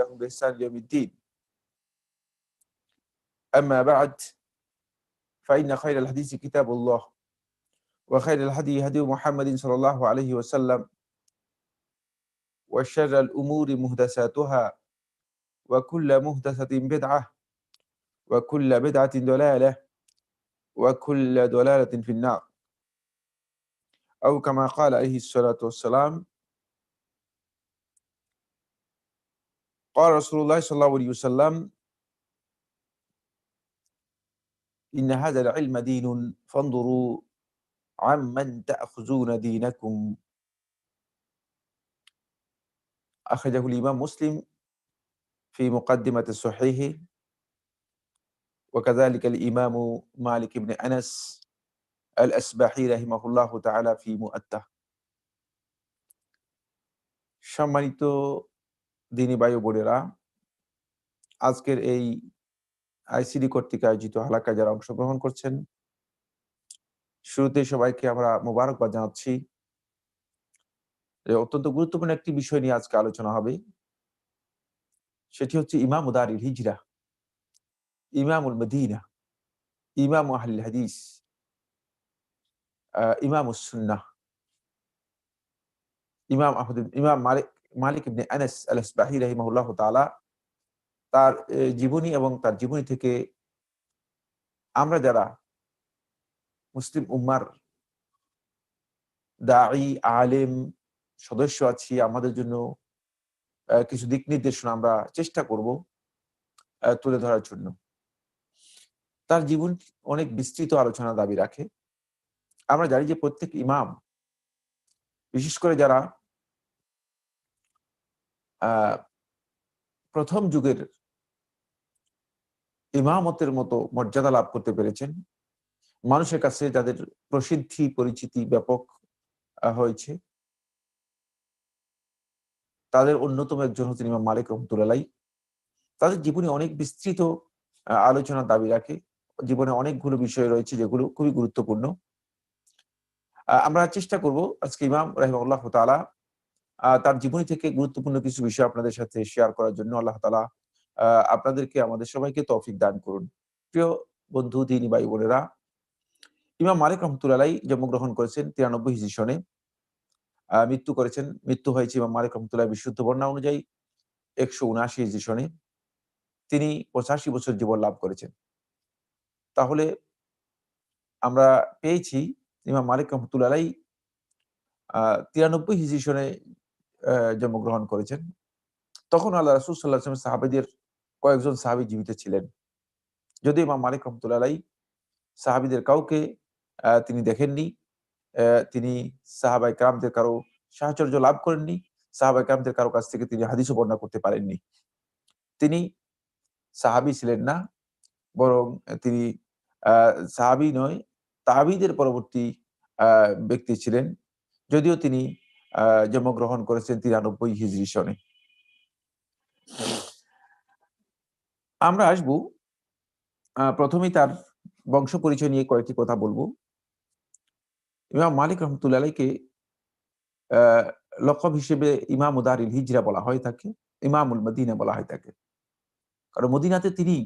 لهم بإحسان إلى يوم الدين. أما بعد فإن خير الحديث كتاب الله وخير الهدي هدي محمد صلى الله عليه وسلم وشر الأمور محدثاتها وكل محدثة بدعة وكل بدعة ضلالة وكل ضلالة في النار أو كما قال عليه الصلاة والسلام. قال رسول الله صلى الله عليه وسلم إن هذا العلم دين فانظروا عمن تأخذون دينكم. أخرجه الإمام مسلم في مقدمة الصحيح وكذلك الإمام مالك بن أنس الأسبحي رحمه الله تعالى في মুআত্তা। সম্মানিত দিনী ভাই ও বোনেরা, আজকের এই আইসিডি কর্তৃক আয়োজিত হালাকায় যারা অংশগ্রহণ করছেন, শুরুতে সবাইকে আমরা মোবারকবাদ জানাচ্ছি। অত্যন্ত গুরুত্বপূর্ণ একটি বিষয় নিয়ে আজকে আলোচনা হবে, সেটি হচ্ছে ইমাম দারিল হিজরা, ইমামুল মদিনা, ইমাম আহলুল হাদিস, ইমামুস সুন্নাহ, ইমাম মালিক ইবনে আনাস আল আসবাহি রাহিমাহুল্লাহ তাআলা। তার জীবনী এবং তার জীবনী থেকে আমরা যারা মুসলিম উম্মার দাঈ আলেম সদস্য আছি, আমাদের জন্য কিছু দিক নির্দেশনা আমরা চেষ্টা করব তুলে ধরার জন্য। তার জীবন অনেক বিস্তৃত আলোচনা দাবি রাখে। আমরা জানি যে প্রত্যেক ইমাম, বিশেষ করে যারা প্রথম যুগের ইমামতের মতো মর্যাদা লাভ করতে পেরেছেন, মানুষের কাছে যাদের প্রসিদ্ধি পরিচিতি ব্যাপক হয়েছে, তাদের অন্যতম একজন হচ্ছেন ইমাম মালিক রহমতুল্লাহ। তাদের জীবনে অনেক বিস্তৃত আলোচনা দাবি রাখে। জীবনে অনেকগুলো বিষয় রয়েছে যেগুলো খুবই গুরুত্বপূর্ণ। আমরা চেষ্টা করব আজকে ইমাম রাহিমাহুল্লাহ তাআলা তার জীবনী থেকে গুরুত্বপূর্ণ কিছু বিষয় আপনাদের সাথে শেয়ার করার জন্য। আল্লাহ তাআলা আপনাদেরকে, আমাদের সবাইকে তৌফিক দান করুন। প্রিয় বন্ধু, দিনী ভাই বোনেরা, ইমাম মালিক রহমতুল্লাহ জন্মগ্রহণ করেছেন 93 হিজরি সনে, মৃত্যু হয়েছে ইমাম মালিক রহমতুল্লাহ বিশুদ্ধ বর্ণনা অনুযায়ী 179 হিজরি সনে। তিনি 85 বছর জীবন লাভ করেছেন। তাহলে আমরা পেয়েছি ইমাম মালিক রহমতুল্লাহ 93 হিজরি সনে জন্মগ্রহণ করেছেন। তখন আল্লাহ রাসূল সাল্লাল্লাহু আলাইহি ওয়াসাল্লাম সাহাবীদের কয়েকজন সাহাবী জীবিত ছিলেন। যদিও ইমাম মালিক রহমতুল্লাহ সাহাবীদের কাউকে তিনি দেখেননি, তিনি সাহাবায়ে কেরামদের কারো সাহচর্য লাভ করেননি, সাহাবায়ে কেরামদের কারো কাছ থেকে তিনি হাদিসও বর্ণনা করতে পারেননি। তিনি সাহাবী ছিলেন না, বরং তিনি সাহাবী নয়, তাবিঈদের পরবর্তী ব্যক্তি ছিলেন। যদিও তিনি জন্মগ্রহণ করেছেন 93 হিজরি সনে। আমরা আসব প্রথমেই তার বংশ পরিচয় নিয়ে কয়েকটি কথা বলবো। ইমাম মালিক রহমতুল্লাহ আলাইহিকে লকব হিসেবে ইমাম দারিল হিজরা বলা হয়ে থাকে, ইমামুল মদিনা বলা হয়ে থাকে। কারণ মদিনাতে তিনি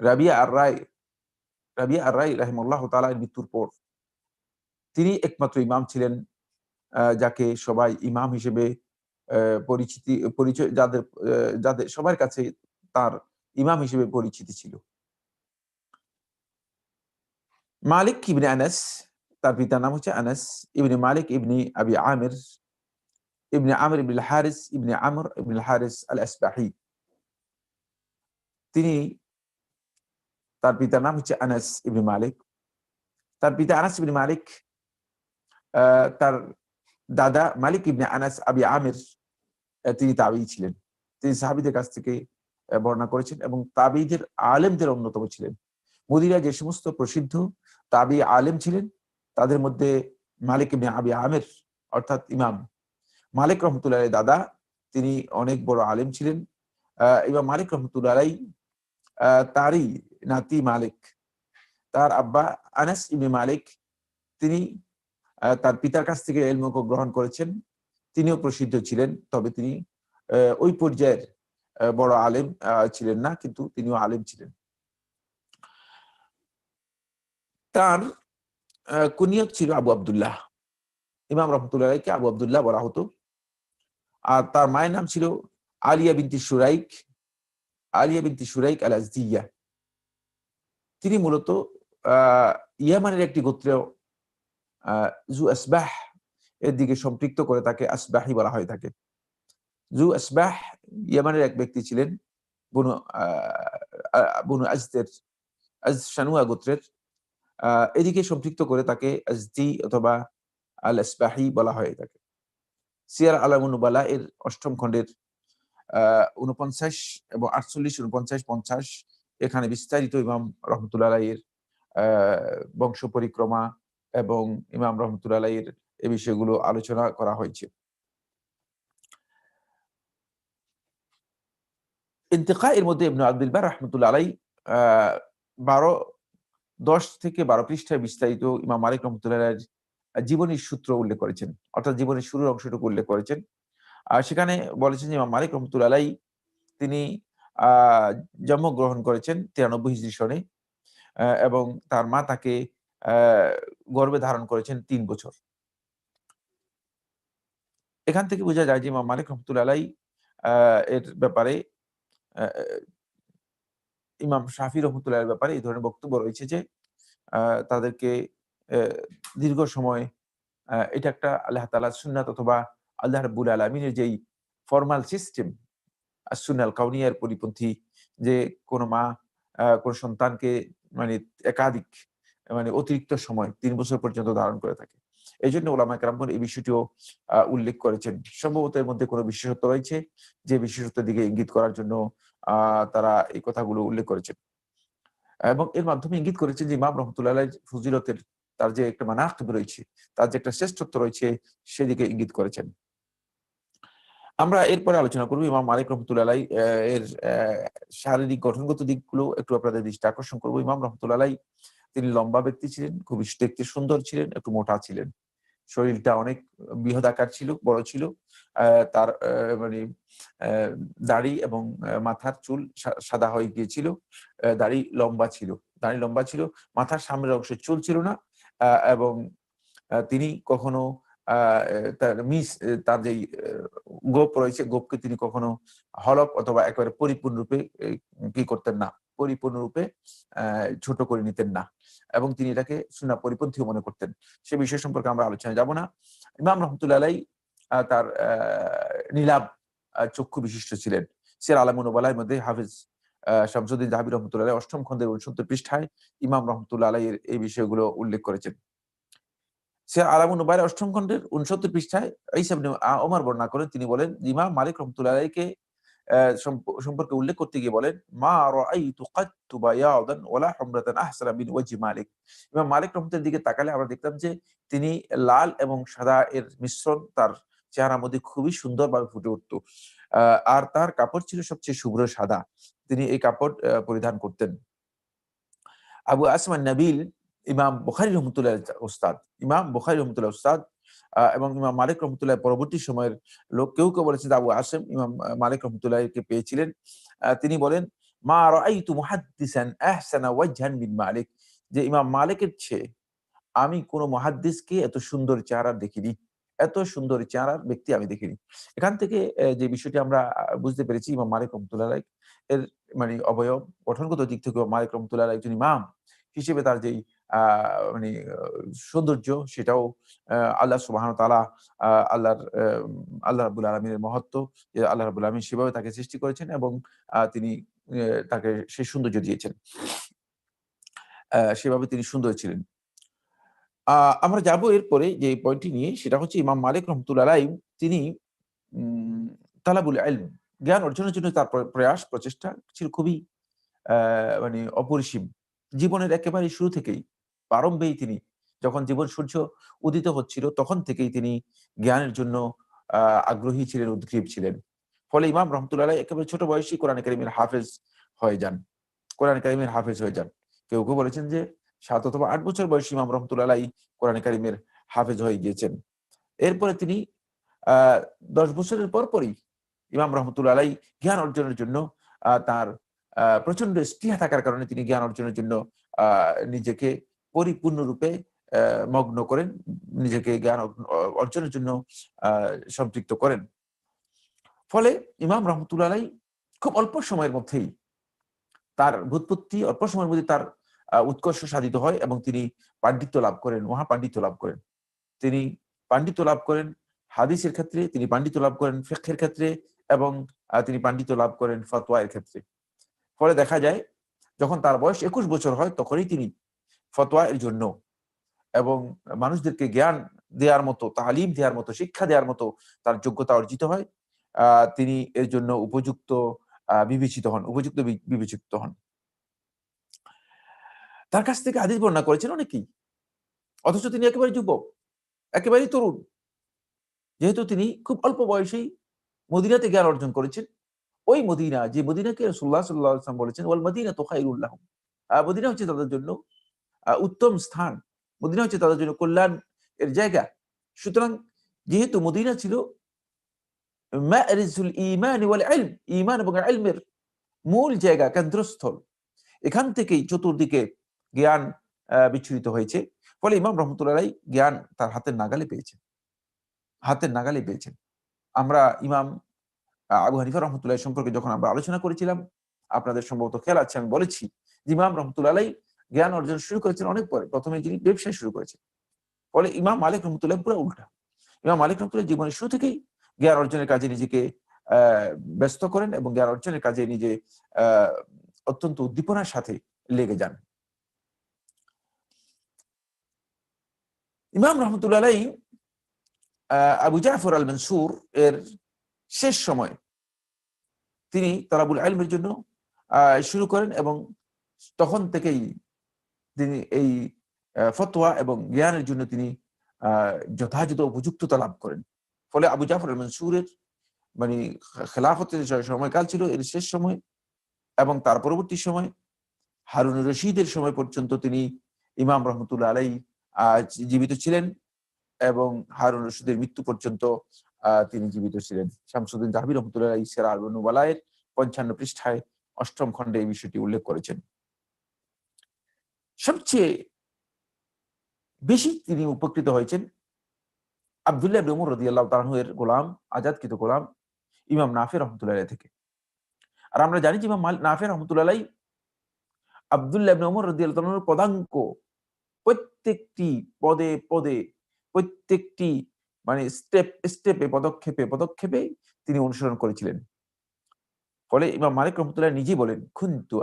রাবিয়া আর-রাই রাহিমাহুল্লাহ তাআলার মৃত্যুর পর তিনি একমাত্র ইমাম ছিলেন যাকে সবাই ইমাম হিসেবে পরিচয়, যাদের সবার কাছে তার ইমাম হিসেবে পরিচিতি ছিল। মালিক ইবনে আনাস, তার পিতার নাম হচ্ছে আনাস ইবনে মালিক ইবনে আবি আমির ইবনে আমর ইবনে হারিস ইবনে আমর ইবনে হারিস আল আসবাহি। তার পিতার নাম হচ্ছে আনাস ইবনে মালিক। তার পিতা আনাস ইবনে মালিক, তার দাদা মালিক ইবনে আনাস আবি আমির, তিনি তাবেঈ ছিলেন। তিনি সাহাবীদের কাছ থেকে বর্ণনা করেছেন এবং তাবেঈদের আলেমদের অন্যতম ছিলেন। মদিনায় যে সমস্ত প্রসিদ্ধ তাবেঈ আলেম ছিলেন, তাদের মধ্যে মালিক ইবনে আবি আমির অর্থাৎ ইমাম মালিক রহমতুল্লাহ দাদা, তিনি অনেক বড় আলেম ছিলেন। ইমাম মালিক রহমতুল্লাহ তারই নাতি মালিক, তার আব্বা আনাস ইবনে মালিক, তিনি তার পিতার কাছ থেকে ইলম গ্রহণ করেছেন। তিনিও প্রসিদ্ধ ছিলেন, তবে তিনি ওই পর্যায়ের বড় আলেম ছিলেন না, কিন্তু তিনিও আলেম ছিলেন। তার কুনিয়ত ছিল আবু আব্দুল্লাহ। ইমাম রহমতুল্লাহ আলাইহিকে আবু আব্দুল্লাহ বলা হতো। আর তার মায়ের নাম ছিল আলিয়া বিনতি শুরাইক, আলিয়া বিনতি শুরাইক আল আজদিয়া। তিনি মূলত ইয়ামানের একটি গোত্রের জু আসবাহ এর দিকে সম্পৃক্ত করে তাকে আসবাহি বলা হয়ে থাকে। জু আসবাহ ইয়ামানের এক ব্যক্তি ছিলেন, বনু বনু আজদের, আজ শানুয়া গোত্রের। এদিকে সম্পৃক্ত করে তাকে আজদি অথবা আল আসবাহি বলা হয়ে থাকে। সিয়ার আলামুন নুবালা এর ৮ম খণ্ডের ৪৯ এবং ৪৮, ৪৯, ৫০ এখানে বিস্তারিত ইমাম রহমতুল্লাহ আলাইহির বংশ পরিক্রমা এবং ইমাম রহমতুল্লাহ আলাইহির এই বিষয়গুলো আলোচনা করা হয়েছে। ইন্তেকা এর মধ্যে ইবনে আব্দুল বার রহমতুল্লাহ আলাইহি ১০ থেকে ১২ পৃষ্ঠায় বিস্তারিত ইমাম মালিক রহমতুল্লাহ আলাইহির জীবনীর সূত্র উল্লেখ করেছেন, অর্থাৎ জীবনের শুরুর অংশটুকু উল্লেখ করেছেন। আর সেখানে বলেছেন যে ইমাম মালিক রহমতুল্লাহ আলাইহি তিনি জন্মগ্রহণ করেছেন ৯৩ হিজরি সনে, এবং তার মা তাকে গর্ভে ধারণ করেছেন ৩ বছর। এখান থেকে বোঝা যায় যে ইমাম মালিক রহমতুল্লাহ আলাইহি এর ব্যাপারে ইমাম শাফি রহমতুল্লাহ এর ব্যাপারে এই ধরনের বক্তব্য রয়েছে যে তাদেরকে দীর্ঘ সময় এটা একটা আল্লাহ তাআলার সুন্নাত অথবা আল্লাহ রাব্বুল আলামিনের যেই ফরমাল সিস্টেম as-সুন্নাহ কাউনিয়ার পরিপন্থী, যে কোন মা কোন সন্তানকে মানে একাধিক অতিরিক্ত সময় ৩ বছর পর্যন্ত ধারণ করে থাকে। এইজন্য উলামায়ে কেরামগণ এই বিষয়টিও উল্লেখ করেছেন। সম্ভবত এর মধ্যে কোন বিশেষত্ব রয়েছে, যে বিশেষত্বের দিকে ইঙ্গিত করার জন্য তারা এই কথাগুলো উল্লেখ করেছেন। এবং এর মাধ্যমে ইঙ্গিত করেছেন যে ইমাম রহমতুল্লাহ আলাইহির ফজিলতের, তার যে একটা মানাকিব রয়েছে, তার যে একটা শ্রেষ্ঠত্ব রয়েছে, সেদিকে ইঙ্গিত করেছেন। আমরা এরপরে আলোচনা করব ইমাম মালিক রহমতুল্লাহ আলাইহি এর শারীরিক গঠনগত দিকগুলো একটু আপনাদের দৃষ্টি আকর্ষণ করব। ইমাম রহমতুল্লাহ আলাইহি তিনি লম্বা ব্যক্তি ছিলেন, খুবই দেখতে সুন্দর ছিলেন, একটু মোটা ছিলেন। শরীরটা অনেক বৃহদাকার ছিল, বড় ছিল। তার মানে দাড়ি এবং মাথার চুল সাদা হয়ে গিয়েছিল। দাড়ি লম্বা ছিল, দাড়ি লম্বা ছিল, মাথার সামনের অংশে চুল ছিল না। এবং তিনি কখনো তার যেই গোঁফ রয়েছে, গোঁফকে তিনি কখনো হলক অথবা একেবারে পরিপূর্ণরূপে কি করতেন না, পরিপূর্ণরূপে ছোট করে নিতেন না, এবং তিনি এটাকে সুন্নাহ পরিপন্থীও মনে করতেন। সে বিষয় সম্পর্কে আমরা আলোচনায় যাব না। ইমাম রহমতুল্লাহ আলাইহি তার নীলাভ চক্ষু বিশিষ্ট ছিলেন। সিরাত আলামুন নুবালার মধ্যে হাফেজ শামসুদ্দিন যাহাবী রহমতুল্লাহ আলাইহি ৮ম খণ্ডের ৬৯ পৃষ্ঠায় ইমাম রহমতুল্লাহ আলাইহির এই বিষয়গুলো উল্লেখ করেছেন। সিরাত আলামুন নুবালার ৮ম খণ্ডের ৬৯ পৃষ্ঠায় ঈসা ইবনে ওমর বর্ণনা করেন, তিনি বলেন ইমাম মালিক রহমতুল্লাহ আলাইহিকে সম্পর্কে উল্লেখ করতে গিয়ে বলেন, মা রাআইতু কাত্তু বায়াদান ওয়ালা হুমরাতান আহসানা মিন ওয়াজহি মালিক। ইমাম মালিক রহমতুল্লাহর দিকে তাকালে আমরা দেখতাম যে তিনি লাল এবং সাদা এর মিশ্রণ তার চেহারার মধ্যে খুবই সুন্দরভাবে ফুটে উঠত। আর তার কাপড় ছিল সবচেয়ে শুভ্র সাদা। তিনি এই কাপড় পরিধান করতেন। আবু আসমা নাবিল ইমাম বুখারী রহমতুল্লাহ উস্তাদ, ইমাম বুখারী রহমতুল্লাহ উস্তাদ এবং ইমাম মালিক রহমতুল্লাহ পরবর্তী সময়ের লোক কেউ বলেছে যে আবু আসেম ইমাম মালিক রহমতুল্লাহকে পেয়েছিলেন। তিনি বলেন, মা রাআইতু মুহাদ্দিসান আহসানা ওয়াজহান মিন মালিক, যে ইমাম মালিকের চেয়ে আমি কোন মুহাদ্দিসকে এত সুন্দর চেহারা দেখিনি, এত সুন্দর চেহারার ব্যক্তি আমি দেখিনি। এখান থেকে যে বিষয়টি আমরা বুঝতে পেরেছি, ইমাম মালিক রহমতুল্লাহ আলাইহি এর অবয়ব গঠনগত দিক থেকে মালিক রহমতুল্লাহ আলাইহি একজন ইমাম হিসেবে তার যেই আ মানে সৌন্দর্য, সেটাও আল্লাহ সুবহানাহু ওয়া তাআলা আল্লাহ রাব্বুল আলামিনের মহত্ব, যে আল্লাহ রাব্বুল আলামিন সেভাবে তাকে সৃষ্টি করেছেন এবং তিনি তাকে সেই সৌন্দর্য দিয়েছেন। সেভাবে তিনি সুন্দর ছিলেন। আমরা যাবো এরপরে যে পয়েন্টটি নিয়ে, সেটা হচ্ছে ইমাম মালিক রহমতুল্লাহ আলাইহি তিনি তালাবুল ইলম, জ্ঞান অর্জনের জন্য তার প্রয়াস প্রচেষ্টা ছিল খুবই অপরিসীম। জীবনের একেবারে শুরু থেকেই, প্রারম্ভেই তিনি যখন জীবন সূর্য উদিত হচ্ছিল তখন থেকেই তিনি জ্ঞানের জন্য আগ্রহী ছিলেন, উদগ্রীব ছিলেন। ফলে ইমাম রহমতুল্লাহ আলাইহি একেবারে ছোট বয়সেই কোরআনে কারীমের হাফেজ হয়ে যান। কোরআনে কারীমের হাফেজ হয়ে যান। কেউ বলেছেন যে ৭ অথবা ৮ বছর বয়সী ইমাম রহমতুল্লাহ আলাইহি কোরআনে কারীমের হাফেজ হয়ে গিয়েছেন। এরপরে তিনি ১০ বছরের পরপরই ইমাম রহমতুল্লাহ আলাই জ্ঞান অর্জনের জন্য তার প্রচন্ড স্পৃহা থাকার কারণে তিনি জ্ঞান অর্জনের জন্য নিজেকে পরিপূর্ণরূপে মগ্ন করেন, নিজেকে জ্ঞান অর্জনের জন্য সম্পৃক্ত করেন। ফলে ইমাম রহমতুল্লাহ আলাই খুব অল্প সময়ের মধ্যেই তার ভূতপত্তি, অল্প সময়ের মধ্যে তার উৎকর্ষ সাধিত হয় এবং তিনি পাণ্ডিত্য লাভ করেন, মহাপাণ্ডিত্য লাভ করেন। তিনি পাণ্ডিত্য লাভ করেন হাদিসের ক্ষেত্রে, তিনি পাণ্ডিত্য লাভ করেন ফিকহের ক্ষেত্রে, এবং তিনি পাণ্ডিত্য লাভ করেন ফতোয়ার ক্ষেত্রে। ফলে দেখা যায় যখন তার বয়স 21 বছর হয় তখনই তিনি ফতোয়ার জন্য এবং মানুষদেরকে জ্ঞান দেওয়ার মতো, তালিম দেওয়ার মতো, শিক্ষা দেওয়ার মতো তার যোগ্যতা অর্জিত হয়। তিনি এর জন্য উপযুক্ত বিবেচিত হন। তার কাছ থেকে হাদিস বর্ণনা করেছেন অনেকেই, অথচ তিনি একেবারে যুবক, একেবারেই তরুণ। যেহেতু তিনি খুব অল্প বয়সেই মদিনাতে জ্ঞান অর্জন করেছেন, ওই মদিনা, যে মদিনাকে রাসূলুল্লাহ সাল্লাল্লাহু আলাইহি ওয়াসাল্লাম বলেছেন ওয়াল মদিনাতু খায়রুল লাহুম, মদিনা হচ্ছে তাদের জন্য উত্তম স্থান, মদিনা হচ্ছে তাদের জন্য কল্যাণ এর জায়গা। সুতরাং যেহেতু মদিনা ছিল মা'রিজুল ঈমান ওয়াল ইলম, ঈমান এবং ইলমের মূল জায়গা, কেন্দ্রস্থল, এখান থেকেই চতুর্দিকে জ্ঞান বিচ্ছুরিত হয়েছে। ফলে ইমাম রহমতুল্লাহ আলাইহি জ্ঞান তার হাতের নাগালে পেয়েছেন। আমরা ইমাম আবু হানিফা রহমতুল্লাহ সম্পর্কে যখন আমরা আলোচনা করেছিলাম, আপনাদের সম্ভবত খেয়াল আছে, আমি বলেছি যে ইমাম রহমতুল্লাহ আলাইহি জ্ঞান অর্জন শুরু করেছেন অনেক পরে, প্রথমে যিনি ব্যবসা শুরু করেছেন। ফলে ইমাম মালিক রহমতুল্লাহ পুরো উল্টা। ইমাম মালিক রহমতুল্লাহ জীবনের শুরু থেকেই জ্ঞান অর্জনের কাজে নিজেকে ব্যস্ত করেন এবং জ্ঞান অর্জনের কাজে নিজে অত্যন্ত উদ্দীপনার সাথে লেগে যান। ইমাম রহমতুল্লাহ আলাইহি আবু জাফর আল মনসুর এর শেষ সময় তিনি তালাবুল ইলমের জন্য শুরু করেন এবং তখন থেকেই তিনি এই ফতোয়া এবং জ্ঞানের জন্য তিনি যথাযথ উপযুক্ততা লাভ করেন। ফলে আবু জাফর আল মনসুরের মানে খেলাফতের সময়কাল ছিল এর শেষ সময়, এবং তার পরবর্তী সময় হারুন রশিদের সময় পর্যন্ত তিনি ইমাম রহমতুল্লাহ আলাইহি জীবিত ছিলেন এবং হারুন রশিদের মৃত্যু পর্যন্ত তিনি জীবিত ছিলেন। শামসুদ্দিন যাহাবী রহমতুল্লাহ আলাইহি সিরার নুবালায়ের 55 পৃষ্ঠায় 8ম খণ্ডে এই বিষয়টি উল্লেখ করেছেন। সবচেয়ে বেশি তিনি উপকৃত হয়েছেন আব্দুল্লাহ ইবনে উমর রাদিয়াল্লাহু তাআলা আনহু এর গোলাম, আজাদকৃত গোলাম ইমাম নাফি রহমতুল্লাহ আলাইহি থেকে। আর আমরা জানি যে ইমাম নাফি রহমতুল্লাহ আলাইহি আব্দুল্লাহ ইবনে উমর রাদিয়াল্লাহু তাআলা আনহুর পদাঙ্ক প্রত্যেকটি পদে পদে, প্রত্যেকটি মানে স্টেপে পদক্ষেপে তিনি অনুসরণ করেছিলেন। ফলে ইমাম মালিক রহমতুল্লাহ নিজেই বলেন, কুনতু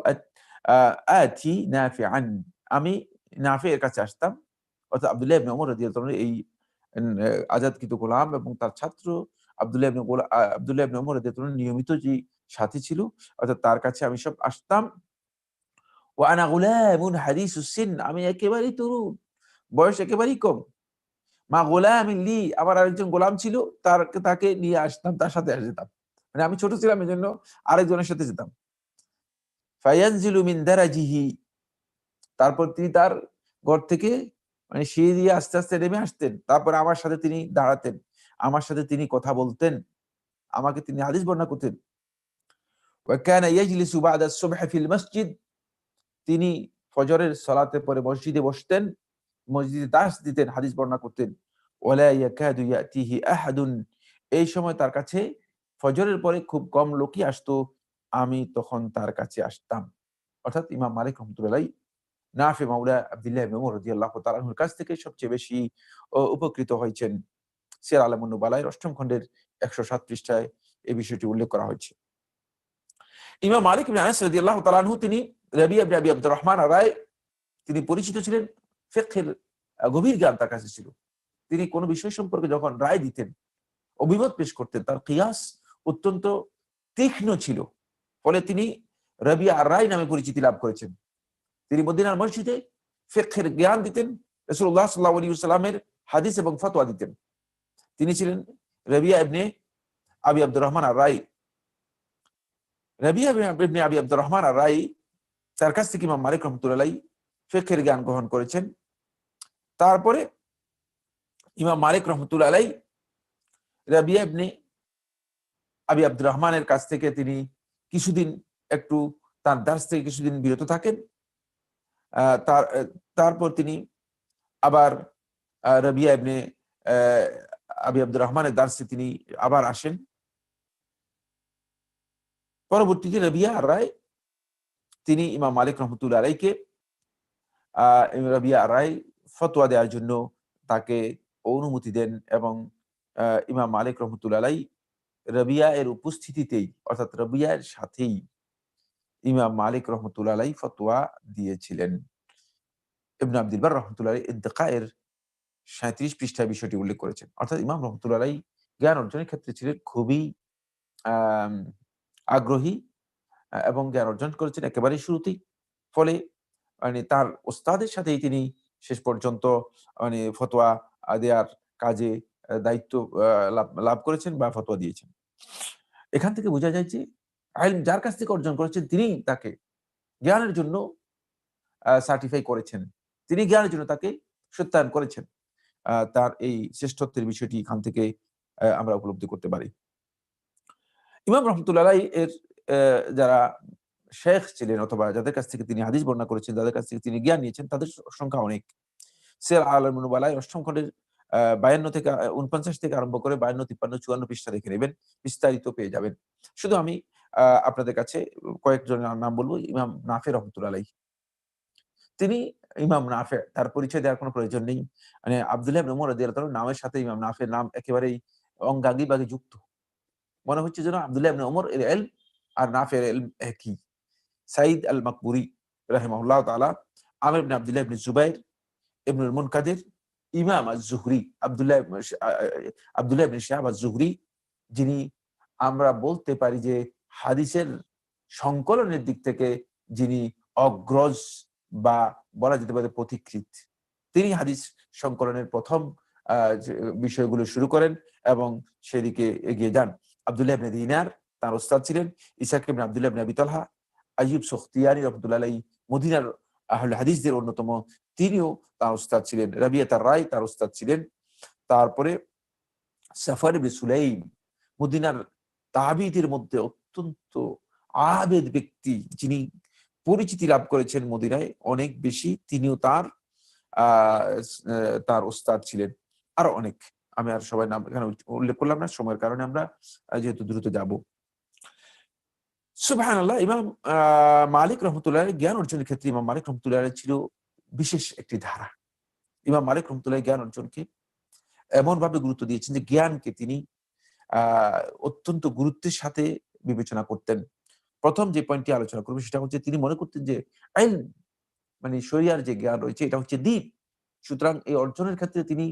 আতি নাফিআন, আমি নাফি এর কাছে আসতাম, অর্থাৎ আব্দুল্লাহ ইবনে উমর রাদিয়াল্লাহু তাআলা এই আজাদকৃত গোলাম এবং তার ছাত্র আব্দুল্লাহ ইবনে উমর রাদিয়াল্লাহু তাআলা নিয়মিত যে সাথী ছিল, অর্থাৎ তার কাছে আমি সব আসতাম। ওয়া আনা গুলামুন হাদিসুস সিন, আমি একেবারেই তরুণ, বয়স একেবারেই কম। মা গোলামিন লি, আমার আরেকজন গোলাম ছিল, তাকে নিয়ে আসতাম, তার সাথে যেতাম। মানে আমি ছোট ছিলাম এজন্য আরেকজনের সাথে যেতাম। ফায়ানজিলু মিন দারাজিহি, তারপর তিনি তার ঘর থেকে মানে সিঁড়ি দিয়ে আস্তে আস্তে নেমে আসতেন, তারপর আমার সাথে তিনি দাঁড়াতেন, আমার সাথে তিনি কথা বলতেন, আমাকে তিনি হাদিস বর্ণনা করতেন। ওয়া কানা ইয়াজলিসু বা'দা আস-সুবহ ফিল মসজিদ, তিনি ফজরের সালাতের পরে মসজিদে বসতেন, মসজিদে দাস দিতেন, হাদিস বর্ণনা করতেন। ওয়ালা ইয়াকাদু ইয়াতিহি আহাদুন, এই সময় তার কাছে ফজরের পরে খুব কম লোকই আসতো, আমি তখন তার কাছে আসতাম। অর্থাৎ ইমাম মালিক রহমতুল্লাহ আলাইহি নাফি মাওলা আব্দুল্লাহ ইবনে উমর রাদিয়াল্লাহু তাআলা আনহুর কাছ থেকে সবচেয়ে বেশি উপকৃত হয়েছেন। সিরাত আলামুন নুবালার 8ম খণ্ডের 107 পৃষ্ঠায় এই বিষয়টি উল্লেখ করা হয়েছে। ইমাম মালিক ইবনে আনাস রাদিয়াল্লাহু তাআলা আনহু তিনি রাবিয়া ইবনে আবি আব্দুর রহমান আর-রায়, তিনি পরিচিত ছিলেন, ফিকহের গভীর জ্ঞান তার কাছে ছিল। তিনি কোন বিষয় সম্পর্কে যখন রায় দিতেন, অভিমত পেশ করতেন, তার কিয়াস অত্যন্ত তীক্ষ্ণ ছিল। ফলে তিনি রাবিয়া আর-রায় নামে পরিচিতি লাভ করেছেন। তিনি মদিনার মসজিদে ফিকহের জ্ঞান দিতেন, রাসূলুল্লাহ সাল্লাল্লাহু আলাইহি ওয়াসাল্লামের হাদিস এবং ফতোয়া দিতেন। তিনি ছিলেন রাবিয়া ইবনে আবি আব্দুর রহমান আর-রায়। রাবিয়া ইবনে আবি আব্দুর রহমান আর-রায়, তার কাছ থেকে ইমাম মালিক রহমতুল্লাহ আলাইহি ফিকহের জ্ঞান গ্রহণ করেছেন। তারপরে ইমাম মালিক রহমতুল্লাহ আলাইহি রাবিয়া ইবনে আবি আব্দুর রহমানের কাছ থেকে তিনি কিছুদিন একটু তার দার্স থেকে কিছুদিন বিরত থাকেন। তারপর তিনি আবার রবিয়া ইবনে আবি আব্দুর রহমানের দার্সে তিনি আবার আসেন। পরবর্তীতে রবিয়া আর রায় তিনি ইমাম মালিক রহমতুল্লাহ আলাইকে রবিয়া আর রায় ফতোয়া দেওয়ার জন্য তাকে অনুমতি দেন এবং ইমাম মালিক রহমতুল্লাহ আলাই রবিয়া এর উপস্থিতিতেই অর্থাৎ রবিয়ার সাথেই ইমাম মালিক রহমতুল্লাহ আলাই ফতোয়া দিয়েছিলেন। ইবনে আব্দুল বার রহমতুল্লাহ আলাই ইন্তেকায়ের 37 পৃষ্ঠায় বিষয়টি উল্লেখ করেছেন। অর্থাৎ ইমাম রহমতুল্লাহ আলাই জ্ঞান অর্জনের ক্ষেত্রে ছিলেন খুবই আগ্রহী এবং জ্ঞান অর্জন করেছেন একেবারেই শুরুতেই। ফলে মানে তার ওস্তাদের সাথেই তিনি শেষ পর্যন্ত মানে ফতোয়া দেওয়ার কাজে দায়িত্ব লাভ করেছেন বা ফতোয়া দিয়েছেন। এখান থেকে বোঝা যায় যে ইলম যার কাছ থেকে অর্জন করেছেন তিনি তাকে জ্ঞানের জন্য সার্টিফাই করেছেন, তিনি জ্ঞানের জন্য তাকে সত্যায়ন করেছেন। তার এই শ্রেষ্ঠত্বের বিষয়টি এখান থেকে আমরা উপলব্ধি করতে পারি। ইমাম রহমতুল্লাহ আলাইহি এর যারা শেখ ছিলেন অথবা যাদের কাছ থেকে তিনি হাদিস বর্ণনা করেছেন, যাদের কাছ থেকে তিনি জ্ঞান নিয়েছেন তাদের সংখ্যা অনেক। সিরাত আ'লামুন নুবালায় ৮ম খণ্ডের ৫২ থেকে ৪৯ থেকে আরম্ভ করে ৫২, ৫৩, ৫৪ পৃষ্ঠা দেখে নেবেন, বিস্তারিত পেয়ে যাবেন। শুধু আমি আপনাদের কাছে কয়েকজনের নাম বলবো। ইমাম নাফে রহমতুল্লাহ আলাইহি, তিনি ইমাম নাফে, তার পরিচয় দেওয়ার কোনো প্রয়োজন নেই। মানে আব্দুল্লাহ ইবনে উমর রাদিয়াল্লাহু তাআলার নামের সাথে ইমাম নাফের নাম একেবারেই অঙ্গাঙ্গিভাবে যুক্ত। মনে হচ্ছে যেন আব্দুল্লাহ ইবনে উমর এর ইলম আর নাফের ইলম একই। সাঈদ আল মাকবুরি রাহিমাহুল্লাহ তাআলা, আমির ইবনে আব্দুল্লাহ ইবনে জুবাইর, ইবনুল মুনকাদির, ইমাম আজ-জুহরি, আব্দুল্লাহ ইবনে শিহাব আজ-জুহরি, যিনি আমরা বলতে পারি যে হাদিসের সংকলনের দিক থেকে যিনি অগ্রজ বা বলা যেতে পারে পথিকৃৎ। তিনি হাদিস সংকলনের প্রথম বিষয়গুলো শুরু করেন এবং সেদিকে এগিয়ে যান। আব্দুল্লাহ ইবনে দিনার তার ওস্তাদ ছিলেন। ইসহাক ইবনে আব্দুল্লাহ ইবনে আবি তালহা, আইয়ুব সখতিয়ানি রাহমাতুল্লাহ আলাইহি মদিনার আহলে হাদিসদের অন্যতম, তিনিও তার ওস্তাদ ছিলেন। রাবিয়াত আর-রাই তার ওস্তাদ ছিলেন। তারপরে সাফওয়ান ইবনে সুলাইম, মদিনার তাবিঈদের মধ্যে অত্যন্ত আবেদ ব্যক্তি, যিনি পরিচিতি লাভ করেছেন মদিনায় অনেক বেশি, তিনিও তার ওস্তাদ ছিলেন। আরো অনেক, আমি আর সবাই নাম এখানে উল্লেখ করলাম না, সময়ের কারণে আমরা যেহেতু দ্রুত যাব। সুবহানাল্লাহ। ইমাম মালিক রহমতুল্লাহ জ্ঞান অর্জনের ক্ষেত্রে ইমাম মালিক রহমতুল্লাহ ছিল বিশেষ একটি ধারা। ইমাম মালিক রহমতুল্লাহ জ্ঞান অর্জনকে এমন ভাবে গুরুত্ব দিয়েছেন যে জ্ঞানকে তিনি অত্যন্ত গুরুত্বের সাথে বিবেচনা করতেন। প্রথম যে পয়েন্টটি আলোচনা করব সেটা হচ্ছে তিনি মনে করতেন যে ইলম মানে শরিয়ার যে জ্ঞান রয়েছে এটা হচ্ছে দ্বীন। সুতরাং এই অর্জনের ক্ষেত্রে তিনি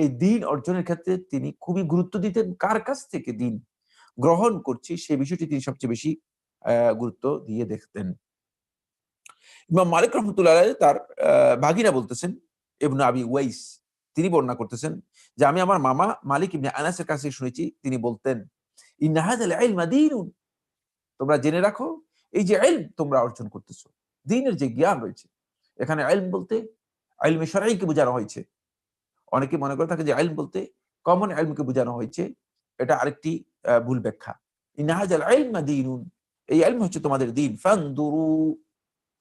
এই দ্বীন অর্জনের ক্ষেত্রে তিনি খুবই গুরুত্ব দিতেন। কার কাছ থেকে দ্বীন গ্রহণ করছি সেই বিষয়টি তিনি সবচেয়ে বেশি গুরুত্ব দিয়ে দেখতেন। ইমাম মালিক রহমতুল্লাহ আলাইহি তার ভাগিনা বলতেছেন, ইবনে আবি উয়াইস, তিনি বর্ণনা করতেছেন যে আমি আমার মামা মালিক ইবনে আনাসের কাছে শুনেছি, তিনি বলতেন ইন্না হাযাল ইলমা দীনুন, তোমরা জেনে রাখো এই যে ইলম তোমরা অর্জন করতেছো, দ্বীনের যে জ্ঞান রয়েছে, এখানে ইলম বলতে ইলমে শরঈকে বোঝানো হয়েছে। অনেকে মনে করে থাকে যে ইলম বলতে কমন ইলমকে বোঝানো হয়েছে, এটা আরেকটি ভুল ব্যাখ্যা। ইন্না হাযাল ইলমা দীনুন, এই ইলম হচ্ছে তোমাদের দ্বীন। ফানদুরু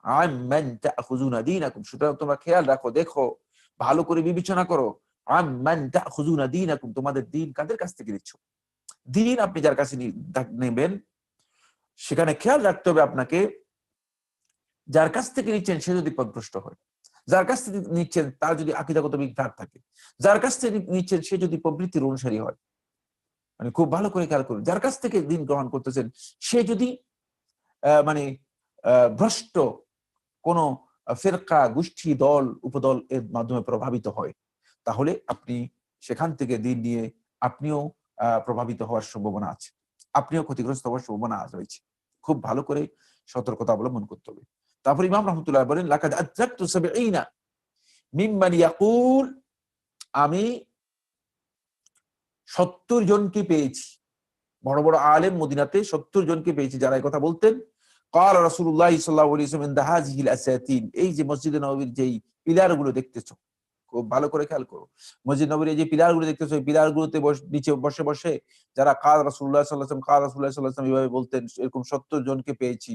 আম্মান তাখুযুনা দীনাকুম, সুতরাং তোমরা খেয়াল রাখো, দেখো, ভালো করে বিবেচনা করো। আম্মান তাখুযুনা দীনাকুম, তোমাদের দ্বীন কাদের কাছ থেকে নিচ্ছ। দ্বীন আপনি যার কাছে নেবেন সেখানে খেয়াল রাখতে হবে আপনাকে, যার কাছ থেকে নিচ্ছেন সে যদি পথভ্রষ্ট হয়, যার কাছ থেকে নিচ্ছেন তার যদি আকীদাগত বিভ্রাট থাকে, যার কাছ থেকে নিচ্ছেন সে যদি প্রবৃত্তির অনুসারী হয়, মানে খুব ভালো করে খেয়াল করুন, যার কাছ থেকে দ্বীন গ্রহণ করতেছেন সে যদি মানে ভ্রষ্ট কোন ফিরকা, গোষ্ঠী, দল, উপদল এর মাধ্যমে প্রভাবিত হয়, তাহলে আপনি সেখান থেকে দ্বীন নিয়ে আপনিও প্রভাবিত হওয়ার সম্ভাবনা আছে, আপনিও ক্ষতিগ্রস্ত হওয়ার সম্ভাবনা রয়েছে। খুব ভালো করে সতর্কতা অবলম্বন করতে হবে। তারপর ইমাম রাহমাতুল্লাহ বলেন লাকাদ আদরাকতু ৭০ মিম্মান ইয়াকুল, আমি ৭০ জনকে পেয়েছি, বড় বড় আলেম মদিনাতে ৭০ জনকে পেয়েছি যারা এই কথা বলতেন। قال رسول الله صلى الله عليه وسلم عند هذه الاساتين, এই যে মসজিদে নববীর যেই পিলার গুলো দেখতেছো, খুব ভালো করে খেয়াল করো। মসজিদ নববীর এই যে পিলারগুলো দেখতেছো, এই পিলারগুলোতে নিচে বসে বসে যারা কাল রাসূলুল্লাহ সাল্লাল্লাহু আলাইহি ওয়াসাল্লাম, কাল রাসূলুল্লাহ সাল্লাল্লাহু আলাইহি ওয়াসাল্লাম এভাবে বলতেন, এরকম ৭০ জনকে পেয়েছি।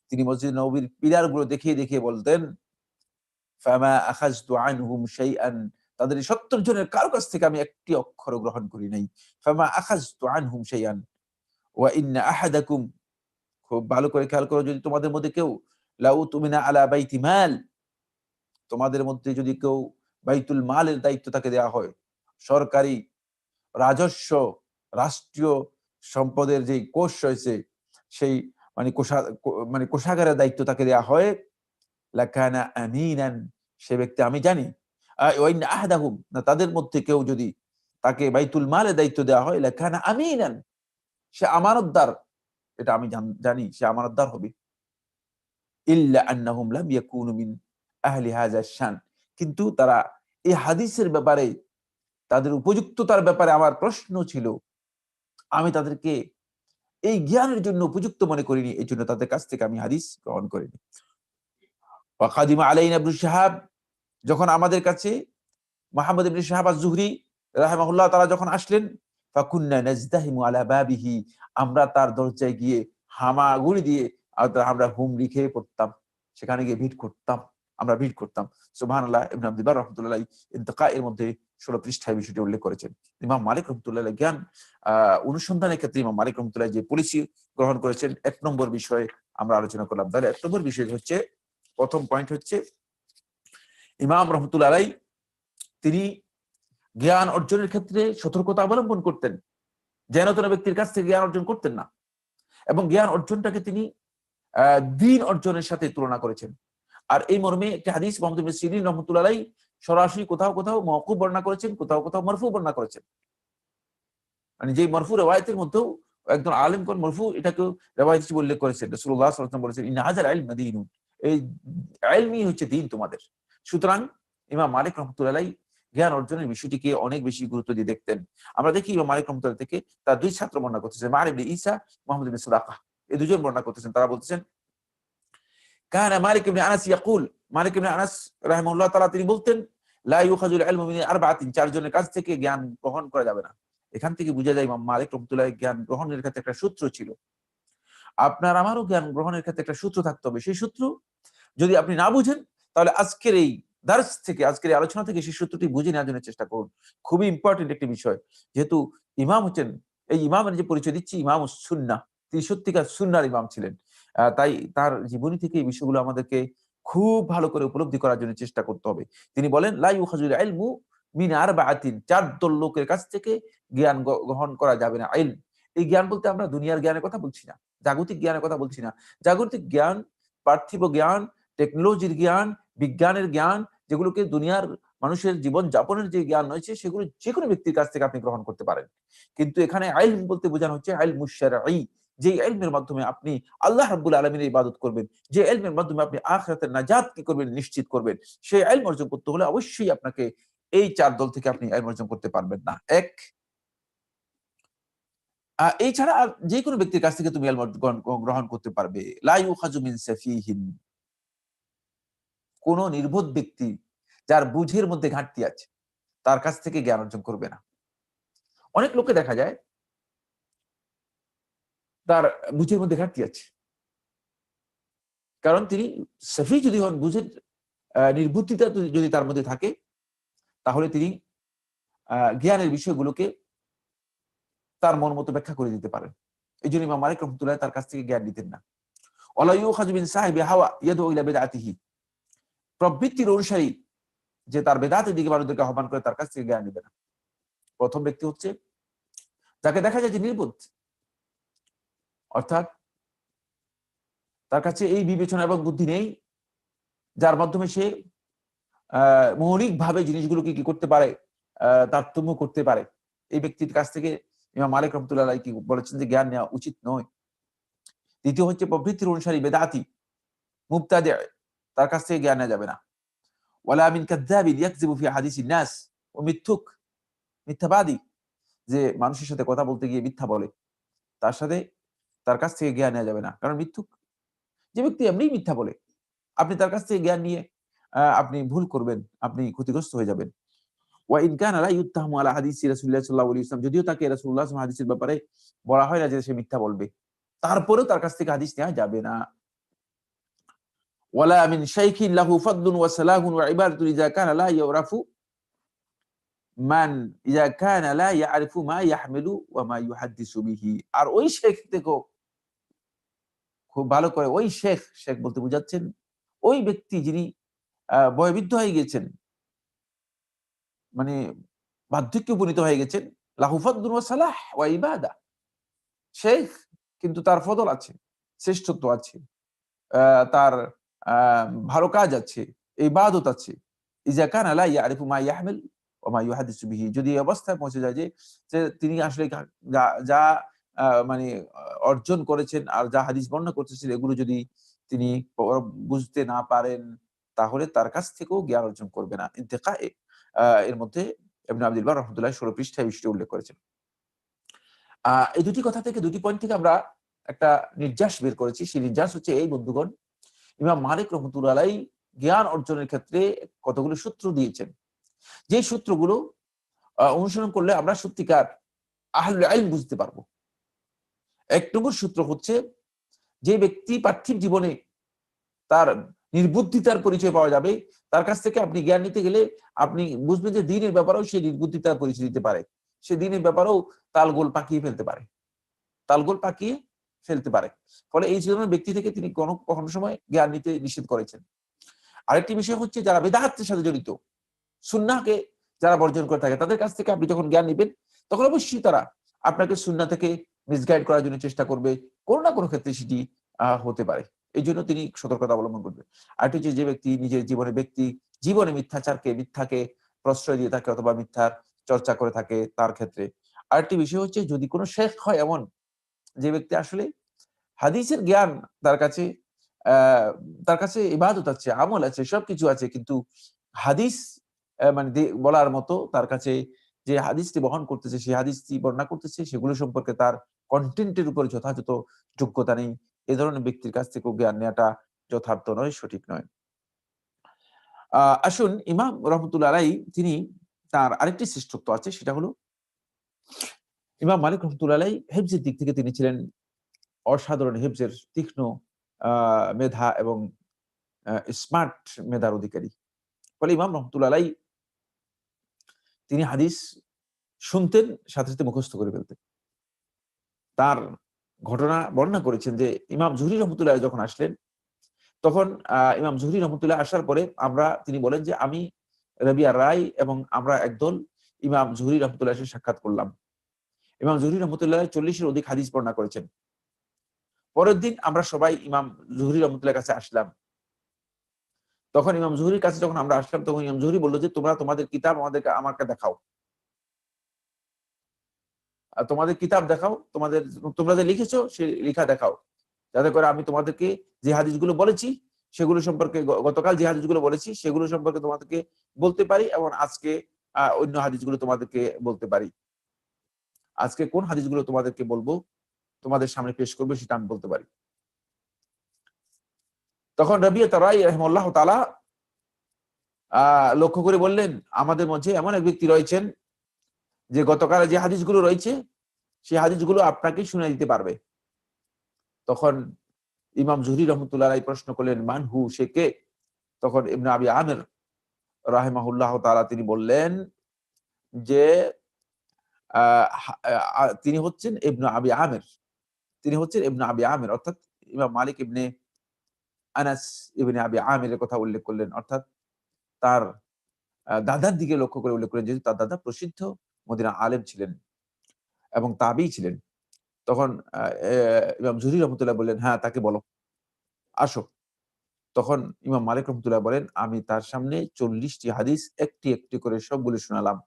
তিনি মসজিদ নববীর পিলারগুলো দেখিয়ে দেখিয়ে বলতেন, ফামা আখাযতু আনহুম শাইআন, তাদের এই ৭০ জনের কারো কাছ থেকে আমি একটি অক্ষর গ্রহণ করি নাই। ফামা আখাযতু আনহুম শাইআন ওয়া ইন্না আহাদাকুম, খুব ভালো করে খেয়াল করো, যদি তোমাদের মধ্যে কেউ লাউ তুমিনা আলা বাইতি মাল, তোমাদের মধ্যে যদি কেউ বাইতুল মালের দায়িত্ব তাকে দেওয়া হয়, সরকারি রাজস্ব, রাষ্ট্রীয় সম্পদের যেই কোষ রয়েছে, সেই মানে মানে কোষাগারের দায়িত্ব তাকে দেওয়া হয়, লাকানা আমিনান, সে ব্যক্তি, আমি জানি, ওয়া ইন্না আহাদাহুম, না তাদের মধ্যে কেউ যদি তাকে বাইতুল মালের দায়িত্ব দেওয়া হয়, লাকানা আমিনান, সে আমানতদার, এটা আমি জানি সে আমানতদার হবে। ইল্লা আন্নাহুম লাম ইয়াকুনু মিন আহলি হাযা শান, কিন্তু তারা এই হাদিসের ব্যাপারে, তাদের উপযুক্ততার ব্যাপারে আমার প্রশ্ন ছিল, আমি তাদেরকে এই জ্ঞানের জন্য উপযুক্ত মনে করিনি, এই জন্য তাদের কাছ থেকে আমি হাদিস গ্রহণ করিনি। ওয়া কাদিমা আলাইনা ইবনে শিহাব, যখন আমাদের কাছে মুহাম্মদ ইবনে শিহাব আয-যুহরি রাহিমাহুল্লাহ তাআলা যখন আসলেন, ফাকুন্না নাজদাহিমু আলা বাবিহি, আমরা তার দরজায় গিয়ে হামাগুড়ি দিয়ে আমরা হুমড়ি খেয়ে পড়তাম, সেখানে গিয়ে ভিড় করতাম, আমরা ভিড় করতাম। সুবহানাল্লাহ। ইবনে আব্দুল বার রাহমাতুল্লাহ আলাইহি ইন্তিকা এর মধ্যে 16 পৃষ্ঠায় বিষয়টি উল্লেখ করেছেন। ইমাম মালিক রাহমাতুল্লাহ আলাইহি জ্ঞান অনুসন্ধানের ক্ষেত্রে ইমাম মালিক রাহমাতুল্লাহ যে পলিসি গ্রহণ করেছেন, ১ নম্বর বিষয়ে আমরা আলোচনা করলাম। তাহলে ১ নম্বর বিষয় হচ্ছে, প্রথম পয়েন্ট হচ্ছে, ইমাম রাহমাতুল্লাহ আলাইহি তিনি জ্ঞান অর্জনের ক্ষেত্রে সতর্কতা অবলম্বন করতেন, যেন তেন ব্যক্তির কাছ থেকে জ্ঞান অর্জন করতেন না, এবং জ্ঞান অর্জনটাকে তিনি দ্বীন অর্জনের সাথে তুলনা করেছেন। আর এই মর্মে একটি হাদিস মুহাম্মদ ইবনে সিরিন রাহমাতুল্লাহ আলাইহি সরাসরি কোথাও কোথাও মওকুফ বর্ণনা করেছেন, কোথাও কোথাও মারফু বর্ণনা করেছেন। মানে যে মারফু riwayat-এর মধ্যেও একজন আলেমগণ মারফু এটাকেও riwayat হিসেবে উল্লেখ করেছেন। রাসূলুল্লাহ সাল্লাল্লাহু আলাইহি ওয়াসাল্লাম বলেছেন, ইন্না হাযাল ইলমা দীনুন, এই ইলমই হচ্ছে দ্বীন তোমাদের। সুতরাং ইমাম মালিক রাহমাতুল্লাহ আলাইহি জ্ঞান অর্জনের বিষয়টিকে অনেক বেশি গুরুত্ব দিয়ে দেখতেন। আমরা দেখি ইমাম মালিক রাহমাতুল্লাহ থেকে তার ২ ছাত্র বর্ণনা করতেছেন, মা'আর ইবনে ঈসা, মুহাম্মদ ইবনে সুরাকাহ, এই দুজন বর্ণনা করতেছেন। তারা বলতেছেন, কানা মালিক ইবনে আনাস ইয়াকুল, মালিক ইবনে আনাস রাহিমাহুল্লাহ তাআলা তিনি বলতেন, লা ইউখাযুল ইলমু মিন আরবাতিন, ৪ জনের কাছ থেকে জ্ঞান গ্রহণ করা যাবে না। এখান থেকে বুঝা যায় ইমাম মালিক রাহমাতুল্লাহ জ্ঞান গ্রহণের ক্ষেত্রে একটা সূত্র ছিল। আপনার আমারও জ্ঞান গ্রহণের ক্ষেত্রে একটা সূত্র থাকতে হবে। সেই সূত্র যদি আপনি না বুঝেন, তাহলে আজকের এই দার্স থেকে, আজকের এই আলোচনা থেকে সেই সূত্রটি বুঝে নেওয়ার জন্য চেষ্টা করুন। খুবই ইম্পর্টেন্ট একটি বিষয়। যেহেতু ইমাম হচ্ছেন, এই ইমামের যে পরিচয় দিচ্ছি, ইমামুস সুন্নাহ, তিনি সত্যিকার সুন্নাহর ইমাম ছিলেন। তাই তার জীবনী থেকে এই বিষয়গুলো আমাদেরকে খুব ভালো করে উপলব্ধি করার জন্য চেষ্টা করতে হবে। তিনি বলেন, লা ইউখাযুল ইলমু মিন আরবাআতিন, ৪ দল লোকের কাছ থেকে জ্ঞান গ্রহণ করা যাবে না। ইলম, এই জ্ঞান বলতে আমরা দুনিয়ার জ্ঞানের কথা বলছি না, জাগতিক জ্ঞানের কথা বলছি না। জাগতিক জ্ঞান, পার্থিব জ্ঞান, টেকনোলজির জ্ঞান, বিজ্ঞানের জ্ঞান, যেগুলোকে দুনিয়ার মানুষের জীবন যাপনের যে জ্ঞান রয়েছে, সেগুলো যেকোনো ব্যক্তির কাছ থেকে আপনি গ্রহণ করতে পারেন। কিন্তু এখানে ইলম বলতে বোঝানো হচ্ছে ইলমুশ শারঈ, যে ইলমের মাধ্যমে আপনি আল্লাহ রাব্বুল আলামিনের ইবাদত করবেন, যে ইলমের মাধ্যমে আপনি আখিরাতের নাজাত কি করবেন নিশ্চিত করবেন, সেই ইলম অর্জন করতে হলে অবশ্যই আপনাকে এই ৪ দল থেকে আপনি ইলম অর্জন করতে পারবেন না। এক, এছাড়া আর যেকোনো ব্যক্তির কাছ থেকে তুমি ইলম গ্রহণ করতে পারবে। লা ইউখাযু মিন সাফিহিন, কোন নির্বোধ ব্যক্তি যার বুঝের মধ্যে ঘাটতি আছে, তার কাছ থেকে জ্ঞান অর্জন করবে না। অনেক লোককে দেখা যায় তার বুঝের মধ্যে ঘাটতি আছে, কারণ তিনি সাফি যদি হন, বুঝের নির্বুদ্ধিতা যদি তার মধ্যে থাকে, তাহলে তিনি জ্ঞানের বিষয়গুলোকে তার মন মতো ব্যাখ্যা করে দিতে পারেন। এইজন্য ইমাম মালিক রাহমাতুল্লাহ তার কাছ থেকে জ্ঞান নিতেন না। ওয়ালা ইউখাযু মিন সাহিবি হাওয়া ইয়াদউ ইলা বিদআতিহি, প্রবৃত্তির অনুসারী যে তার বেদাতের দিকে মানুষদেরকে আহ্বান করে, তার কাছ থেকে জ্ঞান নিবে না। প্রথম ব্যক্তি হচ্ছে যাকে দেখা যায় যে নির্বোধ, অর্থাৎ তার কাছে এই বিবেচনা এবং বুদ্ধি নেই, যার মাধ্যমে সে মৌলিকভাবে জিনিসগুলোকে কি করতে পারে, তারতম্য করতে পারে। এই ব্যক্তির কাছ থেকে ইমাম মালিক রাহমাতুল্লাহ আলাইহি কি বলেছেন যে জ্ঞান নেওয়া উচিত নয়। দ্বিতীয় হচ্ছে প্রবৃত্তির অনুসারী বেদাতি, মুবতাদি, তার কাছ থেকে জ্ঞান নেওয়া যাবে না। ওয়ালা মিন কাযযাবিন ইয়াকযিবু ফি হাদিসিন নাস, ও মিথ্যুক, মিথ্যাবাদী, যে মানুষের সাথে কথা বলতে গিয়ে মিথ্যা বলে, তার কাছ থেকে জ্ঞান নেওয়া যাবে না, কারণ মিথ্যুক। যে ব্যক্তি এমনিই মিথ্যা বলে, আপনি তার কাছ থেকে জ্ঞান নিয়ে আপনি ভুল করবেন, আপনি ক্ষতিগ্রস্ত হয়ে যাবেন। ওয়া ইন কানা লা ইউত্তাহামু আলা হাদিসি রাসূলুল্লাহ সাল্লাল্লাহু আলাইহি ওয়াসাল্লাম, যদিও তাকে রাসূলুল্লাহ সাল্লাল্লাহু আলাইহি ওয়াসাল্লাম হাদিসের ব্যাপারে বলা হয় না যে সে মিথ্যা বলবে, তারপরেও তার কাছ থেকে হাদিস নেওয়া যাবে না। ওয়ালা মিন শাইখিন লাহু ফাদলুন ওয়া সালাহুন ওয়া ইবাদাতুন ইযা কানা লা ইউরাফু মান ইযা কানা লা ইয়ারিফু মা ইয়াহমিলু ওয়া মা ইউহাদ্দিসু বিহি। আর ওই শেখ থেকেও খুব ভালো করে ওই শেখ বলতে বুঝাচ্ছেন ওই ব্যক্তি যিনি বয়োবৃদ্ধ হয়ে গেছেন, মানে বার্ধক্যে উপনীত হয়ে গেছেন, লাহু ফাদলুন ওয়া সালাহ ওয়া ইবাদা, শেখ কিন্তু তার ফদল আছে, শ্রেষ্ঠত্ব আছে, তার ভালো কাজ আছে, ইবাদত আছে। ইযা কানা লা ইয়ারিফু মা ইয়াহমিল ওয়া মা ইউহাদ্দিসু বিহি, যদি এই অবস্থায় পৌঁছে যায় যে তিনি আসলে যা যা মানে অর্জন করেছেন আর যা হাদিস বর্ণনা করতেছেন এগুলো যদি তিনি বুঝতে না পারেন, তাহলে তার কাছ থেকেও জ্ঞান অর্জন করবে না। ইন্তেকায়ে এর মধ্যে ইবনে আব্দুল বার রাহমাতুল্লাহ 16 পৃষ্ঠায় বিষয়টি উল্লেখ করেছেন। এই দুটি কথা থেকে, দুটি পয়েন্ট থেকে আমরা একটা নির্যাস বের করেছি। সেই নির্যাস হচ্ছে এই, বন্ধুগণ, ইমাম মালিক রাহমাতুল্লাহ আলাইহি জ্ঞান অর্জনের ক্ষেত্রে কতগুলো সূত্র দিয়েছেন, যে সূত্রগুলো অনুসরণ করলে আমরা সত্যিকার আহলুল ইলম বুঝতে পারবো। এক নম্বর সূত্র হচ্ছে, যে ব্যক্তি পার্থিব জীবনে তার নির্বুদ্ধিতার পরিচয় পাওয়া যাবে, তার কাছ থেকে আপনি জ্ঞান নিতে গেলে আপনি বুঝবেন যে দ্বীনের ব্যাপারেও সে নির্বুদ্ধিতার পরিচয় দিতে পারে, সে দ্বীনের ব্যাপারেও তালগোল পাকিয়ে ফেলতে পারে, তালগোল পাকিয়ে ফেলতে পারে। ফলে এই ধরনের ব্যক্তি থেকে তিনি কখনো সময় জ্ঞান নিতে নিষেধ করেছেন। আরেকটি বিষয় হচ্ছে, যারা বিদআতের সাথে জড়িত, সুন্নাহকে যারা বর্জন করে থাকে, তাদের কাছ থেকে আপনি যখন জ্ঞান নিবেন, তখন অবশ্যই তারা আপনাকে সুন্নাহ থেকে মিসগাইড করার জন্য চেষ্টা করবে, কোনো না কোনো ক্ষেত্রে সেটি হতে পারে। এই জন্য তিনি সতর্কতা অবলম্বন করবে। আরেকটি হচ্ছে, যে ব্যক্তি নিজের জীবনে মিথ্যাকে প্রশ্রয় দিয়ে থাকে অথবা মিথ্যার চর্চা করে থাকে, তার ক্ষেত্রে। আরেকটি বিষয় হচ্ছে, যদি কোনো শেখ হয় এমন, যে ব্যক্তি আসলে হাদিসের জ্ঞান তার কাছে, তার কাছে ইবাদত আছে, আমল আছে, সবকিছু আছে, কিন্তু হাদিস মানে বলার মতো তার কাছে যে হাদিসটি বহন করতেছে, সেই হাদিসটি বর্ণনা করতেছে, সেগুলো সম্পর্কে তার কন্টেন্টের উপরে যথাযথ যোগ্যতা নেই, এ ধরনের ব্যক্তির কাছ থেকে জ্ঞান নেওয়াটা যথার্থ নয়, সঠিক নয়। আসুন, ইমাম রহমতুল্লাহ আলাইহি তিনি তার আরেকটি শ্রেষ্ঠত্ব আছে, সেটা হলো ইমাম মালিক রহমতুল্লাহ আলাইহি হিফজের দিক থেকে তিনি ছিলেন অসাধারণ, হিফজের তীক্ষ্ণ মেধা এবং স্মার্ট মেধার অধিকারী। ফলে ইমাম রহমতুল্লাহ আলাইহি তিনি হাদিস শুনতেন, সাথে সাথে মুখস্থ করে ফেলতেন। তার ঘটনা বর্ণনা করেছেন যে, ইমাম জুহরি রহমতুল্লাহ যখন আসলেন, তখন ইমাম জুহরি রহমতুল্লাহ আসার পরে তিনি বলেন যে, আমি রাবিয়া রায় এবং আমরা একদল ইমাম জুহরি রহমতুল্লাহ এসে সাক্ষাৎ করলাম। ইমাম জুহরি রহমতুল্লাহ 40-এর অধিক হাদিস বর্ণনা করেছেন। পরের দিন আমরা সবাই ইমাম জুহরি রহমতুল্লাহর কাছে আসলাম। তখন ইমাম জুহরির কাছে যখন আমরা আসলাম, তখন ইমাম জুহরি বলল যে, তোমরা তোমাদের কিতাব আমাকে দেখাও, তোমাদের কিতাব দেখাও, তোমরা যে লিখেছো সে লেখা দেখাও, যাতে করে আমি তোমাদেরকে যে হাদিসগুলো বলেছি সেগুলো সম্পর্কে, গতকাল যে হাদিসগুলো বলেছি সেগুলো সম্পর্কে তোমাদেরকে বলতে পারি, এবং আজকে অন্য হাদিসগুলো তোমাদেরকে বলতে পারি। আজকে কোন হাদিসগুলো তোমাদেরকে বলবো, তোমাদের সামনে পেশ করবো, সেটা আমি বলতে পারি। তখন রাবিয়া রাই রাহিমাহুল্লাহ তাআলা লক্ষ্য করে বললেন, আমাদের মধ্যে এমন এক ব্যক্তি রয়েছেন যে গতকাল যে হাদিসগুলো রয়েছে সেই হাদিসগুলো আপনাকে শুনে দিতে পারবে। তখন ইমাম জুহরি রহমতুল্লাহ আলাইহি প্রশ্ন করলেন, মান হু, সে কে? তখন ইবনে আবি আমির রাহিমাহুল্লাহ তাআলা তিনি বললেন যে, তিনি হচ্ছেন ইবনে আবি আমির, অর্থাৎ ইমাম মালিক ইবনে আনাস ইবনে আবি আমিরের কথা উল্লেখ করলেন, অর্থাৎ তার দাদার দিকে লক্ষ্য করে উল্লেখ করেন, যেহেতু তার দাদা প্রসিদ্ধ মদিনা আলেম ছিলেন এবং তাবেঈ ছিলেন। তখন ইমাম জুহরি রহমতুল্লাহ বললেন, হ্যাঁ, তাকে বলো, আসো। তখন ইমাম মালিক রহমতুল্লাহ বলেন, আমি তার সামনে 40টি হাদিস একটি একটি করে সবগুলো শোনালাম।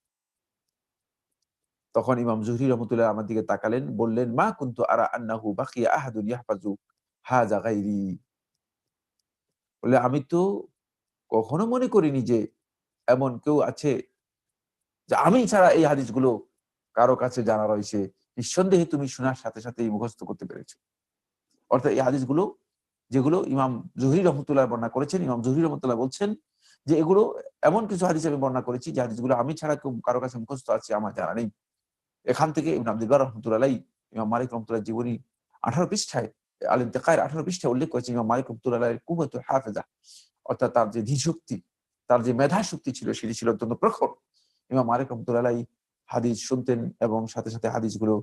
তখন ইমাম জুহরি রহমতুল্লাহ আমার দিকে তাকালেন, বললেন, মা কুনতু আরা আন্নাহু বাকিয়া আহাদুন ইয়াহফাজু হাযা গায়রি। বলে, আমি তো কখনো মনে করিনি যে এমন কেউ আছে যে আমি ছাড়া এই হাদিসগুলো কারো কাছে জানা রয়েছে। নিঃসন্দেহে তুমি শোনার সাথে সাথেই মুখস্থ করতে পেরেছো। অর্থাৎ এই হাদিসগুলো যেগুলো ইমাম জুহরি রহমতুল্লাহ বর্ণনা করেছেন, ইমাম জুহরি রহমতুল্লাহ বলছেন যে এগুলো এমন কিছু হাদিস আমি বর্ণনা করেছি যে হাদিসগুলো আমি ছাড়া কেউ কারো কাছে মুখস্থ আছে আমার জানা নেই। এখান থেকে ইবনে আব্দুল বার রাহমাতুল্লাহ আলাইহি ইমাম মালিক রাহমাতুল্লাহ জীবনী 18 পৃষ্ঠায় আল ইন্তিকার 18 পৃষ্ঠায় উল্লেখ করেছেন ইমাম মালিক রাহমাতুল্লাহ আলাইহির কুওয়াতুল হাফিজা, অর্থাৎ তার যে ধীশক্তি, তার যে মেধা শক্তি ছিল সেটি ছিল অত্যন্ত প্রখর। ইমাম মালিক রাহমাতুল্লাহ আলাইহি হাদিস শুনতেন এবং সাথে সাথে হাদিসগুলো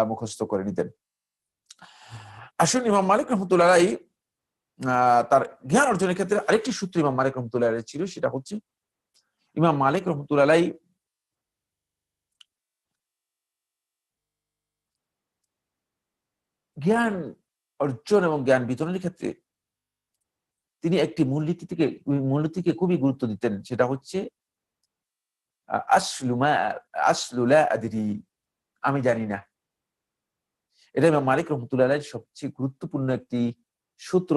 মুখস্থ করে নিতেন। আসুন ইমাম মালিক রাহমাতুল্লাহ আলাইহি তার জ্ঞান অর্জনের ক্ষেত্রে আরেকটি সূত্র ইমাম মালিক রাহমাতুল্লাহ আলাইহি ছিল, সেটা হচ্ছে ইমাম মালিক রাহমাতুল্লাহ আলাইহি জ্ঞান অর্জন এবং জ্ঞান বিতরণের ক্ষেত্রে তিনি একটি মূলনীতিকে খুবই গুরুত্ব দিতেন, সেটা হচ্ছে আসলু লা আদরি, আমি জানি না। এটা ইমাম মালিক রাহমাতুল্লাহ আলাইহির সবচেয়ে গুরুত্বপূর্ণ একটি সূত্র।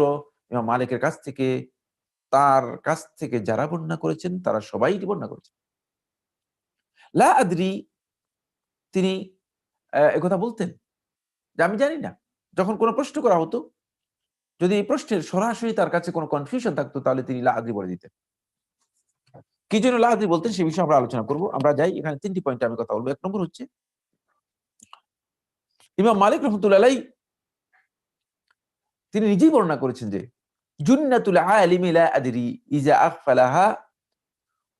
ইমাম মালিকের কাছ থেকে, তার কাছ থেকে যারা বর্ণনা করেছেন তারা সবাই এটি বর্ণনা করেছেন। লা আদরি, তিনি একথা বলতেন যে আমি জানি না। যখন কোনো প্রশ্ন করা হতো, যদি এই প্রশ্নের সরাসরি তার কাছে কোনো কনফিউশন থাকতো তাহলে তিনি লা আদরি বলে দিতেন। কি জন্য লা আদরি বলতেন সে বিষয়ে আমরা আলোচনা করব। আমরা যাই, এখানে ৩টি পয়েন্টে আমি কথা বলব। ১ নম্বর হচ্ছে ইমাম মালিক রাহমাতুল্লাহ আলাইহি তিনি নিজেই বর্ণনা করেছেন যে জুন্নাতুল আলিমি লা আদরি ইজা আগফালাহা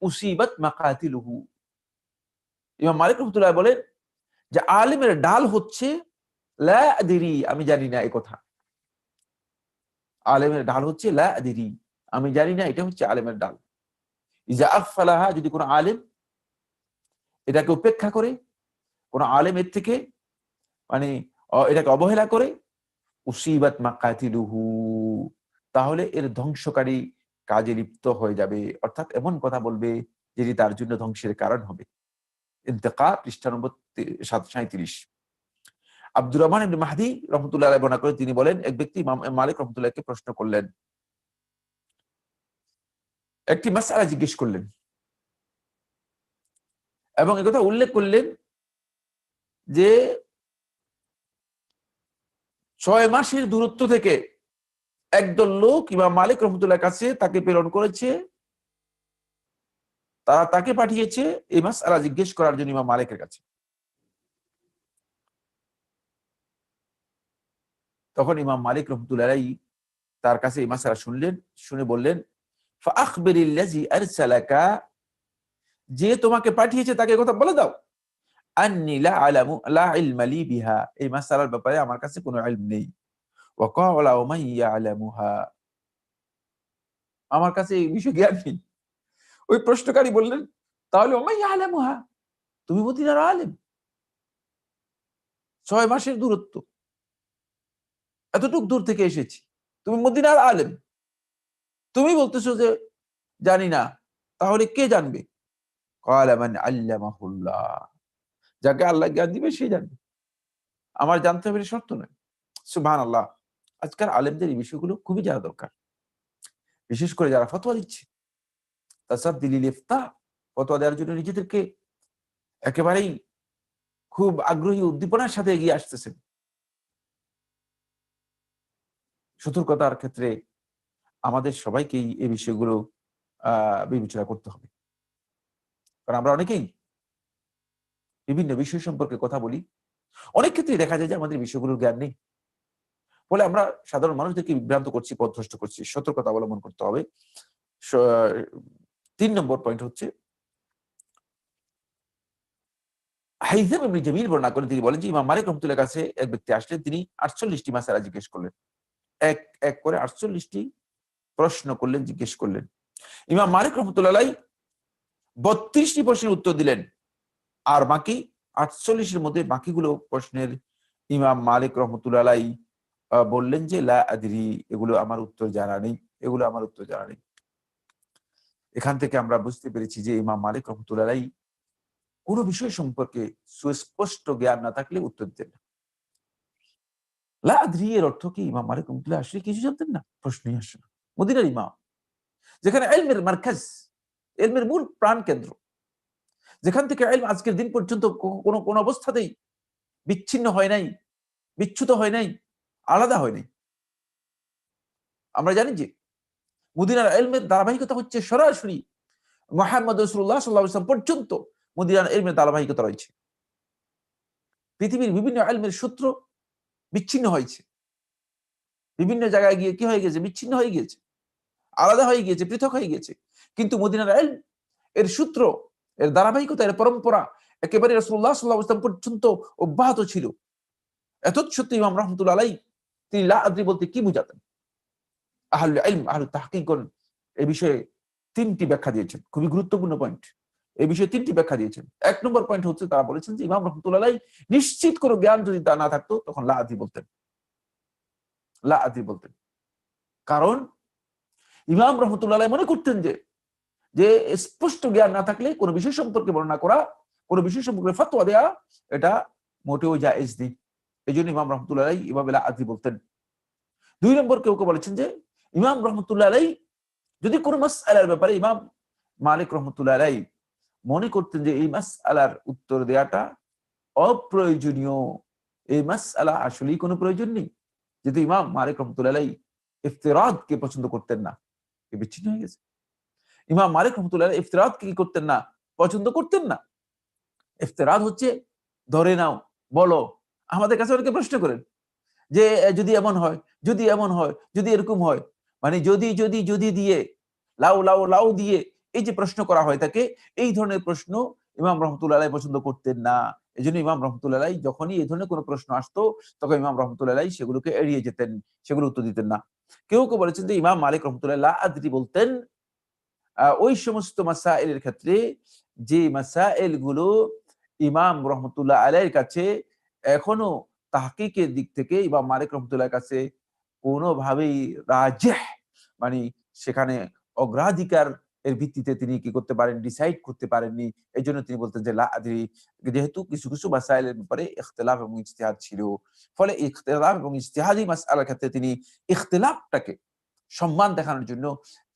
উসিবাত মাকাতিলুহু। ইমাম মালিক রাহমাতুল্লাহ বলেন যে আলিমের ডাল হচ্ছে লা আদরি, আমি জানি না এই কথা। আলেমের ডাল হচ্ছে লা আদরি, আমি জানি না, এটা হচ্ছে আলেমের ডাল। ইজা আগফালাহা, যদি কোনো আলেম এটাকে উপেক্ষা করে, কোন আলেম এর থেকে মানে এটাকে অবহেলা করে, উসিবাত মাকাতিলুহু, তাহলে এর ধ্বংসকারী কাজে লিপ্ত হয়ে যাবে, অর্থাৎ এমন কথা বলবে যেটি তার জন্য ধ্বংসের কারণ হবে। ইন্তেকা পৃষ্ঠা নম্বর 737। আব্দুর রহমান ইবনে মাহদী রাহমাতুল্লাহ আলাইহি বর্ণনা করে তিনি বলেন, এক ব্যক্তি ইমাম মালিক রাহমাতুল্লাহকে প্রশ্ন করলেন, একটি মাসআলা জিজ্ঞেস করলেন এবং একথা উল্লেখ করলেন যে 6 মাসের দূরত্ব থেকে একদল লোক ইমাম মালিক রাহমাতুল্লাহর কাছে তাকে প্রেরণ করেছে, তারা তাকে পাঠিয়েছে এই মাসআলা জিজ্ঞেস করার জন্য ইমাম মালিকের কাছে। তখন ইমাম মালিক রাহমাতুল্লাহ আলাইহি তার কাছে এই মাসআলা শুনলেন, শুনে বললেন, ফাআখবিরিল্লাযী আরসালাকা, যে তোমাকে পাঠিয়েছে তাকে কথা বলে দাও, আন্নী লা ইলমা লি বিহা, এই মাসআলার ব্যাপারে আমার কাছে কোনো ইলম নেই। ওয়া ক্বালা ওয়া মান ইয়ালামুহা, আমার কাছে এই বিষয়ে জ্ঞান নেই। ওই প্রশ্নকারী বললেন, তাহলে ওয়া মান ইয়ালামুহা, তুমি মদিনার আলেম, 6 মাসের দূরত্ব, এতটুক দূর থেকে এসেছি, তুমি মদিনার আলেম, তুমি বলতেছো যে জানি না, তাহলে কে জানবে? ক্বালা মান আল্লামাহুল্লাহ, যাকে আল্লাহ জ্ঞান দিবে সে জানবে, আমার জানতে হবে এটা শর্ত নয়। সুবহানাল্লাহ। আজকাল আলেমদের এই বিষয়গুলো খুবই জানা দরকার, বিশেষ করে যারা ফতোয়া দিচ্ছে, তাসাদ্দি লিল ইফতা, ফতোয়া দেওয়ার জন্য নিজেদেরকে একেবারেই খুব আগ্রহী উদ্দীপনার সাথে এগিয়ে আসতেছেন। সতর্কতার ক্ষেত্রে আমাদের সবাইকেই এই বিষয়গুলো বিবেচনা করতে হবে। কারণ আমরা অনেকেই বিভিন্ন বিষয় সম্পর্কে কথা বলি, অনেক ক্ষেত্রেই দেখা যায় যে আমাদের বিষয়গুলোর জ্ঞান নেই। ফলে আমরা সাধারণ মানুষদেরকে বিভ্রান্ত করছি, পথভ্রষ্ট করছি। সতর্কতা অবলম্বন করতে হবে। স ৩ নম্বর পয়েন্ট হচ্ছে হাইসাম ইবনে জামিল বর্ণনা করেন, তিনি বলেন যে ইমাম মালিক রাহমাতুল্লাহর কাছে এক ব্যক্তি আসলেন, তিনি ৪৮ টি মাসআলা জিজ্ঞেস করলেন। এক এক করে ৪৮ টি প্রশ্ন করলেন, জিজ্ঞেস করলেন। ইমাম মালিক রাহমাতুল্লাহ আলাইহি ৩২ টি প্রশ্নের উত্তর দিলেন। আর বাকি ৪৮ এর মধ্যে বাকিগুলো প্রশ্নের ইমাম মালিক রাহমাতুল্লাহ আলাইহি বললেন যে লা আদরি, এগুলো আমার উত্তর জানা নেই, এগুলো আমার উত্তর জানা নেই। এখান থেকে আমরা বুঝতে পেরেছি যে ইমাম মালিক রাহমাতুল্লাহ আলাইহি কোন বিষয় সম্পর্কে সুস্পষ্ট জ্ঞান না থাকলে উত্তর দিতেন না। লা আদরি এর অর্থ কি? ইমাম মালিক রাহমাতুল্লাহ আসলে কিছু জানতেন না, প্রশ্নই আসে না। মদিনার ইমাম, যেখানে ইলমের মারকাজ, ইলমের মূল প্রাণ কেন্দ্র, যেখান থেকে ইলম আজকের দিন পর্যন্ত কোন অবস্থাতেই বিচ্ছিন্ন হয় নাই, বিচ্যুত হয় নাই, আলাদা হয় নাই। আমরা জানি যে মদিনার ইলমের ধারাবাহিকতা হচ্ছে সরাসরি মুহাম্মদ রাসূলুল্লাহ সাল্লাল্লাহু আলাইহি ওয়াসাল্লাম পর্যন্ত মদিনার ইলমের ধারাবাহিকতা রয়েছে। পৃথিবীর বিভিন্ন ইলমের সূত্র বিচ্ছিন্ন হয়েছে, বিভিন্ন জায়গায় গিয়ে কি হয়ে গেছে, বিচ্ছিন্ন হয়ে গিয়েছে, আলাদা হয়ে গিয়েছে, পৃথক হয়ে গিয়েছে। কিন্তু মদিনার ইলম এর সূত্র, এর ধারাবাহিকতা, এর পরম্পরা একেবারে রাসূলুল্লাহ সাল্লাল্লাহু আলাইহি ওয়াসাল্লাম পর্যন্ত অব্যাহত ছিল। এতৎসত্ত্বেও ইমাম রাহমাতুল্লাহ আলাইহি তিনি লা আদরি বলতে কি বুঝাতেন? আহলুল ইলম, আহলুত তাহকিকগণ এই বিষয়ে ৩টি ব্যাখ্যা দিয়েছেন। খুবই গুরুত্বপূর্ণ পয়েন্ট। এই বিষয়ে ৩টি ব্যাখ্যা দিয়েছেন। ১ নম্বর পয়েন্ট হচ্ছে তারা বলেছেন যে ইমাম রাহমাতুল্লাহ আলাইহি নিশ্চিত কোনো জ্ঞান যদি তা না থাকতো তখন লা আদরি বলতেন। লা আদরি বলতেন। কারণ ইমাম রাহমাতুল্লাহ আলাইহি মনে করতেন যে স্পষ্ট জ্ঞান না থাকলে কোনো বিষয় সম্পর্কে বর্ণনা করা, কোনো বিষয় সম্পর্কে ফতোয়া দেয়া এটা মোটেও জায়েজ নেই। এজন্য ইমাম রাহমাতুল্লাহ আলাইহি এভাবে লা আদরি বলতেন। ২ নম্বর কেউ বলেছেন যে ইমাম রাহমাতুল্লাহ আলাইহি যদি কোনো মাসআলার ব্যাপারে ইমাম মালিক রাহমাতুল্লাহ আলাইহি মনে করতেন যে এই মাসআলার উত্তর দেয়াটা অপ্রয়োজনীয়, এই মাসআলা আসলেই কোনো প্রয়োজন নেই। যেহেতু ইমাম মালিক রাহমাতুল্লাহ আলাইহি ইফতিরাদকে পছন্দ করতেন না। এ বিচ্ছিন্ন হয়ে গেছে। ইমাম মালিক রাহমাতুল্লাহ আলাইহি ইফতিরাদকে কি করতেন না? পছন্দ করতেন না। ইফতিরাদ হচ্ছে ধরে নাও, বলো। আমাদের কাছে অনেকে প্রশ্ন করেন যে যদি এমন হয়, যদি এমন হয়, যদি এরকম হয়। মানে যদি দিয়ে লাউ দিয়ে এই যে প্রশ্ন করা হয় থাকে, এই ধরনের প্রশ্ন ইমাম রাহমাতুল্লাহ আলাইহি পছন্দ করতেন না। এজন্য ইমাম রাহমাতুল্লাহ আলাইহি যখনই এই ধরনের কোনো প্রশ্ন আসতো তখন ইমাম রাহমাতুল্লাহ আলাইহি সেগুলোকে এড়িয়ে যেতেন, সেগুলো উত্তর দিতেন না। কেউ বলেছেন যে ইমাম মালিক রাহমাতুল্লাহ লা আদরি বলতেন ওই সমস্ত মাসাইলের ক্ষেত্রে যে মাসাইল গুলো ইমাম রাহমাতুল্লাহ আলাইহির কাছে এখনো তাহকিকের দিক থেকে ইমাম মালিক রাহমাতুল্লাহর কাছে কোনোভাবেই রাজিহ, মানে সেখানে অগ্রাধিকার এর ভিত্তিতে তিনি কি করতে পারেন, ডিসাইড করতে পারেননি। এজন্য তিনি বলতেন যে লা আদরি। যেহেতু কিছু মাসাইলের ব্যাপারে ইখতিলাফ এবং ইজতিহাদ ছিল। ফলে ইখতিলাফ এবং ইজতিহাদি মাসআলার ক্ষেত্রে তিনি ইখতিলাফটাকে সম্মান দেখানোর জন্য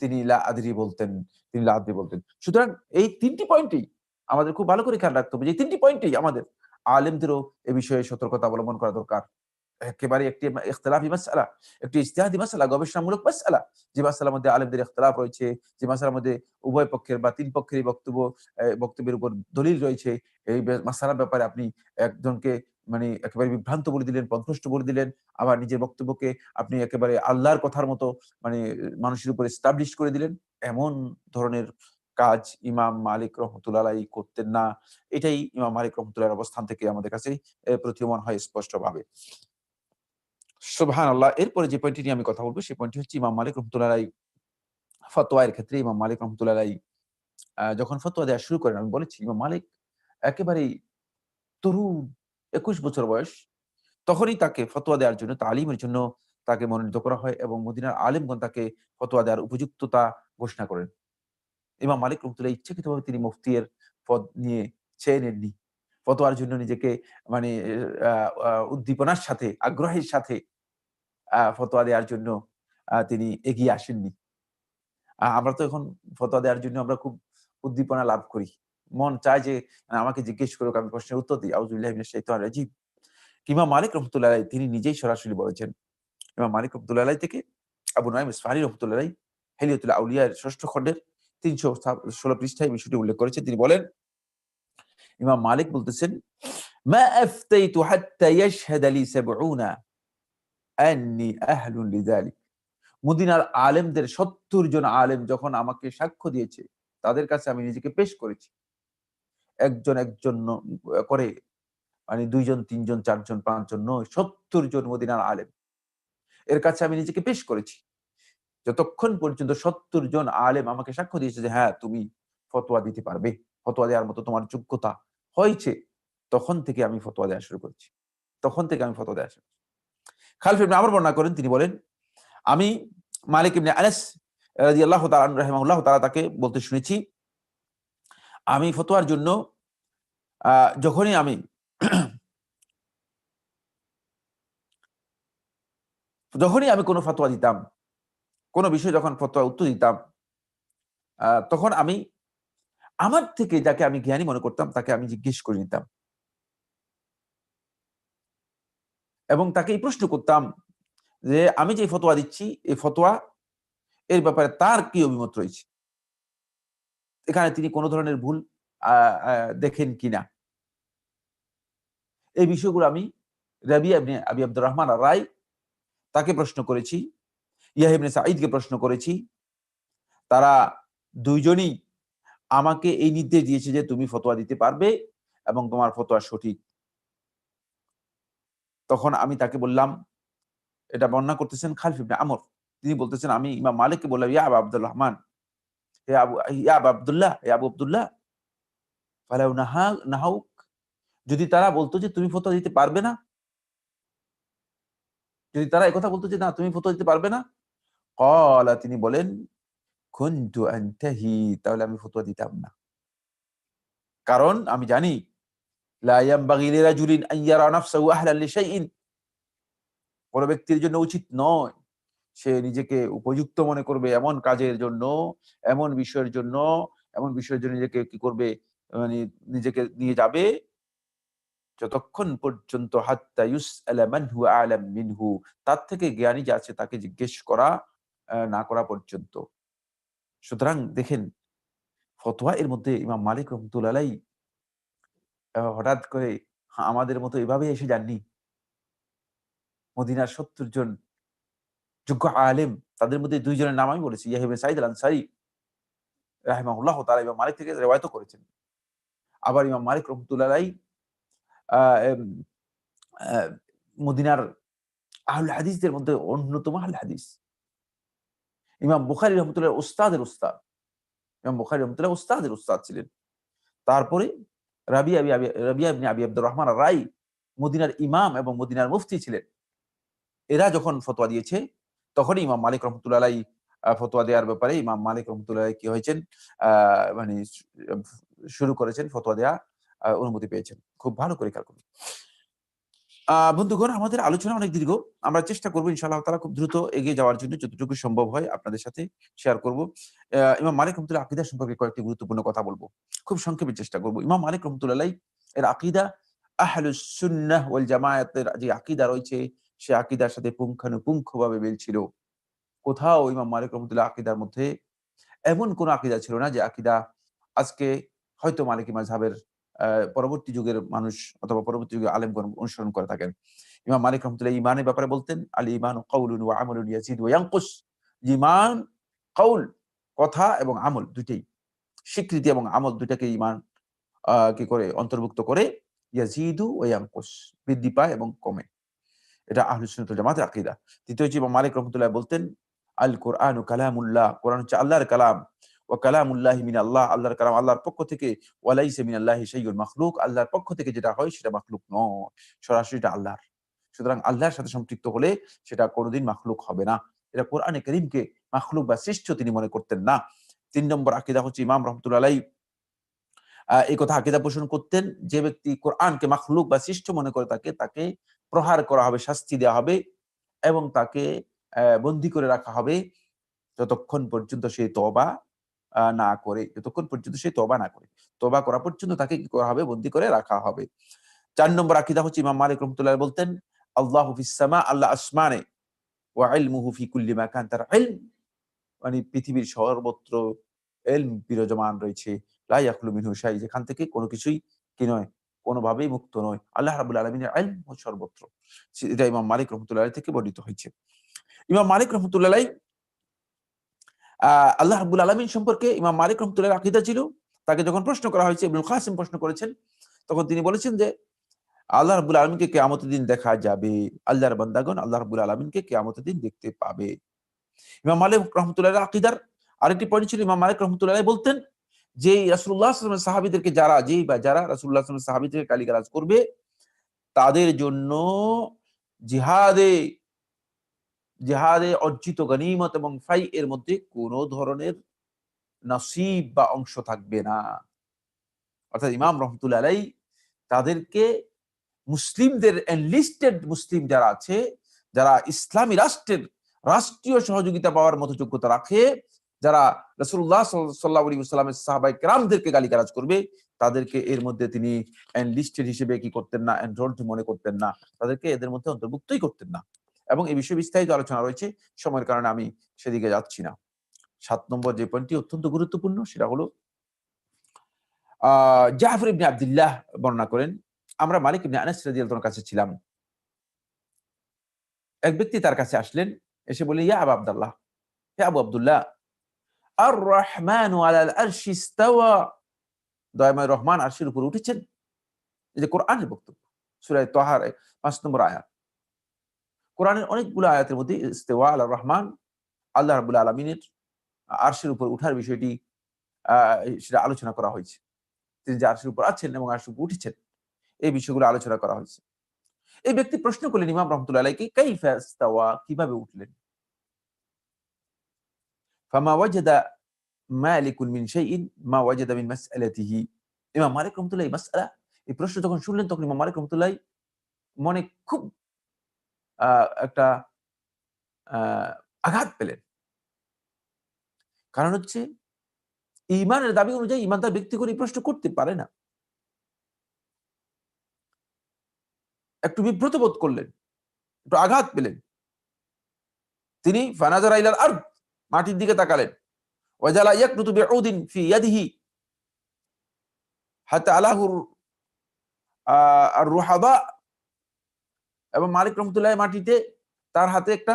তিনি লা আদরি বলতেন, তিনি লা আদরি বলতেন। সুতরাং এই ৩ টি পয়েন্টই আমাদের খুব ভালো করে খেয়াল রাখতে হবে যে এই ৩ টি পয়েন্টই আমাদের আলেমদেরও এ বিষয়ে সতর্কতা অবলম্বন করা দরকার। একেবারে একটি ইখতিলাফি মাসআলা, একটি ইজতিহাদি মাসআলা, গবেষণামূলক মাসআলা, যে মাসআলার মধ্যে আলেমদের ইখতিলাফ রয়েছে, যে মাসআলার মধ্যে উভয় পক্ষের বা ৩ পক্ষেরই বক্তব্যের উপর দলিল রয়েছে। এই মাসআলার ব্যাপারে আপনি একজনকে মানে একেবারে বিভ্রান্ত বলে দিলেন, পথভ্রষ্ট বলে দিলেন। আবার নিজের বক্তব্যকে আপনি একেবারে আল্লাহর কথার মতো মানে মানুষের উপর এস্টাবলিশ করে দিলেন। এমন ধরনের কাজ ইমাম মালিক রহমতুল্লাহ আলাইহি করতেন না। এটাই ইমাম মালিক রহমতুল্লাহর অবস্থান থেকে আমাদের কাছে প্রতীয়মান হয় স্পষ্টভাবে। সুবহানাল্লাহ। এরপরে যে পয়েন্টটি নিয়ে আমি কথা বলব সেই পয়েন্টটি হচ্ছে ইমাম মালিক রহমতুল্লাহ আলাইহি ফতোয়ার ক্ষেত্রে ইমাম মালিক রহমতুল্লাহ আলাইহি যখন ফতোয়া দেওয়া শুরু করেন, আমি বলেছি ইমাম মালিক একেবারেই তরুণ, ২১ বছর বয়স। তখনই তাকে ফতোয়া দেওয়ার জন্য, তালিমের জন্য তাকে মনোনীত করা হয় এবং মদিনার আলেমগণ তাকে ফতোয়া দেওয়ার উপযুক্ততা ঘোষণা করেন। ইমাম মালিক রহমতুল্লাহ ইচ্ছাকৃতভাবে তিনি মুফতির পদ নিয়ে চেয়ে নেননি। ফতোয়ার জন্য নিজেকে মানে আ আ উদ্দীপনার সাথে, আগ্রহের সাথে ফতোয়া দেওয়ার জন্য তিনি এগিয়ে আসেননি। আমরা তো এখন ফতোয়া দেওয়ার জন্য আমরা খুব উদ্দীপনা লাভ করি। মন চায় যে আমাকে জিজ্ঞেস করুক, আমি প্রশ্নের উত্তর দিই। আউযুবিল্লাহি মিনাশ শাইতানির রাজিম। ইমাম মালিক রহমতুল্লাহ আলাইহি তিনি নিজেই সরাসরি বলেছেন। ইমাম মালিক রহমতুল্লাহ আলাইহি থেকে আবু নুআইম ইসফাহানি রহমতুল্লাহ আলাইহি হিলিয়াতুল আউলিয়া এর ৬ষ্ঠ খণ্ডের ৩১৬ পৃষ্ঠায় এই বিষয়টি উল্লেখ করেছেন। তিনি বলেন, ইমাম মালিক বলতেছেন, "মা আফতাইতু হাত্তা ইয়াশহাদা লি ৭০ আন্নী আহলুন লিযালিক।" মদিনার আলেমদের ৭০ জন আলেম যখন আমাকে সাক্ষ্য দিয়েছে, তাদের কাছে আমি নিজেকে পেশ করেছি। একজন করে মানে ২ জন, ৩ জন, ৪ জন, ৫ জন নয়, ৭০ জন মদিনার আলেম। এর কাছে আমি নিজেকে পেশ করেছি। যতক্ষণ পর্যন্ত ৭০ জন আলেম আমাকে সাক্ষ্য দিয়েছে যে হ্যাঁ, তুমি ফতোয়া দিতে পারবে। ফতোয়া দেওয়ার মতো তোমার যোগ্যতা হয়েছে। তখন থেকে আমি ফতোয়া দেওয়া শুরু করেছি। তখন থেকে আমি ফতোয়া দেওয়া শুরু করেছি। খালিফ ইবনে আমর বর্ণনা করেন, তিনি বলেন, আমি মালিক ইবনে আনাস রাদিয়াল্লাহু তাআলা আনহু রাহিমাহুল্লাহ তাআলা তাকে বলতে শুনেছি, আমি ফতোয়ার জন্য আ যখনই আমি যখনই আমি কোন ফতোয়া দিতাম, কোন বিষয়ে যখন ফতোয়ার উত্তর দিতাম, তখন আমি আমার থেকে যাকে আমি জ্ঞানী মনে করতাম তাকে আমি জিজ্ঞেস করে নিতাম। এবং তাকে এই প্রশ্ন করতাম যে, আমি যে ফতোয়া দিচ্ছি, এই ফতোয়া এর ব্যাপারে তার কি অভিমত রয়েছে, এখানে তিনি কোনো ধরনের ভুল দেখেন কিনা। এই বিষয়গুলো আমি রাবিয়া ইবনে আবি আব্দুর রহমান আর-রাই তাকে প্রশ্ন করেছি, ইয়াহইয়া ইবনে সাঈদকে প্রশ্ন করেছি। তারা দুইজনই আমাকে এই নির্দেশ দিয়েছে যে তুমি ফতোয়া দিতে পারবে এবং তোমার ফতোয়া সঠিক। তখন আমি তাকে বললাম, এটা বর্ণনা করতেছেন খালিদ ইবনে আমর। তিনি বলতেছেন, আমি ইমাম মালিককে বললাম, ইয়া আবা আব্দুর রহমান, ইয়া আবা আব্দুল্লাহ, ইয়া আবু আব্দুল্লাহ, ফালাউ নাহাউক, যদি তারা বলতো যে তুমি ফতোয়া দিতে পারবে না, যদি তারা একথা বলতো যে না তুমি ফতোয়া দিতে পারবে না, ক্বালা, তিনি বলেন, কুনতু আনতাহি, তাহলে আমি ফতোয়া দিতাম না। কারণ আমি জানি, লা ইয়ানবাগি লিরাজুলিন আন ইয়ারা নাফসাহু আহলান লিশাইইন, কোন ব্যক্তির জন্য উচিত নয় সে নিজেকে উপযুক্ত মনে করবে এমন কাজের জন্য, এমন বিষয়ের জন্য, এমন বিষয়ের জন্য নিজেকে কি করবে, মানে নিজেকে নিয়ে যাবে, যতক্ষণ পর্যন্ত হাত্তা ইউসআলা মান হুয়া আ'লাম মিনহু, তার থেকে জ্ঞানী যে আছে তাকে জিজ্ঞেস করা না করা পর্যন্ত। সুতরাং দেখেন, ফতোয়া এর মধ্যে ইমাম মালিক রাহমাতুল্লাহ আলাইহি হঠাৎ করে আমাদের মতো এভাবেই এসে যাননি। মদিনার ৭০ জন যোগ্য আলেম, তাদের মধ্যে ২ জনের নাম আমি বলেছি, ইয়াহইয়া ইবনে সাঈদ আল আনসারী রাহিমাহুল্লাহ তাআলা ইমাম মালিক থেকে রিওয়ায়াতও করেছেন। আবার ইমাম মালিক রাহমাতুল্লাহ আলাইহি আ এম আ মদিনার আহলুল হাদিসদের মধ্যে অন্যতম আহলুল হাদিস। ইমাম বুখারী রাহমাতুল্লাহ উস্তাদের উস্তাদ। ইমাম বুখারী রাহমাতুল্লাহ উস্তাদের উস্তাদ ছিলেন। তারপরে রাবিয়া ইবনে আবি আব্দুর রহমান আর-রাই মদিনার ইমাম এবং মদিনার মুফতি ছিলেন। এরা যখন ফতোয়া দিয়েছে, তখনই ইমাম মালিক রহমাতুল্লাহ আলাইহি ফতোয়া দেওয়ার ব্যাপারে ইমাম মালিক রহমাতুল্লাহ আলাইহি কি হয়েছেন, আ মানে শুরু করেছেন ফতোয়া দেয়া, অনুমতি পেয়েছেন। খুব ভালো করে খেয়াল করুন। বন্ধুগণ, আমাদের আলোচনা অনেক দীর্ঘ। আমরা চেষ্টা করব ইনশাআল্লাহ তাআলা খুব দ্রুত এগিয়ে যাওয়ার জন্য, যতটুকু সম্ভব হয় আপনাদের সাথে শেয়ার করব। ইমাম মালিক রহমাতুল্লাহ আকীদা সম্পর্কে কয়েকটি গুরুত্বপূর্ণ কথা বলব। খুব সংক্ষেপে চেষ্টা করব। ইমাম মালিক রহমাতুল্লাহ আলাইহি এর আকীদা, আহলুস সুন্নাহ ওয়াল জামায়াতের যে আকীদা রয়েছে, সে আকীদার সাথে পুঙ্খানুপুঙ্খভাবে মিল ছিল। কোথাও ইমাম মালিক রহমাতুল্লাহ আকীদার মধ্যে এমন কোন আকীদা ছিল না যে আকীদা আজকে হয়তো মালিকি মাযহাবের আ পরবর্তী যুগের মানুষ অথবা পরবর্তী যুগের আলেমগণ অনুসরণ করে থাকেন। ইমাম মালিক রহমাতুল্লাহ ঈমানের ব্যাপারে বলতেন, আল ঈমানু কাউলুন ওয়া আমালুন ইয়াজিদু ওয়া ইয়ানকুস। ঈমান কাউল, কথা এবং আমল দুইটাই। স্বীকৃতি এবং আমল দুইটাকে ঈমান কি করে অন্তর্ভুক্ত করে, ইয়াজিদু ওয়া ইয়ানকুস, বৃদ্ধি পায় এবং কমে। এটা আহলুস সুন্নাত ওয়াল জামাতের আকীদা। দ্বিতীয় হচ্ছে ইমাম মালিক রহমাতুল্লাহ বলতেন, আল কুরআনু কালামুল্লাহ, কোরআন হচ্ছে আল্লাহর কালাম। ওয়া কালামুল্লাহি মিনাল্লাহ, আল্লাহর কালাম আল্লাহর পক্ষ থেকে। ওয়া লাইসা মিনাল্লাহি শাইউন মাখলুক, আল্লাহর পক্ষ থেকে যেটা হয় সেটা মাখলুক নয়, সরাসরি এটা আল্লাহর। সুতরাং আল্লাহর সাথে সম্পৃক্ত হলে সেটা কোনদিন মাখলুক হবে না। এটা কোরআনে কারীমকে মাখলুক বা সৃষ্ট তিনি মনে করতেন না। ৩ নম্বর আকীদা হচ্ছে ইমাম রহমাতুল্লাহ আলাইহি এই কথা আকীদা পোষণ করতেন, যে ব্যক্তি কোরআনকে মাখলুক বা সৃষ্ট মনে করে তাকে প্রহার করা হবে, শাস্তি দেওয়া হবে এবং তাকে বন্দী করে রাখা হবে যতক্ষণ পর্যন্ত সে তওবা না করে। যতক্ষণ পর্যন্ত সে তওবা না করে। তওবা করা পর্যন্ত তাকে কি করা হবে? বন্দী করে রাখা হবে। ৪ নম্বর আকীদা হচ্ছে ইমাম মালিক রহমাতুল্লাহ বলতেন, আল্লাহু ফিস সামা, আল্লাহ আসমানে, ওয়া ইলমুহু ফি কুল্লি মাকান, তার ইলম মানে পৃথিবীর সর্বত্র ইলম বিরাজমান রয়েছে। লা ইয়াখলু মিনহু শাই, যেখান থেকে কোন কিছুই কি নয়, কোনভাবেই মুক্ত নয়। আল্লাহ রাব্বুল আলামিনের ইলম সর্বত্র। এটা ইমাম মালিক রহমাতুল্লাহ আলাইহি থেকে বর্ণিত হয়েছে। ইমাম মালিক রহমাতুল্লাহ আলাইহি আ আল্লাহ রাব্বুল আলামিন সম্পর্কে ইমাম মালিক রহমাতুল্লাহ আলাইহির আকীদা ছিল, তাকে যখন প্রশ্ন করা হয়েছে, ইবনুল কাসিম প্রশ্ন করেছেন, তখন তিনি বলেছেন যে আল্লাহ রাব্বুল আলামিনকে কিয়ামতের দিন দেখা যাবে। আল্লাহর বান্দাগণ আল্লাহ রাব্বুল আলামিনকে কিয়ামতের দিন দেখতে পাবে। ইমাম মালিক রহমাতুল্লাহ আলাইহির আকীদার আরেকটি পয়েন্ট ছিল, ইমাম মালিক রহমাতুল্লাহ আলাইহি বলতেন যে রাসূলুল্লাহ সাল্লাল্লাহু আলাইহি ওয়াসাল্লামের সাহাবীদেরকে যারা রাসূলুল্লাহ সাল্লাল্লাহু আলাইহি ওয়াসাল্লামের সাহাবীদেরকে গালিগালাজ করবে, তাদের জন্য জিহাদে জিহাদে অর্জিত গনীমত এবং ফাই এর মধ্যে কোন ধরনের নসিব বা অংশ থাকবে না। অর্থাৎ ইমাম রহমাতুল্লাহ আলাইহি তাদেরকে মুসলিমদের এনলিস্টেড মুসলিম যারা আছে, যারা ইসলামী রাষ্ট্রের রাষ্ট্রীয় সহযোগিতা পাওয়ার মতো যোগ্যতা রাখে, যারা রাসূলুল্লাহ সাল্লাল্লাহু আলাইহি ওয়াসাল্লামের সাহাবায়ে কেরামদেরকে গালিগালাজ করবে, তাদেরকে এর মধ্যে তিনি এনলিস্টেড হিসেবে কি করতেন না, এনরোলড মনে করতেন না। তাদেরকে এদের মধ্যে অন্তর্ভুক্তই করতেন না। এবং এই বিষয়ে বিস্তারিত আলোচনা রয়েছে। সময়ের কারণে আমি সেদিকে যাচ্ছি না। 7 নম্বর যে পয়েন্টটি অত্যন্ত গুরুত্বপূর্ণ সেটা হলো জাফর ইবনে আব্দুল্লাহ বর্ণনা করেন, আমরা মালিক ইবনে আনাস রাদিয়াল্লাহু আনহুর কাছে ছিলাম। এক ব্যক্তি তার কাছে আসলেন, এসে বললেন, ইয়া আবা আব্দুল্লাহ, হে আবু আব্দুল্লাহ, আর রহমানু আলাল আরশি ইস্তাওয়া, দয়াময় রহমান আরশের উপর উঠেছেন। এই যে কোরআনের বক্তব্য, সূরা তাহার 5 নম্বর আয়াত। কোরআনের অনেকগুলো আয়াতের মধ্যে ইস্তিওয়া আলা রহমান, আল্লাহ রাব্বুল আলামিনের আরশের উপর উঠার বিষয়টি সেটা আলোচনা করা হয়েছে। তিনি যে আরশের উপর আছেন এবং আরশের উপর উঠেছেন, এই বিষয়গুলো আলোচনা করা হয়েছে। এই ব্যক্তি প্রশ্ন করলেন ইমাম রাহমাতুল্লাহ আলাইহি, কাইফা ইস্তাওয়া, কিভাবে উঠলেন? ফামা ওয়াজাদা মালিকুন মিন শাইইন মা ওয়াজাদা মিন মাসআলাতিহি। ইমাম মালিক রাহমাতুল্লাহ এই মাসআলা, এই প্রশ্ন যখন শুনলেন তখন ইমাম মালিক রাহমাতুল্লাহ মনে খুব একটা আঘাত পেলেন। কারণ হচ্ছে ঈমানের দাবি অনুযায়ী ঈমানদার ব্যক্তি করে এই প্রশ্ন করতে পারে না। একটু বিব্রত বোধ করলেন, একটু আঘাত পেলেন। তিনি ফানাজারা ইলাল আরদ, মাটির দিকে তাকালেন। ওয়াজালা ইয়াকনুতু বিউদিন ফি ইয়াদিহি হাত্তা আলাহু আর-রুহাবা, এবং মালিক রহমতুল্লাহ মাটিতে তার হাতে একটা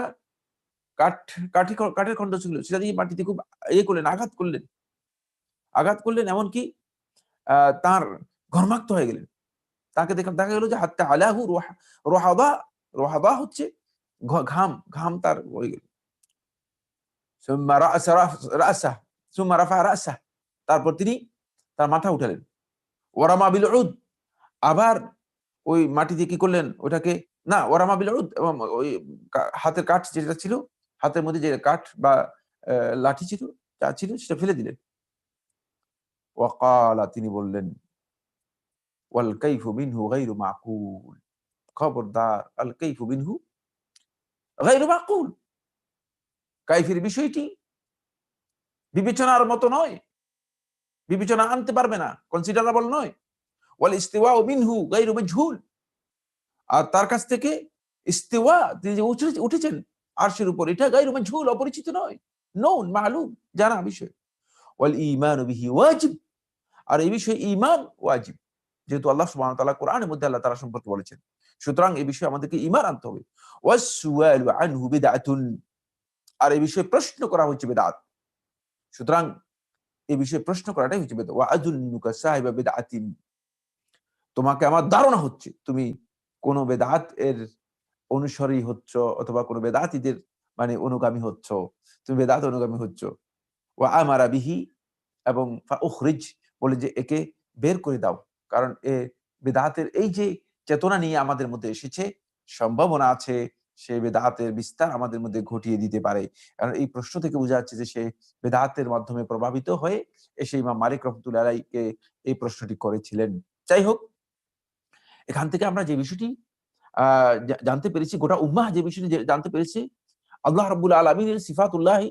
কাঠের খন্ড ছিল, সেটা দিয়ে মাটিতে খুব করলেন, আঘাত করলেন, এমনকি তার ঘর্মাক্ত হয়ে গেলেন। তাকে দেখা গেল যে হাত্তা আলাহু রুহাবা, রুহাবা হচ্ছে ঘাম, ঘাম তার হয়ে গেল। সুম্মা রাসাহ সুম্মা রাফা রাসাহ, তারপর তিনি তার মাথা উঠালেন। ওয়ারামা বিল উদ, আবার ওই মাটি দিয়ে কি করলেন ওটাকে, না ওয়ারামা বিল উদ, এবং ওই হাতের কাঠ যেটা ছিল, হাতের মধ্যে যে কাঠ বা লাঠি ছিল, যা ছিল সেটা ফেলে দিলেন। ওয়াকালা, তিনি বললেন, ওয়াল কাইফু মিনহু গায়রু মাকুল, খবরদার, আল কাইফু মিনহু গায়রু মাকুল, কাইফের বিষয়টি বিবেচনার মতো নয়, বিবেচনা আনতে পারবে না, কনসিডারেবল নয়। ওয়াল ইস্তিওয়াউ মিনহু গায়রু মাজহুল, আর তার কাছ থেকে ইস্তিওয়া, তিনি যে উঠেছেন আরশের উপর, এটা গায়রু মাজহুল, অপরিচিত নয়, নোন মালুম, জানা বিষয়। ওয়াল ঈমানু বিহি ওয়াজিব, আর এই বিষয়ে ঈমান ওয়াজিব, যেহেতু আল্লাহ সুবহানাহু ওয়া তাআলা কোরআনের মধ্যে আল্লাহ তাআলা সম্পর্কে বলেছেন, সুতরাং এই বিষয়ে আমাদেরকে ঈমান আনতে হবে। ওয়াস-সুআলু আনহু বিদআতুন, আর এই বিষয়ে প্রশ্ন করা হচ্ছে বিদআত, সুতরাং এই বিষয়ে প্রশ্ন করাটাই হচ্ছে বিদআত। ওয়া আযুন্নুকা সাহিবা বিদআতিন, তোমাকে আমার ধারণা হচ্ছে তুমি কোন বেদাত এর অনুসারী হচ্ছ, অথবা কোন বেদাতীদের মানে অনুগামী হচ্ছ, তুমি বেদাত অনুগামী হচ্ছ। ওয়া আমারা বিহি, এবং ফাউখরিজ, বলে যে একে বের করে দাও, কারণ বেদাতের এই যে চেতনা নিয়ে আমাদের মধ্যে এসেছে, সম্ভাবনা আছে সে বেদাতের বিস্তার আমাদের মধ্যে ঘটিয়ে দিতে পারে। কারণ এই প্রশ্ন থেকে বোঝা যাচ্ছে যে সে বেদাতের মাধ্যমে প্রভাবিত হয়ে এসে ইমাম মালিক রাহমাতুল্লাহি আলাইহিকে এই প্রশ্নটি করেছিলেন। যাই হোক, এখান থেকে আমরা যে বিষয়টি জানতে পেরেছি, গোটা উম্মাহ যে বিষয়টি জানতে পেরেছি, আল্লাহ রাব্বুল আলামিনের সিফাতুল্লাহ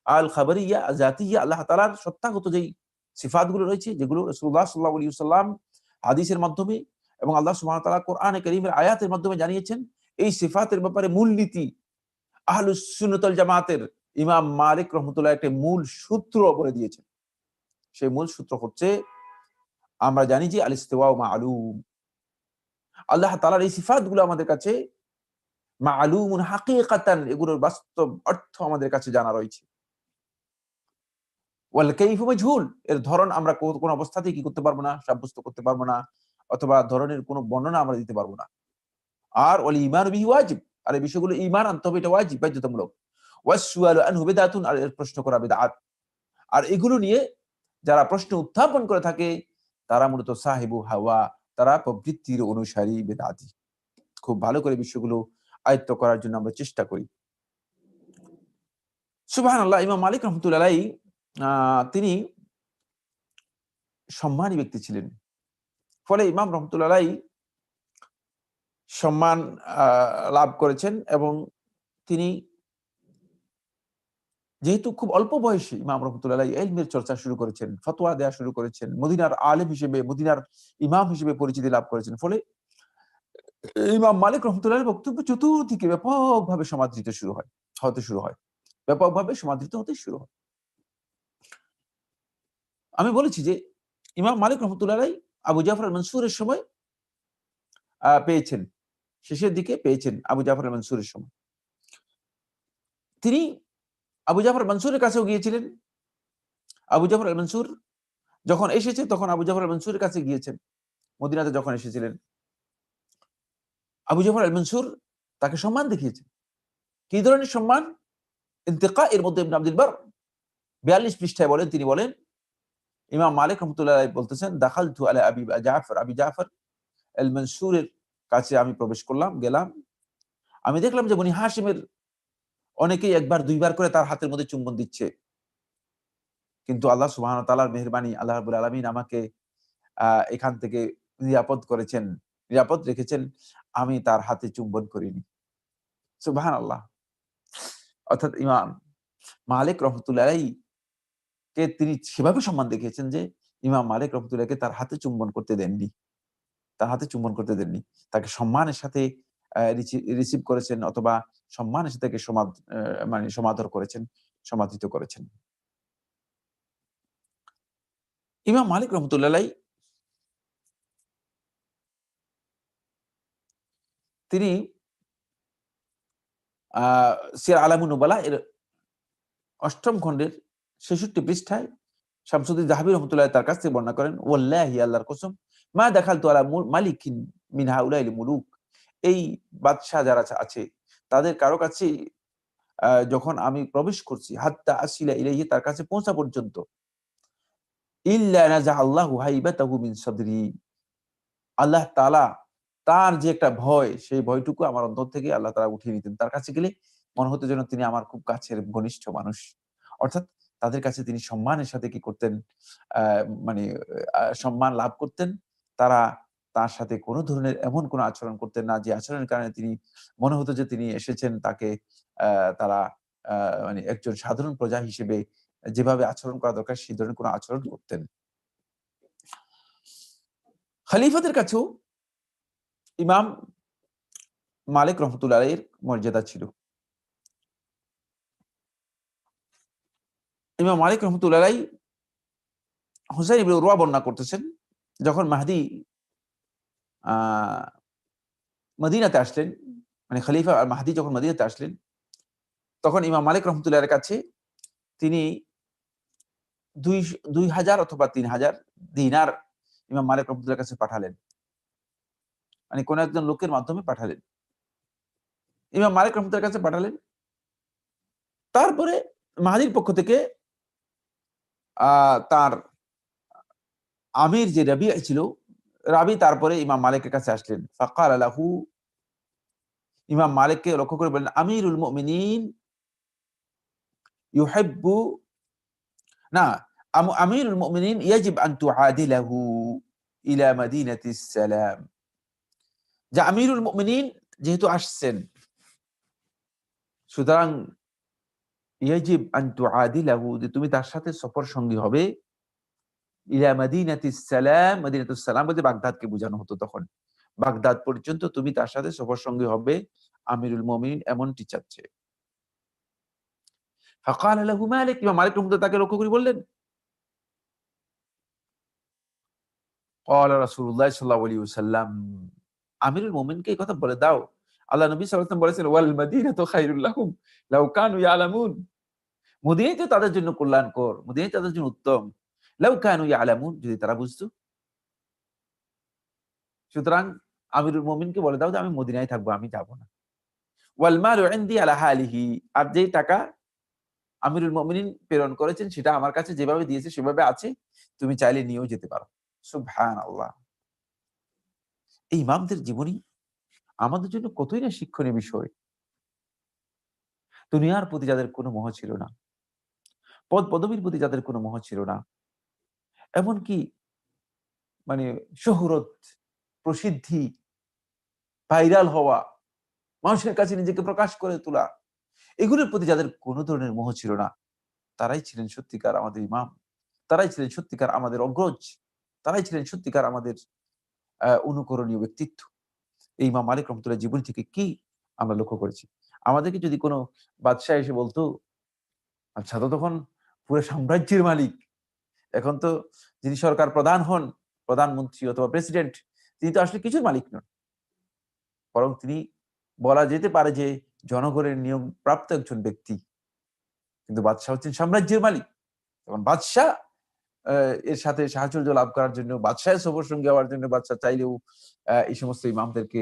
আল খাবারিয়া জাতিয়া, আল্লাহ তাআলার সত্তাগত যেই সিফাতগুলো রয়েছে, যেগুলো রাসূলুল্লাহ সাল্লাল্লাহু আলাইহি ওয়াসাল্লাম হাদিসের মাধ্যমে এবং আল্লাহ সুবহানাহু ওয়া তাআলা কোরআনে কারীমের আয়াতের মাধ্যমে জানিয়েছেন, এই সিফাতের ব্যাপারে মূলনীতি আহলুস সুন্নাত ওয়াল জামাতের ইমাম মালিক রাহমাতুল্লাহ একটা মূল সূত্র বলে দিয়েছেন। সেই মূল সূত্র হচ্ছে, আমরা জানি যে আল ইস্তিওয়া মা'লুম, আল্লাহ তাআলার এই সিফাতগুলো আমাদের কাছে মা'লুমুন হাকীকাতান, এগুলোর বাস্তব অর্থ আমাদের কাছে জানা রয়েছে। ওয়াল কাইফু মাজহুল, এর ধরন আমরা কোন অবস্থাতেই কি করতে পারবো না, সাব্যস্ত করতে পারবো না, অথবা ধরনের কোন বর্ণনা আমরা দিতে পারবো না। আর ওয়াল ঈমানু বিহি ওয়াজিব, আর এই বিষয়গুলো ঈমান আনতে হবে, এটা ওয়াজিব, বাধ্যতামূলক। ওয়াস সুআলু আনহু বিদআতুন, আর এর প্রশ্ন করা বিদআত। আর এগুলো নিয়ে যারা প্রশ্ন উত্থাপন করে থাকে তারা মূলত সাহিবু হাওয়া, তারা প্রবৃত্তির অনুসারী বেদাতি। খুব ভালো করে বিষয়গুলো আয়ত্ত করার জন্য আমরা চেষ্টা করি। সুবহানাল্লাহ, ইমাম মালিক রাহমাতুল্লাহি আলাইহি তিনি সম্মানী ব্যক্তি ছিলেন। ফলে ইমাম রাহমাতুল্লাহি আলাইহি সম্মান লাভ করেছেন, এবং তিনি যেহেতু খুব অল্প বয়সে ইমাম রাহমাতুল্লাহি আলাইহি ইলমের চর্চা শুরু করেছেন, ফতোয়া দেয়া শুরু করেছেন, মদিনার আলেম হিসেবে, মদিনার ইমাম হিসেবে পরিচিতি লাভ করেছেন। ফলে ইমাম মালিক রাহমাতুল্লাহির বক্তব্য চতুর্দিকে ব্যাপকভাবে সমাদৃত হতে শুরু হয়। ব্যাপকভাবে সমাদৃত হতে শুরু হয়। আমি বলেছি যে ইমাম মালিক রহমতুল্লাহ আলাইহি আবু জাফর আল মনসুরের সময় পেয়েছেন, শেষের দিকে পেয়েছেন আবু জাফর আল মনসুরের সময়। তিনি আবু জাফর আল মনসুরের কাছেও গিয়েছিলেন। আবু জাফর আল মনসুর যখন এসেছে তখন আবু জাফর আল মনসুরের কাছে গিয়েছেন, মদিনাতে যখন এসেছিলেন। আবু জাফর আল মনসুর তাকে সম্মান দেখিয়েছেন। কি ধরনের সম্মান? ইন্তেকা এর মধ্যে ইবনে আব্দুল বার 42 পৃষ্ঠায় বলেন, তিনি বলেন ইমাম মালিক রহমতুল্লাহ আলাইহি বলতেছেন, দাখালতু আলা আবি জাফর আল মনসুরের কাছে আমি প্রবেশ করলাম, গেলাম। আমি দেখলাম যে বনি হাশিমের অনেকেই একবার দুইবার করে তার হাতের মধ্যে চুম্বন দিচ্ছে। কিন্তু আল্লাহ সুবহানাহু ওয়া তাআলার মেহেরবানি, আল্লাহ রাব্বুল আলামিন আমাকে এখান থেকে নিরাপদ করেছেন, নিরাপদ রেখেছেন। আমি তার হাতে চুম্বন করিনি। সুবহানাল্লাহ। অর্থাৎ ইমাম মালিক রহমতুল্লাহ আলাইহি কে তিনি সেভাবে সম্মান দেখিয়েছেন যে ইমাম মালিক রহমতুল্লাহকে তার হাতে চুম্বন করতে দেননি। তার হাতে চুম্বন করতে দেননি। তাকে সম্মানের সাথে রিসিভ করেছেন অথবা সম্মানের সাথে তাকে মানে সমাদর করেছেন, সমাদৃত করেছেন। ইমাম মালিক রহমতুল্লাহ আলাইহি তিনি আ সিয়ার আলামুন নুবালা এর ৮ম খণ্ডের ৬৬ পৃষ্ঠায় শামসুদ্দিন যাহাবী রহমতুল্লাহ তার কাছ থেকে বর্ণনা করেন, ওয়াল্লাহি আল্লাহর কসম, মা দাখালতু আলা মালিকিন মিন হাউলাইল মুলুক, এই বাদশা যারা আছে তাদের কারো কাছেই যখন আমি প্রবেশ করছি, হাত্তা আসিলা ইলাইহি, তার কাছে পৌঁছা পর্যন্ত, ইল্লা নাযাআ আল্লাহু হাইবাতাহু মিন সাদরি, আল্লাহ তাআলা তার যে একটা ভয়, সেই ভয়টুকু আমার অন্তর থেকে আল্লাহ তাআলা উঠিয়ে নিতেন। তার কাছে গেলে মনে হতো যেন তিনি আমার খুব কাছের ঘনিষ্ঠ মানুষ। অর্থাৎ তাদের কাছে তিনি সম্মানের সাথে কি করতেন? আ মানে সম্মান লাভ করতেন। তারা তার সাথে কোন ধরনের এমন কোন আচরণ করতেন না যে আচরণের কারণে তিনি মনে হতো যে তিনি এসেছেন, তাকে তারা আ মানে একজন সাধারণ প্রজা হিসেবে যেভাবে আচরণ করা দরকার সেই ধরনের কোন আচরণ করতেন। খলিফাদের কাছেও ইমাম মালিক রহমতুল্লাহ আলাইহির মর্যাদা ছিল। ইমাম মালিক রহমতুল্লাহ আলাইহি হুসাইন ইবনে উরওয়া বর্ণনা করতেছেন, যখন মাহদী আ মদিনাতে আসলেন, মানে খলিফা মাহদী যখন মদিনাতে আসলেন, তখন ইমাম মালিক রহমতুল্লাহ এর কাছে তিনি ২,০০০ অথবা ৩,০০০ দিনার ইমাম মালিক রহমতুল্লাহর কাছে পাঠালেন। মানে কোন একজন লোকের মাধ্যমে পাঠালেন। ইমাম মালিক রহমতুল্লাহর কাছে পাঠালেন। তারপরে মাহদীর পক্ষ থেকে তার আমির যে রাবিয়া ছিল, রাবি তারপরে ইমাম মালিকের কাছে আসলেন। ফাকালা লাহু, ইমাম মালিককে লক্ষ্য করে বললেন, আমিরুল মুমিনিন ইউহিব্বু, না, আমিরুল মুমিনিন ইয়াজিব আন তুআদিলাহু ইলা মাদিনাতিস সালাম। যে আমিরুল মুমিনিন যেহেতু আসছেন, সুতরাং ইয়াজিব আন তুআদিলাহু, যে তুমি তার সাথে সফর সঙ্গী হবে, ইলা মাদিনাতিস সালাম, মাদিনাতুস সালাম বলতে বাগদাদকে বোঝানো হতো তখন। বাগদাদ পর্যন্ত তুমি তার সাথে সফর সঙ্গী হবে, আমিরুল মুমিনিন এমনটি চাচ্ছে। ফাকালা লাহু মালিক, ইমাম মালিক রহমতুল্লাহ তাকে লক্ষ্য করে বললেন, ক্বালা রাসূলুল্লাহ সাল্লাল্লাহু আলাইহি ওয়াসাল্লাম, আমিরুল মুমিনকে এই কথা বলে দাও। আল্লাহ নবী সাল্লাল্লাহু আলাইহি ওয়াসাল্লাম বলেছেন, ওয়াল মাদিনাতু খায়রুল লাহুম লাউ কানু ইয়ালামুন, মদিনাই তো তাদের জন্য কল্যাণকর, মদিনাই তাদের জন্য উত্তম। লাউ কানু ইয়ালামুন, যদি তারা বুঝতো। সুতরাং আমিরুল মুমিনকে বলে দাও যে আমি মদিনায় থাকবো, আমি যাব না। ওয়াল মালু ইনদি আলা হালিহি, আর যেই টাকা আমিরুল মুমিনিন প্রেরণ করেছেন সেটা আমার কাছে যেভাবে দিয়েছে সেভাবে আছে, তুমি চাইলে নিয়েও যেতে পারো। সুবহানাল্লাহ। এই ইমামদের জীবনী আমাদের জন্য কতই না শিক্ষণীয় বিষয়। দুনিয়ার প্রতি যাদের কোনো মোহ ছিল না, পদ-পদবীর প্রতি যাদের কোনো মোহ ছিল না, এমনকি মানে শোহরত, প্রসিদ্ধি, ভাইরাল হওয়া, মানুষের কাছে নিজেকে প্রকাশ করে তোলা, এগুলোর প্রতি যাদের কোনো ধরনের মোহ ছিল না, তারাই ছিলেন সত্যিকার আমাদের ইমাম। তারাই ছিলেন সত্যিকার আমাদের অগ্রজ। তারাই ছিলেন সত্যিকার আমাদের অনুকরণীয় ব্যক্তিত্ব। এই ইমাম মালিক রহমতুল্লাহ জীবনী থেকে কি আমরা লক্ষ্য করেছি? আমাদেরকে যদি কোনো বাদশাহ এসে বলতো, আচ্ছা তো তখন পুরো সাম্রাজ্যের মালিক, এখন তো যিনি সরকার প্রধান হন, প্রধানমন্ত্রী অথবা প্রেসিডেন্ট, তিনি তো আসলে কিছুর মালিক নন, বরং তিনি বলা যেতে পারে যে জনগণের নিয়োগ প্রাপ্ত একজন ব্যক্তি। কিন্তু বাদশাহ হচ্ছেন সাম্রাজ্যের মালিক। তখন বাদশাহ এর সাথে সাহচর্য লাভ করার জন্য, বাদশাহের সফর সঙ্গী হওয়ার জন্য বাদশাহ চাইলেও এই সমস্ত ইমামদেরকে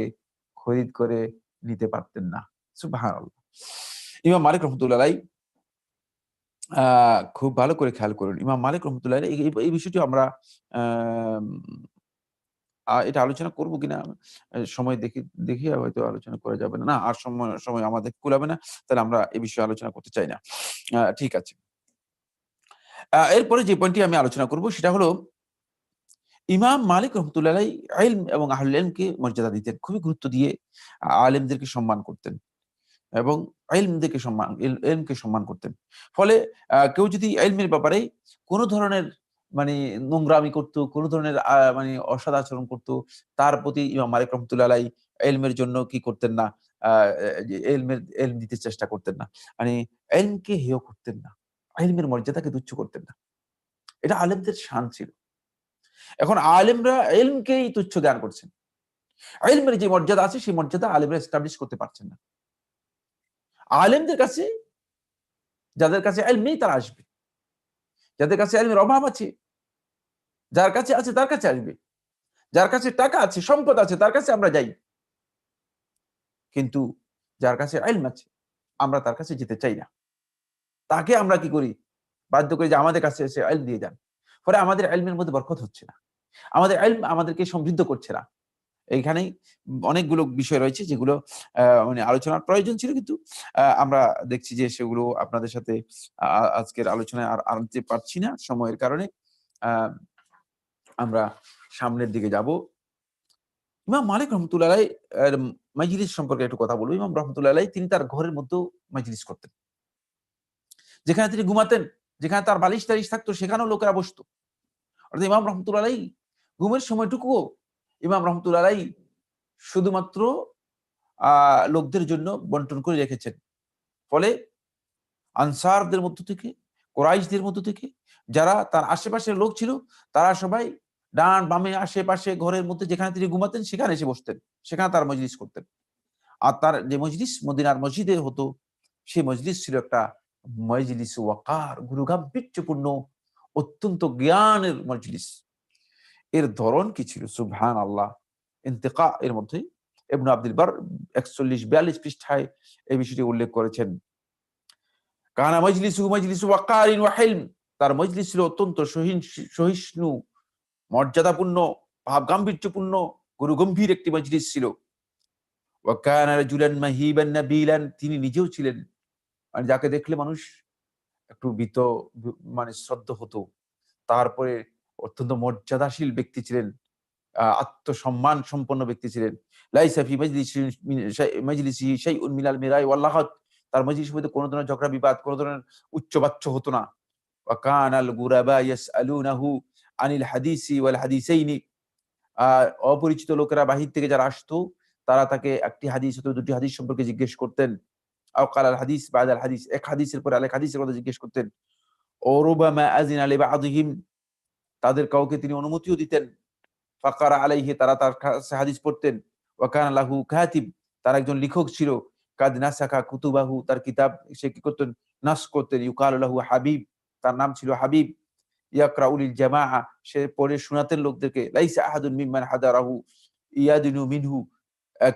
খরিদ করে নিতে পারতেন না। সুবহানাল্লাহ। ইমাম মালিক রহমতুল্লাহ আলাইহি খুব ভালো করে খেয়াল করুন। ইমাম মালিক রহমতুল্লাহ আলাইহি এই বিষয়টি আমরা এটা আলোচনা করব কিনা সময় দেখিয়ে হয়তো আলোচনা করা যাবে না। না, আর সময় আমাদের কুলাবে না। তাহলে আমরা এই বিষয়ে আলোচনা করতে চাই না। ঠিক আছে। এরপরে যে পয়েন্টটি আমি আলোচনা করব সেটা হলো ইমাম মালিক রহমতুল্লাহ আলাইহি ইলম এবং আহলুল ইলমকে মর্যাদা দিতেন। খুবই গুরুত্ব দিয়ে আলেমদেরকে সম্মান করতেন এবং ইলমকে সম্মান করতেন। ফলে কেউ যদি ইলমের ব্যাপারে কোন ধরনের মানে নোংরামি করত, কোন ধরনের মানে অসৎ আচরণ করত, তার প্রতি ইমাম মালিক রহমতুল্লাহ আলাইহি ইলমের জন্য কি করতেন না, আ ইলম দিতে চেষ্টা করতেন না। মানে ইলমকে হেয় করতেন না। ইলমের মর্যাদাকে তুচ্ছ করতেন না। এটা আলেমদের শান ছিল। এখন আলেমরা ইলমকেই তুচ্ছ জ্ঞান করছেন। ইলমের যে মর্যাদা আছে সেই মর্যাদা আলেমরা এস্টাবলিশ করতে পারছেন না। আলেমদের কাছে, যাদের কাছে ইলম নেই তারা আসবে। যাদের কাছে ইলমের অভাব আছে, যার কাছে আছে তার কাছে আসবে। যার কাছে টাকা আছে, সম্পদ আছে তার কাছে আমরা যাই। কিন্তু যার কাছে ইলম আছে আমরা তার কাছে যেতে চাই না। তাকে আমরা কি করি? বাধ্য করি যে আমাদের কাছে এসে ইলম দিয়ে যান। ফলে আমাদের ইলমের মধ্যে বরকত হচ্ছে না। আমাদের ইলম আমাদেরকে সমৃদ্ধ করছে না। এইখানেই অনেকগুলো বিষয় রয়েছে যেগুলো মানে আলোচনার প্রয়োজন ছিল, কিন্তু আমরা দেখছি যে সেগুলো আপনাদের সাথে আজকের আলোচনায় আর আনতে পারছি না সময়ের কারণে। আ আমরা সামনের দিকে যাব। ইমাম মালিক রহমতুল্লাহ আলাইহি মাজলিস সম্পর্কে একটু কথা বলব। ইমাম রহমতুল্লাহ আলাইহি তিনি তার ঘরের মধ্যেও মাজলিস করতেন। যেখানে তিনি ঘুমাতেন, যেখানে তার বালিশ-টালিশ থাকতো সেখানেও লোকেরা বসতো। অর্থাৎ ইমাম রহমতুল্লাহ আলাইহি ঘুমের সময়টুকুও ইমাম রহমতুল্লাহ আলাইহি শুধুমাত্র লোকদের জন্য বন্টন করে রেখেছেন। ফলে আনসারদের মধ্য থেকে, কুরাইশদের মধ্য থেকে যারা তার আশেপাশের লোক ছিল, তারা সবাই ডান বামে আশেপাশে ঘরের মধ্যে যেখানে তিনি ঘুমাতেন সেখানে এসে বসতেন। সেখানে তার মজলিস করতেন। আর তার যে মজলিস মদিনার মসজিদে হতো, সেই মজলিস ছিল একটা মজলিস ওয়াকার, গুরুগাম্ভীর্যপূর্ণ, অত্যন্ত জ্ঞানের মজলিস। এর ধরন কি ছিল? সুবহানাল্লাহ। ইন্তিকা এর মধ্যে ইবনে আব্দুল বার ৪১-৪২ পৃষ্ঠায় এই বিষয়টি উল্লেখ করেছেন। কানা মজলিসু ওয়াকারিন ওয়া হিলম। তার মজলিস ছিল অত্যন্ত সহিষ্ণু, মর্যাদাপূর্ণ, ভাবগাম্ভীর্যপূর্ণ, গুরুগম্ভীর একটি মজলিস ছিল। ওয়া কানা রাজুলান মাহিবান নাবিলান। তিনি নিজেও ছিলেন মানে যাকে দেখলে মানুষ একটু মানে শ্রদ্ধ হতো। তারপরে অত্যন্ত মর্যাদাশীল ব্যক্তি ছিলেন। আত্মসম্মান সম্পন্ন ব্যক্তি ছিলেন। লাইসা ফি মাজলিসিহি শাইউন মিনাল মিরাই ওয়াল লাগাত। তার মজলিসের মধ্যে কোন ধরনের ঝগড়া বিবাদ, কোন ধরনের উচ্চবাচ্য হতো না। ওয়া কানাল গুরাবা ইয়াসআলুনাহু আনিল হাদিসি ওয়াল হাদিসাইনি। অপরিচিত লোকেরা বাহির থেকে যারা আসতো তারা তাকে একটি হাদিস অথবা দুটি হাদিস সম্পর্কে জিজ্ঞেস করতেন। আও ক্বালাল হাদিস বা'দাল হাদিস। এক হাদিসের পরে আরেক হাদিসের কথা জিজ্ঞেস করতেন। ও রুবামা আযিনা লিবা'দিহিম। তাদের কাউকে তিনি অনুমতিও দিতেন। ফাকারা আলাইহি। তারা তার কাছে হাদিস পড়তেন। ওয়া কানা লাহু কাতিব। তার একজন লেখক ছিল। কাদ নাসাকা কুতুবাহু। তার কিতাব সে কি করতেন? নাস করতেন। ইউকালু লাহু হাবিব। তার নাম ছিল হাবিব। ইয়াকরাউ লিল জামাআ। সে পড়ে শোনাতেন লোকদেরকে। লাইসা আহাদুন মিম্মান হাদারাহু ইয়াদিনু মিনহু।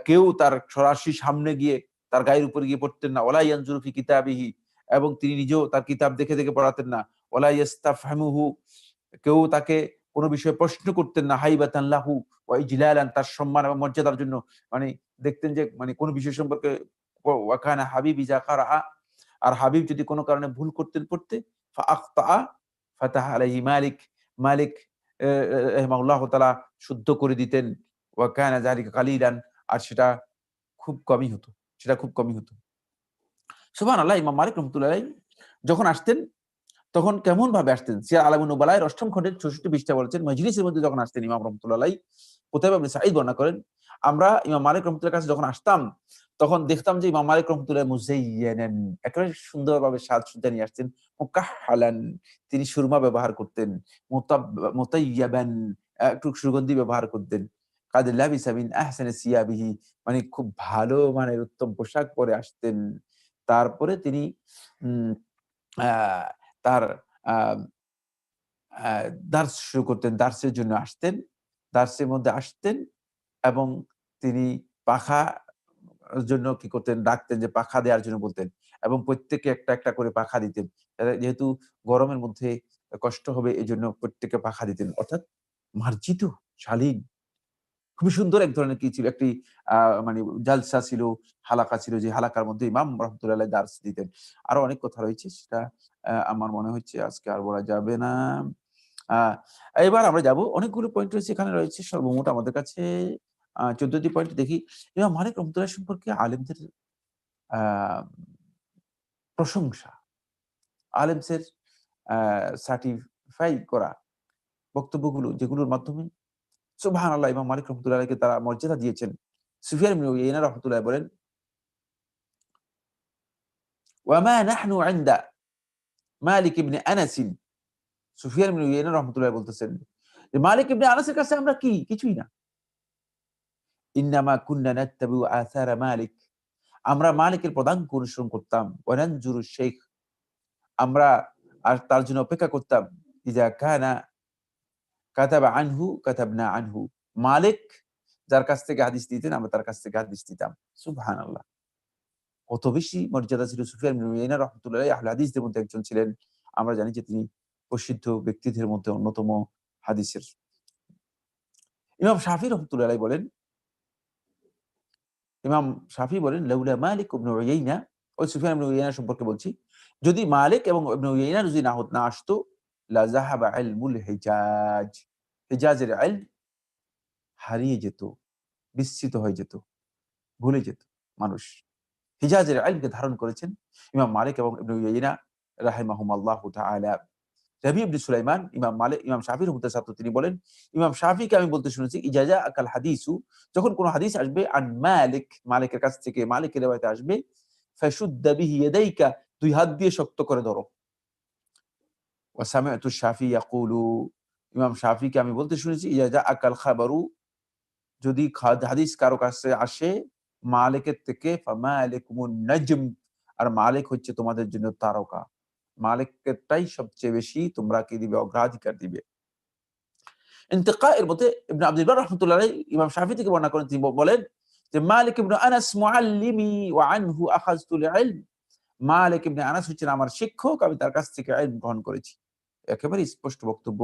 কেউ তার সরাসরি সামনে গিয়ে তার গায়ের উপরে গিয়ে পড়তেন না। ওয়ালা ইয়ানজুরু ফি কিতাবিহি। এবং তিনি নিজেও তার কিতাব দেখে দেখে পড়াতেন না। ওয়ালা ইস্তাফহামুহু। কেউ তাকে কোন বিষয়ে প্রশ্ন করতেন না। হাইবাতান লাহু ওয়া ইজলালান। তার সম্মান এবং মর্যাদার জন্য মানে দেখতেন যে মানে কোন বিষয় সম্পর্কে ওয়া কানা হাবিব ইজা কারাআ। আর হাবিব যদি কোন কারণে ভুল করতেন পড়তে, ফাআখতাআ ফাতাহা আলাইহি মালিক। মালিক রাহিমাহুল্লাহ তাআলা শুদ্ধ করে দিতেন। ওয়া কানা যালিকা কালিলান। আর সেটা খুব কমই হতো। সুবহানাল্লাহ। ইমাম মালিক রাহমাতুল্লাহ আলাইহি যখন আসতেন তখন কেমন ভাবে আসতেন? সিরাত আলামুন নুবালায় ৮ম খণ্ডের ৬৪ পৃষ্ঠায় বলেছেন, মজলিসের মধ্যে যখন আসতেন ইমাম রাহমাতুল্লাহ আলাইহি, কুতাইবা ইবনে সাঈদ বর্ণনা করেন, আমরা ইমাম মালিক রাহমাতুল্লাহর কাছে যখন আসতাম তখন দেখতাম যে ইমাম মালিক রহমতুল্লাহ মুজাইয়ানান, একেবারে সুন্দরভাবে সাজসজ্জা নিয়ে আসতেন। মুকাহহালান, তিনি সুরমা ব্যবহার করতেন। মুতায়্যাবান, একটু সুগন্ধি ব্যবহার করতেন। কাদ লাবিসা মিন আহসানি সিয়াবিহি, মানে খুব ভালো মানের উত্তম পোশাক পরে আসতেন। তারপরে তিনি উম আ তার আ আ দার্স শুরু করতেন। দার্সের জন্য আসতেন। দার্সের মধ্যে আসতেন এবং তিনি পাখা জন্য কি করতেন, ডাকতেন যে পাখা দেওয়ার জন্য বলতেন এবং প্রত্যেকে একটা, একটা করে পাখা দিতেন। যেহেতু গরমের মধ্যে কষ্ট হবে এজন্য প্রত্যেকে পাখা দিতেন। অর্থাৎ মার্জিত, শালীন, খুবই সুন্দর এক ধরনের কি ছিল, একটি আ মানে জালসা ছিল, হালাকা ছিল, যে হালাকার মধ্যে ইমাম রহমতুল্লাহ আলাইহি দার্স দিতেন। আরো অনেক কথা রয়েছে, সেটা আমার মনে হচ্ছে আজকে আর বলা যাবে না। আ এবার আমরা যাব, অনেকগুলো পয়েন্ট রয়েছে, এখানে রয়েছে সর্বমোট আমাদের কাছে ১৪ টি পয়েন্ট দেখি। ইমাম মালিক রহমতুল্লাহ সম্পর্কে আলেমদের আ প্রশংসা, আলেমদের আ সার্টিফাই করা বক্তব্যগুলো, যেগুলোর মাধ্যমে সুবহানাল্লাহ, ইমাম মালিক রহমতুল্লাহ আলাইহিকে তারা মর্যাদা দিয়েছেন। সুফিয়ান ইবনে উয়াইনা রাহমাতুল্লাহ বলেন, "ওয়া মা নাহনু ইনদা মালিক ইবনে আনাস।" সুফিয়ান ইবনে উয়াইনা রাহমাতুল্লাহ বলতেছেন যে মালিক ইবনে আনাসের কাছে আমরা কি? কিছুই না। ইন্নামা কুননা নাত্তাবিউ আসারা মালিক। আমরা মালিকের পদাঙ্ক অনুসরণ করতাম। ওয়া নানজুরু শাইখ, আমরা আর তার জন্য অপেক্ষা করতাম। ইযা কানা কাতাবা আনহু কাতাবনা আনহু। মালিক যার কাছ থেকে হাদিস নিতেন, আমরা তার কাছ থেকে হাদিস নিতাম। সুবহানাল্লাহ! কত বেশি মর্যাদা ছিল সুফিয়ান ইবনে উয়াইনা রাহমাতুল্লাহ আলাইহি, আহলে হাদিসদের মধ্যে একজন ছিলেন। আমরা জানি যে তিনি প্রসিদ্ধ ব্যক্তিদের মধ্যে অন্যতম হাদিসের। ইমাম শাফিঈ রহমাতুল্লাহ আলাইহি বলেন, ইমাম শাফিঈ বলেন, "লাউলা মালিক ইবনে উয়াইনা", ওই সুফিয়ান ইবনে উয়াইনা সম্পর্কে বলছি, "যদি মালিক এবং ইবনে উয়াইনা যদি না আসতো, লা যাহাবা ইলমুল হিজাজ", হিজাজের ইলম হারিয়ে যেত, বিস্মৃত হয়ে যেত, ভুলে যেত মানুষ। হিজাজের ইলমকে ধারণ করেছেন ইমাম মালিক এবং ইবনে উয়াইনা রাহিমাহুমাল্লাহু তাআলা। রাবি ইবনে সুলাইমান ইমাম শাফিঈর রহমতুল্লাহ ছাত্র, তিনি বলেন, ইমাম শাফিঈকে আমি বলতে শুনেছি, ইজা জাআকাল হাদিসু, যখন কোন হাদিস আসবে আন মালিক, মালিকের কাছ থেকে, মালিকের riwayate আসবে, ফাশুদ্দা বিহি ইয়াদাইকা, দুই হাত দিয়ে শক্ত করে ধরো। ওয়া সামি'তু শাফিঈ ইয়াকুলু, ইমাম শাফিঈকে আমি বলতে শুনেছি, ইজা জাআকাল খাবারু, যদি হাদিস কারো কাছে আসে মালিকের থেকে, ফামালিকুমুন নাজম, আর মালিক হচ্ছে তোমাদের জন্য তারকা। মালিকেরটাই সবচেয়ে বেশি তোমরা কি দিবে, অগ্রাধিকার দিবে। ইন্তিকা এর মধ্যে ইবনে আব্দুল বার রাহমাতুল্লাহ আলাইহি ইমাম শাফিঈ থেকে বর্ণনা করেন, তিনি বলেন যে মালিক ইবনে আনাস মুআল্লিমি ওয়া আনহু আখাযতুল ইলম। মালিক ইবনে আনাস হচ্ছেন আমার শিক্ষক, আমি তার কাছ থেকে ইলম গ্রহণ করেছি। একেবারে স্পষ্ট বক্তব্য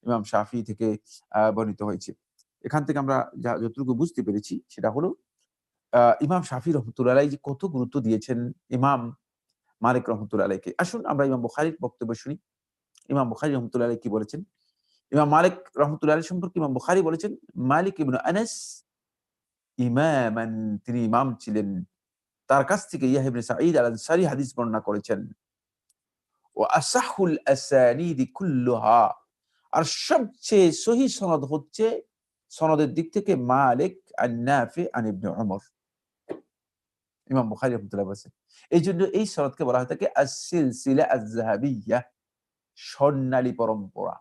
ইমাম শাফিঈ থেকে বর্ণিত হয়েছে। এখান থেকে আমরা যতটুকু বুঝতে পেরেছি সেটা হলো ইমাম শাফিঈ রহমাতুল্লাহ আলাইহি যে কত গুরুত্ব দিয়েছেন ইমাম মালিক রহমাতুল্লাহ আলাইহিকে। আসুন আমরা ইমাম বুখারীর বক্তব্য শুনি। ইমাম বুখারী রহমাতুল্লাহ আলাইহি কি বলেছেন? ইমাম মালিক রহমতুল্লাহ আলাইহি সম্পর্কে ইমাম বুখারী বলেছেন, মালিক ইবনে আনাস ইমামান, তিনি ইমাম ছিলেন। তার কাছ থেকে ইয়াহইয়া ইবনে সাঈদ আল আনসারী হাদিস বর্ণনা করেছেন। ওয়া আসাহুল আসানিদি কুল্লুহা, আর সবচেয়ে সহিহ সনদ হচ্ছে, সনদের দিক থেকে, মালিক আন নাফি আন ইবনে উমর। ইমাম বুখারী রহমাতুল্লাহ বলেছেন। এইজন্য এই সনদকে বলা হয়ে থাকে আস-সিলসিলা আয-যাহাবিyyah, স্বর্ণালী পরম্পরা,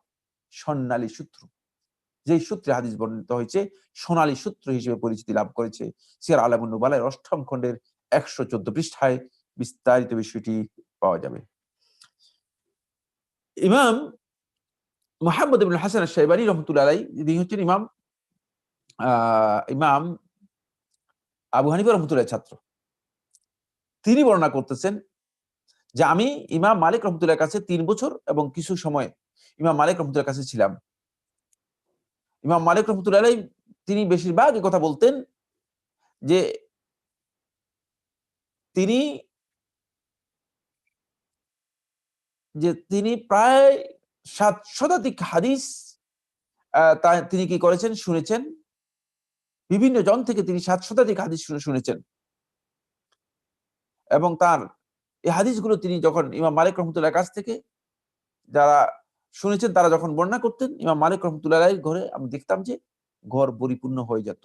স্বর্ণালী সূত্র। যেই সূত্রে হাদিস বর্ণিত হয়েছে, সোনালী সূত্র হিসেবে পরিচিতি লাভ করেছে। সিয়ার আলামুন নুবালার ৮ম খণ্ডের ১১৪ পৃষ্ঠায় বিস্তারিত বিষয়টি পাওয়া যাবে। ইমাম মুহাম্মদ ইবনে হাসান আশ-শাইবানী রহমাতুল্লাহ আলাইহি, তিনি হচ্ছেন আ ইমাম আবু হানিফা রহমাতুল্লাহর ছাত্র। তিনি বর্ণনা করতেছেন যে আমি ইমাম মালিক রহমাতুল্লাহর কাছে ৩ বছর এবং কিছু সময় ইমাম মালিক রহমাতুল্লাহর কাছে ছিলাম। ইমাম মালিক রহমাতুল্লাহ আলাইহি তিনি বেশিরভাগ এই কথা বলতেন যে তিনি তিনি প্রায় ৭ শতাধিক হাদিস তিনি কি করেছেন, শুনেছেন। বিভিন্ন জন থেকে তিনি ৭ শতাধিক হাদিস শুনেছেন এবং তার এই হাদিসগুলো তিনি যখন ইমাম মালিক রহমতুল্লাহর কাছ থেকে যারা শুনেছেন তারা যখন বর্ণনা করতেন, ইমাম মালিক রহমতুল্লাহ আলাইহির ঘরে আমি দেখতাম যে ঘর পরিপূর্ণ হয়ে যেত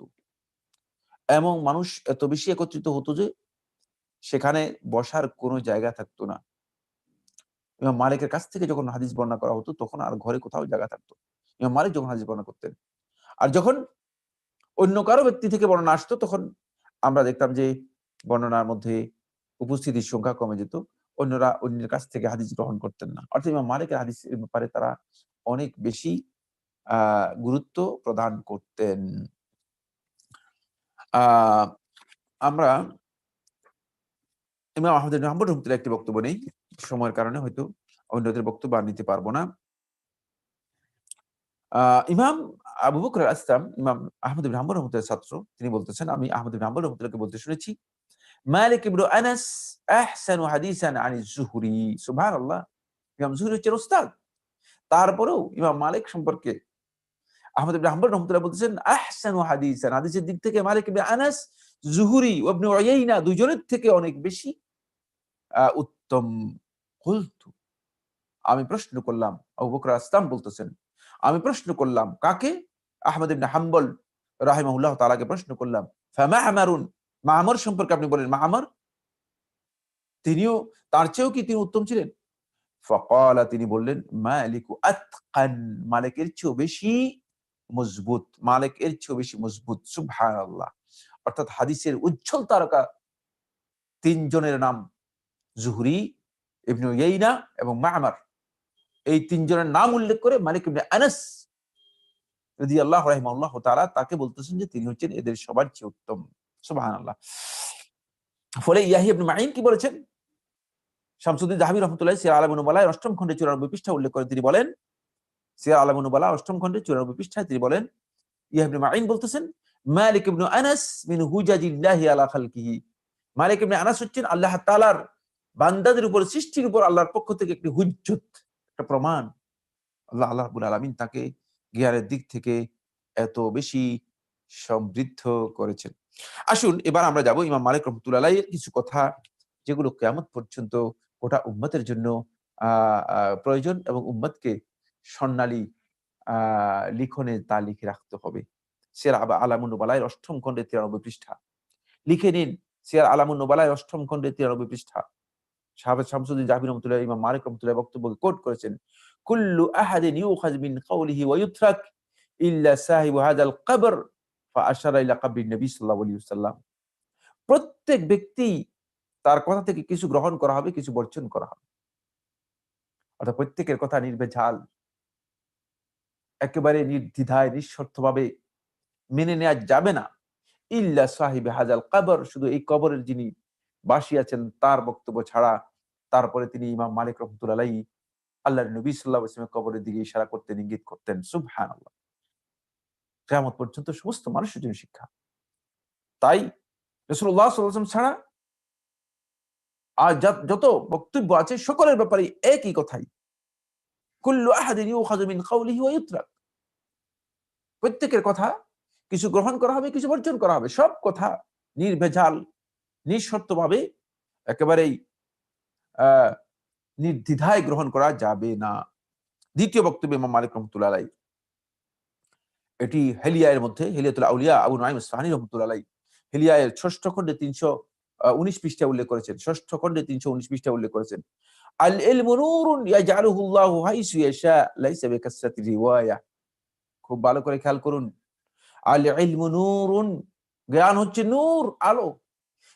এবং মানুষ এত বেশি একত্রিত হতো যে সেখানে বসার কোনো জায়গা থাকতো না। ইমাম মালিকের কাছ থেকে যখন হাদিস বর্ণনা করা হতো তখন আর ঘরে কোথাও জায়গা থাকতো। ইমাম মালিক যখন হাদিস বর্ণনা করতেন। আর যখন অন্য কারো ব্যক্তি থেকে বর্ণনা আসতো তখন আমরা দেখতাম যে বর্ণনার মধ্যে উপস্থিতির সংখ্যা কমে যেত। অন্যরা অন্যের কাছ থেকে হাদিস গ্রহণ করতেন না। অর্থাৎ ইমাম মালিকের হাদিসের ব্যাপারে তারা অনেক বেশি আ গুরুত্ব প্রদান করতেন। আ আমরা ইমাম আহমদ ইবনে হাম্বল রাহমাতুল্লাহ একটি বক্তব্য নেই। সময়ের কারণে হয়তো অন্যদের বক্তব্য আর নিতে পারব না। আ ইমাম আবু বকর আল-আসলাম, ইমাম আহমদ ইবনে হাম্বল রাহমাতুল্লাহর ছাত্র, তিনি বলতেছেন, আমি আহমদ ইবনে হাম্বল রাহমাতুল্লাহকে বলতে শুনেছি, মালিক ইবনে আনাস আহসানু হাদিসান আনি যুহরি। সুবহানাল্লাহ। ইমাম যুহরি হচ্ছেন ওস্তাদ। তারপরেও ইমাম মালিক সম্পর্কে আহমদ ইবনে হাম্বল রাহমাতুল্লাহ বলতেছেন আহসানু হাদিসান, হাদিসের দিক থেকে মালিক ইবনে আনাস, যুহরি ও ইবনে উয়াইনা দুইজনের থেকে অনেক বেশি উত্তম। কুলতু, আমি প্রশ্ন করলাম, আবু বকর আসলাম বলতেছেন, আমি প্রশ্ন করলাম কাকে? আহমদ ইবনে হাম্বল রাহিমাহুল্লাহ তাআলাকে প্রশ্ন করলাম, ফামা'মারুন, মা'মার সম্পর্কে আপনি বলেন, মা'মার তিনিও, তার চেয়েও কি তিনি উত্তম ছিলেন? ফাকালা, তিনি বললেন, মালিকু আতকান, মালিকের চেয়েও বেশি মজবুত, মালিক এর চেয়েও বেশি মজবুত। সুবহানাল্লাহ। অর্থাৎ হাদিসের উজ্জ্বল তারকা তিন জনের নাম যুহরি, ইবনে উয়াইনা এবং মা'মার। এই তিন জনের নাম উল্লেখ করে মালিক ইবনে আনাস রাদিয়াল্লাহু রাহিমাহুল্লাহ তাআলা তাকে বলতেছেন যে তিনি হচ্ছেন এদের সবার চেয়ে উত্তম। সুবহানাল্লাহ। ফলে ইয়াহইয়া ইবনে মাঈন কি বলেছেন? শামসুদ্দিন যাহাবী রাহমাতুল্লাহ সিরাত আ'লামুন নুবালায় ৮ম খণ্ডে ৯৪ পৃষ্ঠা উল্লেখ করে তিনি বলেন, সিরাত আ'লামুন নুবালা ৮ম খণ্ডে ৯৪ পৃষ্ঠায় তিনি বলেন, ইয়াহইয়া ইবনে মাঈন বলতেছেন, মালিক ইবনে আনাস মিন হুজাজিল্লাহি আলা খালকিহি। মালিক ইবনে আনাস হচ্ছেন আল্লাহ তাআলার বান্দাদের উপর, সৃষ্টির উপর আল্লাহর পক্ষ থেকে একটি হুজ্জত, একটা প্রমাণ। আল্লাহ রাব্বুল আলামিন তাকে জ্ঞানের দিক থেকে এত বেশি সমৃদ্ধ করেছেন। আসুন এবার আমরা যাব ইমাম মালিক রাহমাতুল্লাহ আলাইহির কিছু কথা, যেগুলো কিয়ামত পর্যন্ত গোটা উম্মতের জন্য আ আ প্রয়োজন এবং উম্মতকে স্বর্ণালী আ লিখনে তা লিখে রাখতে হবে। সিরাত আ'লামুন নুবালায় ৮ম খণ্ডে ৯৩ পৃষ্ঠা। লিখে নিন, সিরাত আ'লামুন নুবালায় ৮ম খণ্ডে ৯৩ পৃষ্ঠা। সাহাবে শামসুদ্দিন জাহবী রাহমাতুল্লাহ ইমাম মালিক রাহমাতুল্লাহ বক্তব্যকে কোট করেছেন। কুল্লু আহাদিন ইউখায মিন কাওলিহি ওয়া ইউতরাক ইল্লা সাহিবু হাযাল কবর, ফাআশারা ইলা কবরিন নবী সাল্লাল্লাহু আলাইহি ওয়াসাল্লাম। প্রত্যেক ব্যক্তি তার কথা থেকে কিছু গ্রহণ করা হবে, কিছু বর্জন করা হবে। অর্থাৎ প্রত্যেকের কথা নির্ভেজাল, একেবারে নির্দ্বিধায় নিঃশর্তভাবে মেনে নেওয়া যাবে না। ইল্লা সাহিবে হাযাল কবর, শুধু এই কবরের যিনি বাসী আছেন তার বক্তব্য ছাড়া। তারপরে তিনি ইমাম মালিক রাহমাতুল্লাহ আলাইহি আল্লাহর নবী সাল্লাল্লাহু আলাইহি ওয়াসাল্লামের কবরের দিকে ইশারা করতেন, ইঙ্গিত করতেন। সুবহানাল্লাহ। কিয়ামত পর্যন্ত সমস্ত মানুষের জন্য শিক্ষা। তাই রাসূলুল্লাহ সাল্লাল্লাহু আলাইহি ওয়াসাল্লাম ছাড়া আর যত বক্তব্য আছে সকলের ব্যাপারে একই কথাই। কুল্লু আহাদিন ইউখাযু মিন কাওলিহি ওয়া ইউতরাক। প্রত্যেকের কথা কিছু গ্রহণ করা হবে, কিছু বর্জন করা হবে। সব কথা নির্ভেজাল, নিঃশর্তভাবে একেবারেই আ নির্দ্বিধায় গ্রহণ করা যাবে না। দ্বিতীয় বক্তব্য ইমাম মালিক রাহমাতুল্লাহ আলাইহি, এটি হেলিয়া এর মধ্যে, হিলিয়াতুল আউলিয়া আবু নুআইম আসফাহানী রাহমাতুল্লাহ আলাইহি হিলিয়া এর ৬ষ্ঠ খণ্ডে ৩১৯ পৃষ্ঠায় উল্লেখ করেছেন। ৬ষ্ঠ খণ্ডে ৩১৯ পৃষ্ঠায় উল্লেখ করেছেন। আল ইলমু নূরুন ইয়াজআলুহু আল্লাহু হাইসু ইয়াশা লাইসা বিকাসরাতি রিওয়ায়া। খুব ভালো করে খেয়াল করুন। আল ইলমু নূরুন, জ্ঞান হচ্ছে নূর, আলো।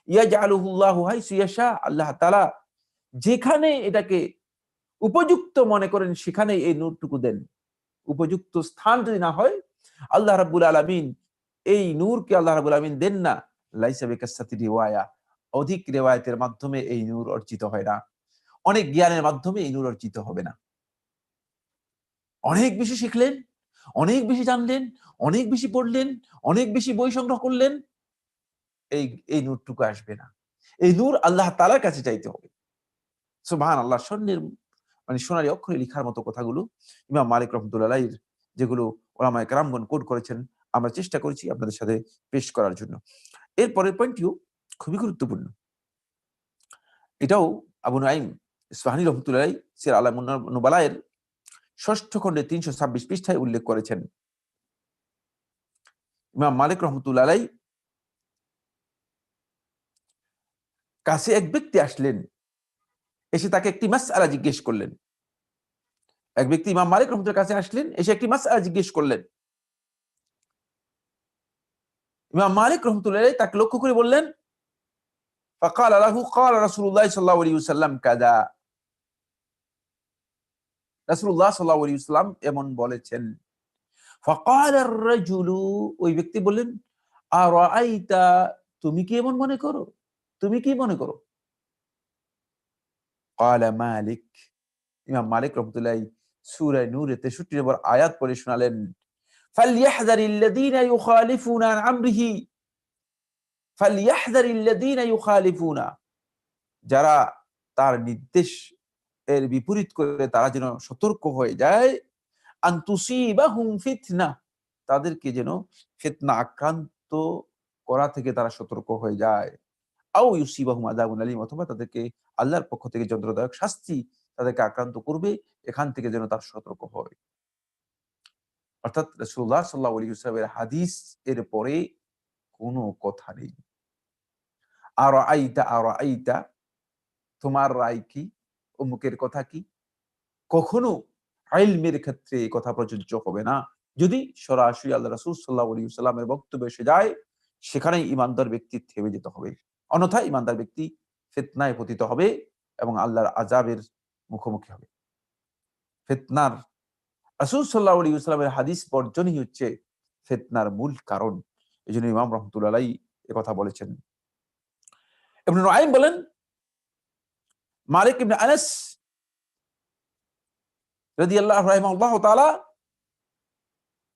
ইয়াজআলুহু আল্লাহু হাইসু ইয়াশা, আল্লাহ তাআলা যেখানে এটাকে উপযুক্ত মনে করেন সেখানে এই নূরটুকু দেন। উপযুক্ত স্থান যদি না হয়, আল্লাহ রাব্বুল আলামিন এই নূরকে আল্লাহ রাব্বুল আলামিন দেন না। লাইসা বিকাসরাতি রিওয়ায়া, অধিক রিওয়ায়াতের মাধ্যমে এই নূর অর্জিত হয় না। অনেক জ্ঞানের মাধ্যমে এই নূর অর্জিত হবে না। অনেক বেশি শিখলেন, অনেক বেশি জানলেন, অনেক বেশি পড়লেন, অনেক বেশি বই সংগ্রহ করলেন, এই এই নূরটুকু আসবে না। এই নূর আল্লাহ তাআলার কাছে চাইতে হবে। সুবহানাল্লাহ। স্বর্ণের মানে সোনালী অক্ষরে লিখার মতো কথাগুলো ইমাম মালিক রাহমাতুল্লাহ আলাইহির, যেগুলো উলামায়ে কেরামগণ কোট করেছেন, আমরা চেষ্টা করেছি আপনাদের সাথে পেশ করার জন্য। এর পরের পয়েন্টটিও খুবই গুরুত্বপূর্ণ। এটাও আবু নুআইম ইসফাহানী রাহমাতুল্লাহ আলাইহি সিরাত আ'লামুন নুবালায়ের ৬ষ্ঠ খণ্ডে ৩২৬ পৃষ্ঠায় উল্লেখ করেছেন। ইমাম মালিক রাহমাতুল্লাহ আলাইহি কাছে এক ব্যক্তি আসলেন, এসে তাকে একটি মাসআলা জিজ্ঞেস করলেন। এক ব্যক্তি ইমাম মালিক রহমতুল্লাহর কাছে আসলেন, এসে একটি মাসআলা জিজ্ঞেস করলেন। ইমাম মালিক রহমতুল্লাহ তাকে লক্ষ্য করে বললেন, ফাকালা লাহু ক্বালা রাসূলুল্লাহ সাল্লাল্লাহু আলাইহি ওয়াসাল্লাম কাযা, রাসূলুল্লাহ সাল্লাল্লাহু আলাইহি ওয়াসাল্লাম এমন বলেছেন। ফাকালা আর-রাজুলু, ওই ব্যক্তি বললেন, আরাআইতা, তুমি কি এমন মনে করো? তুমি কি মনে করো? ক্বালা মালিক, ইমাম মালিক রহমতুল্লাহ সূরা নূরের 63 নম্বর আয়াত পড়ে শোনালেন, ফালইয়াহযারিল্লাযীনা ইউখালিফুনা আন আমরিহি, ফালইয়াহযারিল্লাযীনা ইউখালিফুনা, যারা তার নির্দেশ এর বিপরীত করে তারা যেন সতর্ক হয়ে যায়, আন তুসিবাহুম ফিতনা, তাদেরকে যেন ফিতনা আক্রান্ত করা থেকে তারা সতর্ক হয়ে যায়, আও ইউসিবাহুম আযাবুন আলীম, অথবা তাদেরকে আল্লাহর পক্ষ থেকে যন্ত্রদায়ক শাস্তি তাদেরকে আক্রান্ত করবে, এখান থেকে যেন তার সতর্ক হয়। অর্থাৎ রাসূলুল্লাহ সাল্লাল্লাহু আলাইহি ওয়াসাল্লামের হাদিস এর পরে কোনো কথা নেই। আরাআইতা আরাআইতা, তোমার রায় কি? অমুকের কথা কি? কখনো ইলমের ক্ষেত্রে এই কথা প্রযোজ্য হবে না। যদি সরাসরি আল্লাহ রাসূল সাল্লাল্লাহু আলাইহি ওয়াসাল্লামের বক্তব্য এসে যায়, সেখানেই ঈমানদার ব্যক্তি থেমে যেতে হবে। অন্যথায় ঈমানদার ব্যক্তি ফিতনায় পতিত হবে এবং আল্লাহর আযাবের মুখোমুখি হবে। ফিতনার, রাসূল সাল্লাল্লাহু আলাইহি ওয়াসাল্লামের হাদিস বর্জনই হচ্ছে ফিতনার মূল কারণ। এজন্য ইমাম রাহমাতুল্লাহ আলাইহি একথা বলেছেন। ইবনে নুআইম বলেন, মালিক ইবনে আনাস রাদিয়াল্লাহু রাহিমাহুল্লাহু তাআলা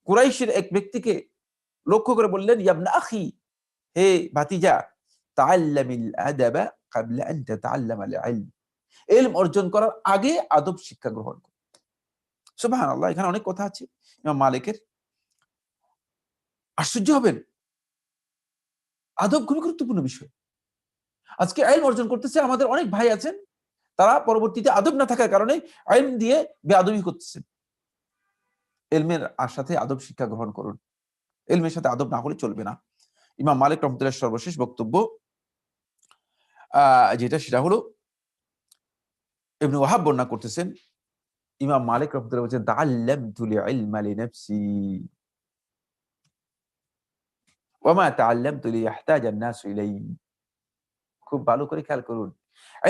কুরাইশের এক ব্যক্তিকে লক্ষ্য করে বললেন, ইয়া ইবনে আখি, হে ভাতিজা, তাআল্লামিল আদাবা ক্বাবলা আন তাতাআল্লামাল ইলম, ইলম অর্জন করার আগে আদব শিক্ষা গ্রহণ করো। সুবহানাল্লাহ, এখানে অনেক কথা আছে ইমাম মালিকের। আশ্চর্য হবেন, আদব খুবই গুরুত্বপূর্ণ বিষয়। আজকে ইলম অর্জন করতেছে আমাদের অনেক ভাই আছেন, তারা পরবর্তীতে আদব না থাকার কারণে ইলম দিয়ে বেয়াদবি করতেছেন। ইলমের সাথে আদব শিক্ষা গ্রহণ করুন। ইলমের সাথে আদব না হলে চলবে না। ইমাম মালিক রহমতুল্লাহ সর্বশেষ বক্তব্য যেটা, সেটা হলো ইবনে ওয়াহাব বর্ণনা করতেছেন, ইমাম মালিক রহমতুল্লাহ বলছেন, তাআল্লামতুল ইলমা লিনাফসি ওয়া মা তাআল্লামতু লিয়াহতাজান নাসু ইলাইহি। খুব ভালো করে খেয়াল করুন,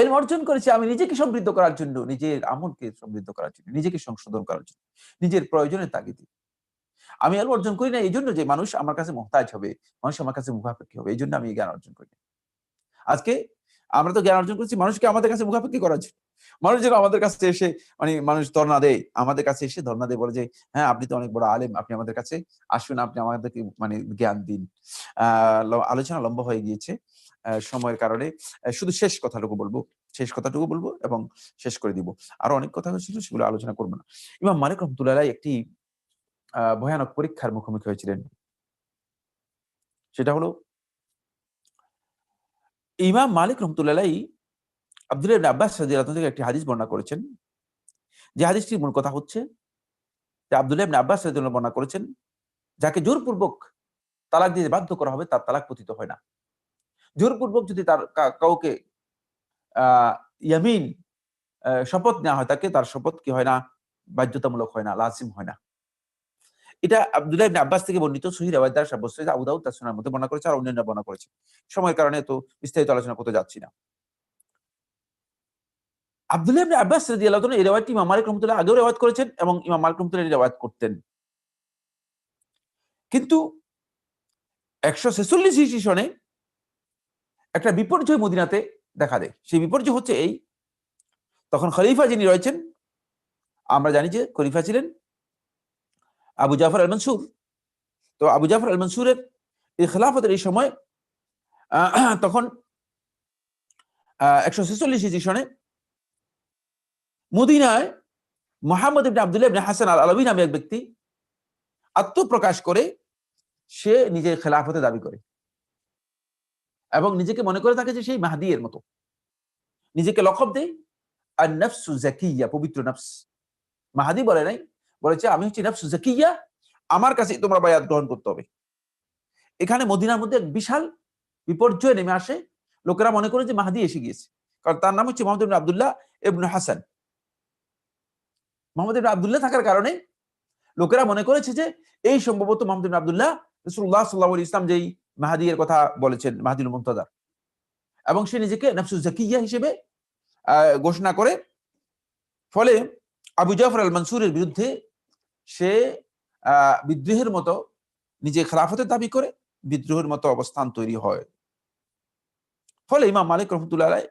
ইলম অর্জন করেছি আমি নিজেকে সমৃদ্ধ করার জন্য, নিজের আমলকে সমৃদ্ধ করার জন্য, নিজেকে সংশোধন করার জন্য, নিজের প্রয়োজনের তাগিদে। আমি ইলম অর্জন করি না এই জন্য যে মানুষ আমার কাছে মুহতাজ হবে, মানুষ আমার কাছে মুখাপেক্ষী হবে, এই জন্য আমি জ্ঞান অর্জন করি না। আজকে আমরা তো জ্ঞান অর্জন করছি মানুষকে আমাদের কাছে মুখাপেক্ষী করার জন্য। মানুষ যেন আমাদের কাছে এসে, মানে মানুষ ধর্ণা দেয়, আমাদের কাছে এসে ধর্ণা দেয়, বলে যে, হ্যাঁ আপনি তো অনেক বড় আলেম, আপনি আমাদের কাছে আসুন, আপনি আমাদেরকে মানে জ্ঞান দিন। আলোচনা লম্বা হয়ে গিয়েছে সময়ের কারণে। শুধু শেষ কথাটুকু বলবো এবং শেষ করে দিব। আরো অনেক কথা ছিল, সেগুলো আলোচনা করবো না। ইমাম মালিক রহমতুল্লাহ আলাইহি একটি ভয়ানক পরীক্ষার মুখোমুখি হয়েছিলেন। সেটা হলো, ইমাম মালিক রহমতুল্লাহ আলাইহি আব্দুল্লাহ ইবনে আব্বাস রাদিয়াল্লাহু আনহু থেকে একটি হাদিস বর্ণনা করেছেন। যে হাদিসটির মূল কথা হচ্ছে যে, আব্দুল্লাহ ইবনে আব্বাস রাদিয়াল্লাহু আনহু বর্ণনা করেছেন, যাকে জোরপূর্বক তালাক দিতে বাধ্য করা হবে তার তালাক পতিত হয় না। জোরপূর্বক যদি তার কাউকে ইয়ামিন শপথ নেওয়া হয়, তার শপথ কি হয় না, বাধ্যতামূলক হয় না, লাজিম হয় না। এটা আব্দুল্লাহ ইবনে আব্বাস থেকে বর্ণিত সহিহ রিওয়ায়াত দ্বারা সাব্যস্ত হয়েছে। আবু দাউদ তার সুনানের মধ্যে বর্ণনা করেছে, আর অন্যান্য বর্ণনা করেছে। সময়ের কারণে তো বিস্তারিত আলোচনা করতে যাচ্ছি না। আব্দুল্লাহ ইবনে আব্বাস রাদিয়াল্লাহু আনহু এই রিওয়ায়াতটি ইমাম মালিক রাহমাতুল্লাহ আগেও রিওয়ায়াত করেছেন এবং ইমাম মালিক রাহমাতুল্লাহ এই রিওয়ায়াত করতেন। কিন্তু ১৪৬ হিজরি সনে একটা বিপর্যয় মদিনাতে দেখা দেয়। সেই বিপর্যয় হচ্ছে এই, তখন খলিফা যিনি রয়েছেন, আমরা জানি যে খলিফা ছিলেন আবু জাফর আল মনসুর। তো আবু জাফর আল মনসুরের এই খেলাফতের এই সময় তখন ১৪৬ হিজরি সনে মদিনায় মুহাম্মদ ইবনে আব্দুল্লাহ ইবনে হাসান আল আলাবী নামে এক ব্যক্তি আত্মপ্রকাশ করে সে নিজের খেলাফতে দাবি করে এবং নিজেকে মনে করে থাকে যে সেই মাহদী এর মতো। নিজেকে লকব দেয় আন-নাফসু যাকিয়া, পবিত্র নফস। মাহদী বলে নাই, বলেছে আমি হচ্ছি নাফসু যাকিয়া, আমার কাছে তোমরা বায়াত গ্রহণ করতে হবে। এখানে মদিনার মধ্যে এক বিশাল বিপর্যয় নেমে আসে। লোকেরা মনে করে যে মাহদি এসে গিয়েছে, কারণ তার নাম হচ্ছে মোহাম্মদ ইবনে আব্দুল্লাহ ইবনে হাসান। মোহাম্মদ ইবনে আব্দুল্লাহ থাকার কারণে লোকেরা মনে করেছে যে এই সম্ভবত মোহাম্মদ ইবনে আব্দুল্লাহ রাসূলুল্লাহ সাল্লাল্লাহু আলাইহি ওয়াসাল্লাম যেই মাহদি এর কথা বলেছেন, মাহদিউল মুনতাজার, এবং সে নিজেকে নফসুজ জাকিয়া হিসেবে ঘোষণা করে। ফলে আবু জাফর আল মানসুরের বিরুদ্ধে সে বিদ্রোহের মতো নিজে খেলাফতের দাবি করে, বিদ্রোহের মতো অবস্থান তৈরি হয়। ফলে ইমাম মালিক রহমতুল্লাহ আলাইহি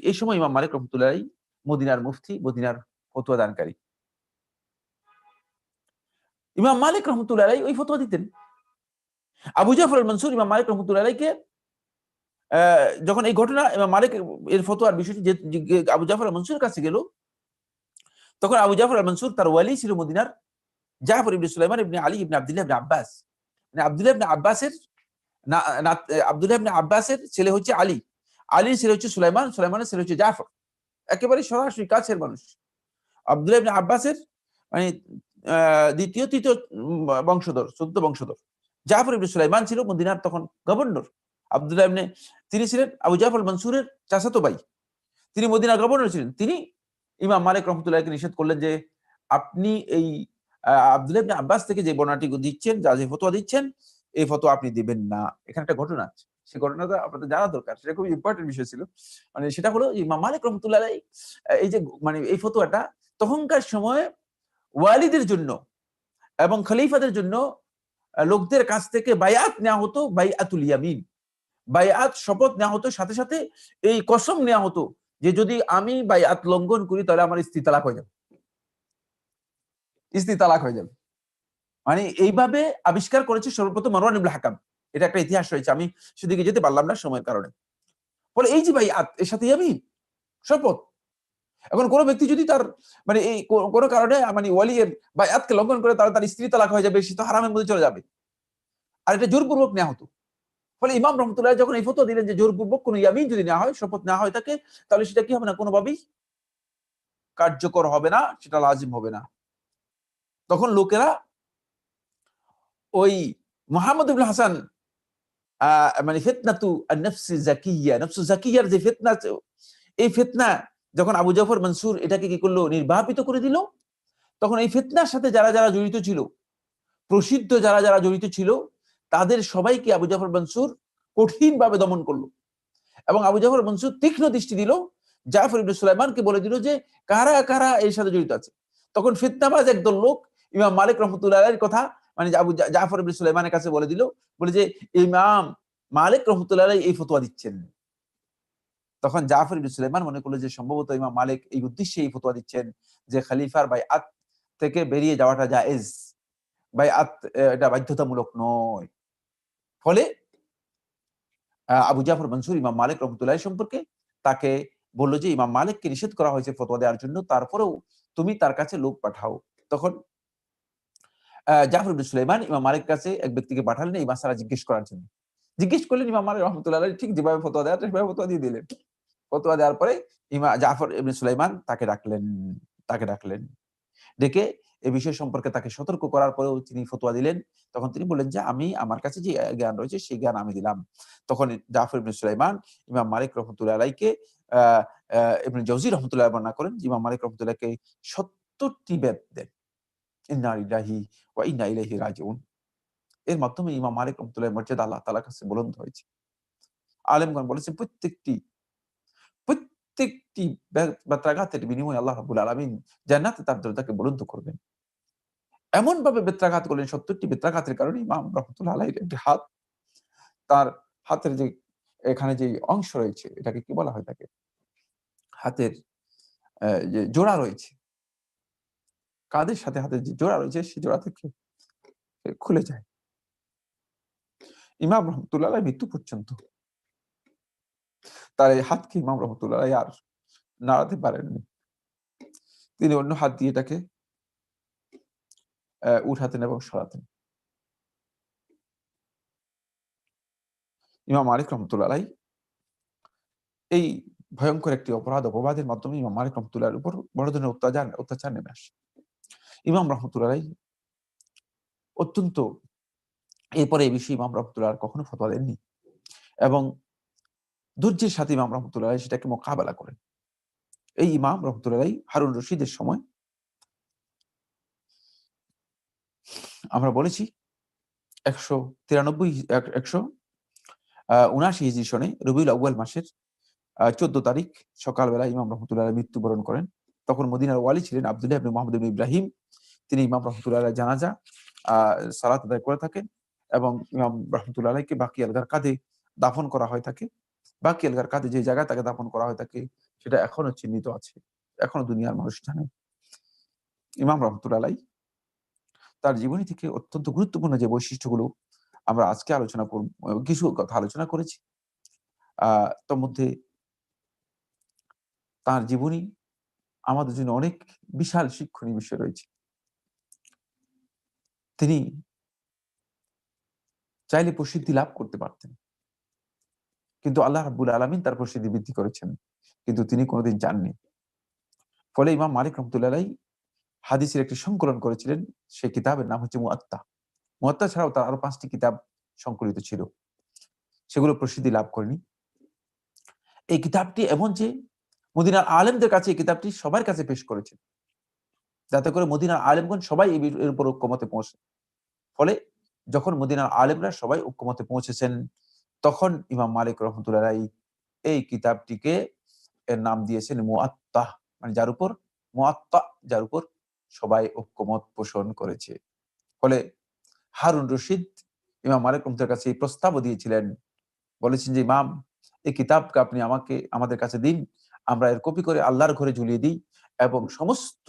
এই সময় ইমাম মালিক রহমতুল্লাহ আলাইহি মদিনার মুফতি, মদিনার ফতোয়া দানকারী। ইমাম মালিক রহমতুল্লাহ আলাইহি ওই ফতোয়া দিতেন। আবু জাফর আল মানসুর ইমাম মালিক রহমতুল্লাহ আলাইহিকে যখন এই ঘটনা ইমাম মালিক এর ফতোয়ার বিষয়টি যে আবু জাফর আল মানসুরের কাছে গেল, তখন আবু জাফর আল মানসুর তার ওয়ালি ছিল মদিনার জাফর ইবনে সুলাইমান ইবনে আলী ইবনে আব্দুল্লাহ ইবনে আব্বাস। মানে আব্দুল্লাহ ইবনে আব্বাসের আব্দুল্লাহ ইবনে আব্বাসের ছেলে হচ্ছে আলী, আলীর ছেলে হচ্ছে সুলাইমান, সুলাইমানের ছেলে হচ্ছে জাফর। একেবারে সরাসরি কাছের মানুষ। আব্দুল্লাহ ইবনে আব্বাসের মানে দ্বিতীয় তৃতীয় বংশধর, 14 বংশধর। জাফর ইবনে সুলাইমান ছিল মদিনার তখন গভর্নর। আব্দুল্লাহ ইবনে তিনি ছিলেন আবু জাফর মনসুরের চাচাতো ভাই, তিনি মদিনার গভর্নর ছিলেন। তিনি ইমাম মালিক রহমতুল্লাহকে নিষেধ করলেন যে আপনি এই আব্দুল্লাহ ইবনে আব্বাস থেকে যে বর্ণনাটি দিচ্ছেন, যা যে ফতোয়া দিচ্ছেন, এই ফতোয়া আপনি দিবেন না। এখানে একটা ঘটনা আছে, সেই ঘটনাটা আপনাদের জানা দরকার, সেটা খুব ইম্পর্টেন্ট বিষয় ছিল। মানে সেটা হলো ইমাম মালিক রহমতুল্লাহ এই যে মানে এই ফতোয়াটা তখনকার সময়ে ওয়ালিদের জন্য এবং খলিফাদের জন্য লোকদের কাছ থেকে বায়াত নেওয়া হতো, বাইআতুল ইয়ামিন, বায়াত শপথ নেওয়া হতো, সাথে সাথে এই কসম নেওয়া হতো যে যদি আমি বায়াত লঙ্ঘন করি তাহলে আমার স্ত্রী তালাক হয়ে যাবে, স্ত্রী তালাক হয়ে যাবে। মানে এইভাবে আবিষ্কার করেছে সর্বপ্রথম মারওয়ান ইবনে হাকাম। এটা একটা ইতিহাস রয়েছে, আমি সেদিকে যেতে পারলাম না সময়ের কারণে। বলে এই যে বায়াত, এর সাথে ইয়ামিন, শপথ। এখন কোন ব্যক্তি যদি তার মানে এই কোন কারণে মানে ওয়ালিয়ের বায়াতকে লঙ্ঘন করে তাহলে তার স্ত্রী তালাক হয়ে যাবে, সে তো হারামের মধ্যে চলে যাবে। আর এটা জোরপূর্বক নেওয়া হতো। ফলে ইমাম রহমতুল্লাহ যখন এই ফতোয়া দিলেন যে জোরপূর্বক কোন ইয়ামিন যদি নেওয়া হয়, শপথ নেওয়া হয় থাকে, তাহলে সেটা কি হবে না, কোনোভাবেই কার্যকর হবে না, সেটা লাজিম হবে না। তখন লোকেরা ওই মুহাম্মদ ইবনে হাসান মানে ফিতনাতু আন-নাফস জাকিয়া, নফস জাকিয়ার যে ফিতনা, এই ফিতনা যখন আবু জাফর মনসুর এটাকে কি করলো, নির্বাপিত করে দিল, তখন এই ফিতনার সাথে যারা যারা জড়িত ছিল, প্রসিদ্ধ যারা যারা জড়িত ছিল, তাদের সবাইকে আবু জাফর মনসুর কঠিনভাবে দমন করলো। এবং আবু জাফর মনসুর তীক্ষ্ণ দৃষ্টি দিল, জাফর ইবনে সুলাইমানকে বলে দিল যে কারা কারা এর সাথে জড়িত আছে। তখন ফিতনাবাজ একদল লোক ইমাম মালিক রহমতুল্লাহ আলাইহির কথা মানে আবু জাফর ইবনে সুলাইমানের কাছে বলে দিল, বলে যে ইমাম মালিক রহমতুল্লাহ আলাইহি এই ফতোয়া দিচ্ছেন। তখন জাফর ইবনে সুলাইমান মনে করলো যে সম্ভবত ইমাম মালিক এই উদ্দেশ্যে এই ফতোয়া দিচ্ছেন যে খলিফার বাইআত থেকে বেরিয়ে যাওয়াটা জায়েজ, বাইআত এটা বাধ্যতামূলক নয়। ফলে আবু জাফর মনসুর ইমাম মালিক রহমতুল্লাহ সম্পর্কে তাকে বললো যে ইমাম মালিককে নিষেধ করা হয়েছে ফতোয়া দেওয়ার জন্য, তারপরেও তুমি তার কাছে লোক পাঠাও। তখন জাফর ইবনে সুলাইমান ইমাম মালিক কাছে এক ব্যক্তিকে পাঠালেন এই মাসআলা জিজ্ঞেস করার জন্য। জিজ্ঞেস করলেন, ইমাম মালিক রহমতুল্লাহ ঠিক যেভাবে ফতোয়া দেওয়া সেভাবে ফতোয়া দিয়ে দিলেন। ফতোয়া দেওয়ার পরে জাফর ইবনে সুলাইমান তাকে ডাকলেন। ডেকে এ বিষয় সম্পর্কে তাকে সতর্ক করার পরেও তিনি ফতোয়া দিলেন। তখন তিনি বললেন যে আমি আমার কাছে যে জ্ঞান রয়েছে সেই জ্ঞান আমি দিলাম। তখন জাফর ইবনে সুলাইমান ইমাম মালিক রহমতুল্লাহ আলাইহিকে ইবনে জাওজি রহমতুল্লাহ বর্ণনা করেন, ইমাম মালিক রহমতুল্লাহকে ৭০ টি বেত দেন। ইন্না লিল্লাহি ওয়া ইন্না ইলাইহি রাজিউন। এর মাধ্যমে ইমাম মালিক রহমতুল্লাহর মর্যাদা আল্লাহ তাআলার কাছে বুলন্দ হয়েছে। আলেমগণ বলেছেন প্রত্যেকটি বেত্রাঘাতের বিনিময়ে আল্লাহ রাব্বুল আলামিন জান্নাতে তার দরজাকে বুলন্দ করবেন। এমন ভাবে বেত্রাঘাত করলেন, ৭০ টি বেত্রাঘাতের কারণে ইমাম রাহমাতুল্লাহ আলাইহির একটি হাত, তার হাতের যে এখানে যে অংশ রয়েছে এটাকে কি বলা হয়, তাকে হাতের যে জোড়া রয়েছে, কাঁধের সাথে হাতের যে জোড়া রয়েছে সেই জোড়া থেকে খুলে যায়। ইমাম রহমতুল্লাহ আলাইহি মৃত্যু পর্যন্ত তার এই হাতকে ইমাম রহমতুল্লাহ আলাইহি আর নাড়াতে পারেননি। তিনি অন্য হাত দিয়ে এটাকে উঠাতেন এবং সরাতেন। ইমাম মালিক রহমতুল্লাহ আলাইহি এই ভয়ঙ্কর একটি অপবাদের মাধ্যমে ইমাম মালিক রহমতুল্লাহর উপর বড় ধরনের অত্যাচার নেমে আসে। ইমাম রহমতুল্লাহ আলাইহি অত্যন্ত এরপরে এই বিষয়ে ইমাম রহমতুল্লাহ আর কখনো ফতোয়া দেননি এবং ধৈর্যের সাথে ইমাম রহমতুল্লাহ আলাইহি সেটাকে মোকাবেলা করেন। এই ইমাম রহমতুল্লাহ আলাইহি হারুন রশিদের সময় আমরা বলেছি 179 হিজরি সনে রবিউল আউয়াল মাসের 14 তারিখ সকালবেলা ইমাম রহমতুল্লাহ আলাইহি মৃত্যুবরণ করেন। তখন মদিনার ওয়ালি ছিলেন আব্দুল্লাহ ইবনে মুহাম্মদ ইবনে ইব্রাহিম। তিনি ইমাম রহমতুল্লাহ আলাইহি জানাজা সালাত আদায় করে থাকেন এবং ইমাম রহমতুল্লাহ আলাইহিকে বাকিয়াল গারকাদে দাফন করা হয়ে থাকে। বাকিয়াল গারকাদে যে জায়গায় তাকে দাফন করা হয়ে থাকে সেটা এখনো চিহ্নিত আছে। এখনো দুনিয়ার মানুষ জানে। ইমাম রহমতুল্লাহ আলাইহি তার জীবনী থেকে অত্যন্ত গুরুত্বপূর্ণ যে বৈশিষ্ট্যগুলো আমরা আজকে আলোচনা করব, কিছু কথা আলোচনা করেছি। তার মধ্যে তার জীবনী আমাদের জন্য অনেক বিশাল শিক্ষণীয় বিষয় রয়েছে। তিনি চাইলে প্রসিদ্ধি লাভ করতে পারতেন, কিন্তু আল্লাহ রাব্বুল আলামিন তার প্রসিদ্ধি বৃদ্ধি করেছেন, কিন্তু তিনি কোনোদিন চাননি। ফলে ইমাম মালিক রহমতুল্লাহ আলাইহি হাদিসের একটি সংকলন করেছিলেন। সেই কিতাবের নাম হচ্ছে মুয়াত্তা। মুয়াত্তা ছাড়াও তার আরো 5টি কিতাব সংকলিত ছিল, সেগুলো প্রসিদ্ধি লাভ করেনি। এই কিতাবটি এমন যে মদিনার আলেমদের কাছে এই কিতাবটি সবার কাছে পেশ করেছেন, যাতে করে মদিনার আলেমগণ সবাই এর উপর ঐক্যমতে পৌঁছে। ফলে যখন মদিনার আলেমরা সবাই ঐক্যমতে পৌঁছেছেন, তখন ইমাম মালিক রহমতুল্লাহ আলাইহি এই কিতাবটিকে এর নাম দিয়েছেন মুআত্তা, মানে যার উপর মুআত্তা, যার উপর সবাই ঐক্যমত পোষণ করেছে। ফলে হারুন রশিদ ইমাম মালিক রহমতুল্লাহর কাছে এই প্রস্তাবও দিয়েছিলেন। বলেছেন যে, ইমাম, এই কিতাবকে আপনি আমাদের কাছে দিন, আমরা এর কপি করে আল্লাহর ঘরে ঝুলিয়ে দিই এবং সমস্ত